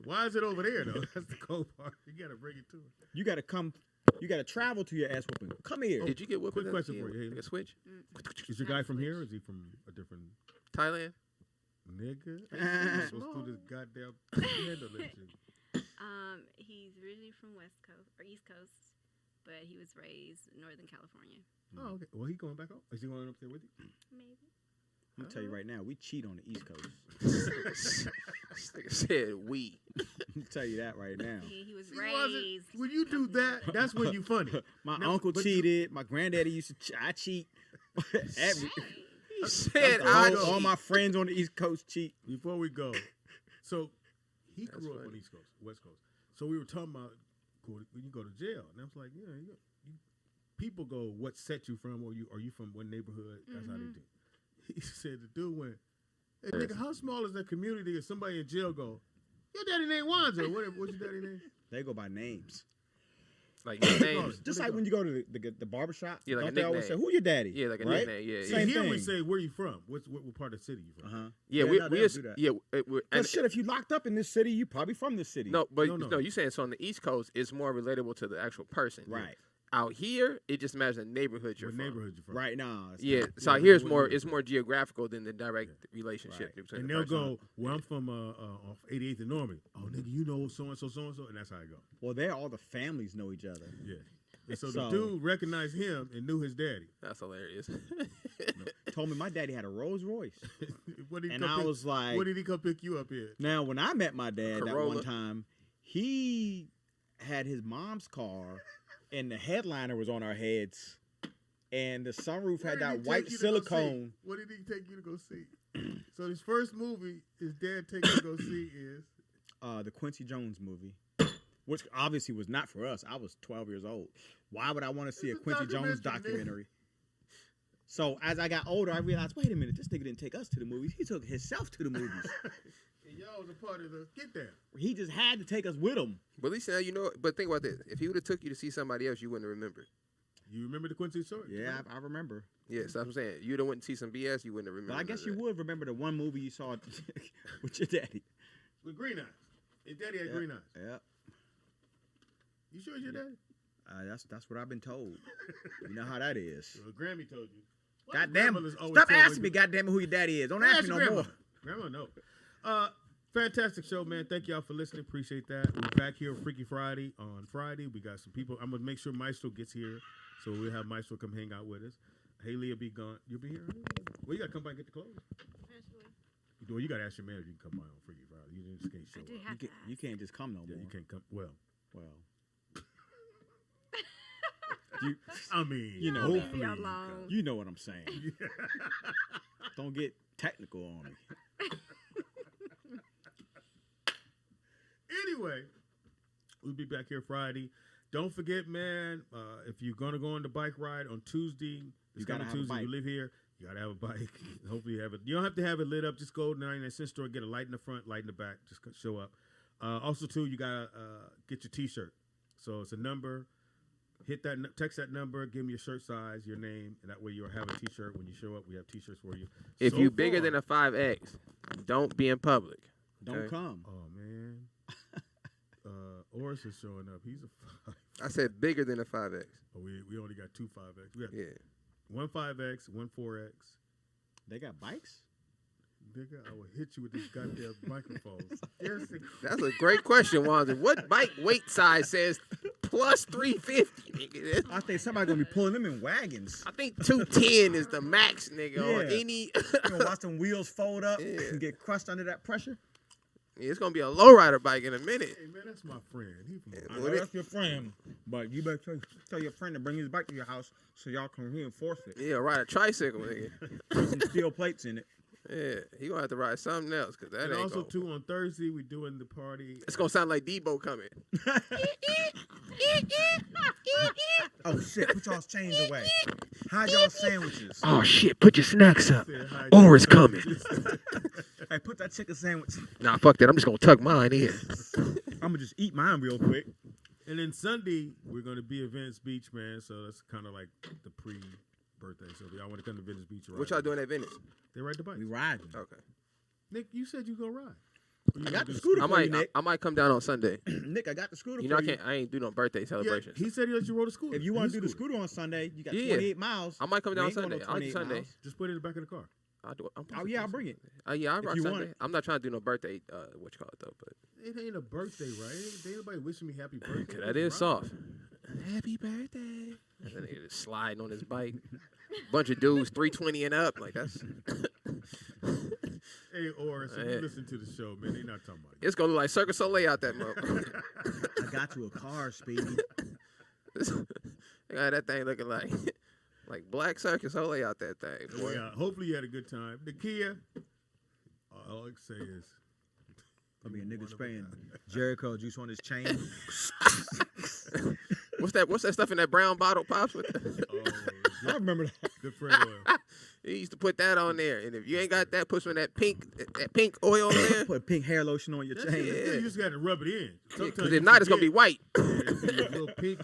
Why is it over there though? That's the cold part. You gotta bring it to her. You got to come. You got to travel to your ass whooping. Come here. Did you get whipped? Quick as a question kid for you, with Haley. a switch? Is your guy from here or is he from a different Thailand? nigga? Let's do this goddamn handle that shit. He's originally from West Coast or East Coast, but he was raised in Northern California. Oh, okay. Well, he going back home? Is he going up there with you? Maybe. I'm going to tell you right now, we cheat on the East Coast. This nigga said we. I'm tell you that right now. He was See, wasn't- raised. when you do that, that's when you funny. My No, uncle but- cheated. My granddaddy used to I cheat. Every, He said all my friends on the East Coast cheat. Before we go, so he That's grew up funny. on East Coast, West Coast. So we were talking about when you go to jail, and I was like, yeah, you people go, what set you from, or are you from what neighborhood? That's how they do. He said the dude went, hey, nigga, how small is that community if somebody in jail go, your daddy named Wonzer, what's your daddy name? They go by names. Like names. Just like when you go to the barbershop. Yeah, like don't they always say, "Who your daddy?" Yeah, like a right? nickname. Yeah, Same here thing. we say, "Where you from? What part of the city you from?" Yeah, no, we do that. yeah. But shit, if you locked up in this city, you probably from this city. No, but no, you saying so on the East Coast, it's more relatable to the actual person. Right. Out here, it just matters the neighborhood you're from. Right now. Yeah, so out here it's more geographical than the direct relationship. Right. And they'll go, "Well, I'm from off 88th and Norman. Oh, nigga, you know so and so, and that's how I go. Well, there all the families know each other. Yeah. And so the dude recognized him and knew his daddy. That's hilarious. Told me my daddy had a Rolls Royce. And I was like, "What did he come pick you up in?" Now, when I met my dad that one time, he had his mom's car. And the headliner was on our heads, and the sunroof had that white silicone. What did he take you to go see? So his first movie his dad takes you to go see is the Quincy Jones movie, which obviously was not for us. I was 12 years old. Why would I want to see a Quincy Jones documentary? So as I got older, I realized, wait a minute, this nigga didn't take us to the movies. He took himself to the movies. And y'all was a part of the get there. He just had to take us with him. But at least now you know. But think about this: if he would have took you to see somebody else, you wouldn't have remembered. You remember the Quincy story? Yeah, I remember. Yeah, so that's what I'm saying. You'd have went and see some BS, you wouldn't have remembered. But I guess you would remember the one movie you saw with your daddy. With green eyes. His daddy had green eyes. Yeah. You sure it's your daddy? That's what I've been told. You know how that is. Well, Grammy told you. Goddamn! Stop asking me, goddamn it, who your daddy is. Don't ask me no grandma. more. Grandma, no. Fantastic show, man. Thank y'all for listening. Appreciate that. We're back here on Freaky Friday. On Friday, we got some people. I'm gonna make sure Maestro gets here, so we'll have Maestro come hang out with us. Haley will be gone. You'll be here. Well, you gotta come by and get the clothes. Well, you gotta ask your manager. You can come by on Freaky Friday. You just can't show up. You can't just come no more. You can't come. Well. You know, hopefully, you know what I'm saying. Don't get technical on me. Anyway, we'll be back here Friday. Don't forget, man, if you're going to go on the bike ride on Tuesday, it's coming Tuesday, you live here, you got to have a bike. Hopefully you have it. You don't have to have it lit up. Just go to the 99-cent store, get a light in the front, light in the back. Just show up. Also, too, you got to get your T-shirt. So it's a number. Hit that, text that number, give me your shirt size, your name, and that way you'll have a T-shirt. When you show up, we have T-shirts for you. If you're bigger than a 5X, don't be in public. Okay? Don't come. Oh, man. Oris is showing up. He's a 5. I said bigger than a 5X. Oh, we only got 2 5X. We got one 5X, one 4X. They got bikes? Nigga, I will hit you with these goddamn microphones. That's a great question, Wonzer. What bike weight size says plus 350, nigga? I think somebody's going to be pulling them in wagons. I think 210 is the max, nigga, on any... You gonna watch them wheels fold up and get crushed under that pressure? Yeah, it's going to be a lowrider bike in a minute. Hey, man, that's my friend. That's your friend. But you better tell your friend to bring his bike to your house so y'all can reinforce it. Yeah, ride a tricycle, nigga. Put some steel plates in it. Yeah, he gonna have to ride something else because that and ain't. Also, too, on Thursday we doing the party. It's gonna sound like Debo coming. Oh shit! Put y'all's change away. Hide y'all sandwiches. Oh shit! Put your snacks up. Or it's coming. Hey, put that chicken sandwich. Nah, fuck that. I'm just gonna tuck mine in. I'm gonna just eat mine real quick. And then Sunday we're gonna be at Venice Beach, man. So that's kind of like the pre-birthday. So if y'all want to come to Venice Beach, what y'all doing at Venice? They ride the bike. We riding. Okay. Nick, you said you gonna ride. I got the scooter for you, Nick. I might come down on Sunday. Nick, I got the scooter for you. I ain't do no birthday celebrations. Yeah, he said he let you roll the scooter. If you want to do the scooter on Sunday, you got 28 miles. I might come down Sunday. I'll do Sunday. Just put it in the back of the car. I'll bring it. Yeah, I'll rock Sunday. I'm not trying to do no birthday, what you call it, though. But it ain't a birthday, right? Ain't nobody wishing me happy birthday. That is soft. Happy birthday. And then he just sliding on his bike. Bunch of dudes, 320 and up. Like, that's... Hey, Oris, if you listen to the show, man, they not talking about you. It's going to look like Circus Soleil out that motherfucker. I got you a car, Speedy. That thing looking like Black Circus Soleil out that thing, boy. Yeah, hopefully you had a good time. The Kia, all I can say is... I mean, a nigga spraying Jericho juice on his chain. What's that stuff in that brown bottle, Pops? With I remember that. Good friend oil. He used to put that on there, and if you ain't got that, put some of that pink oil on there. Put pink hair lotion on your chain. You just got to rub it in. Because if not, it's gonna be white. Yeah, it's gonna be a little pink.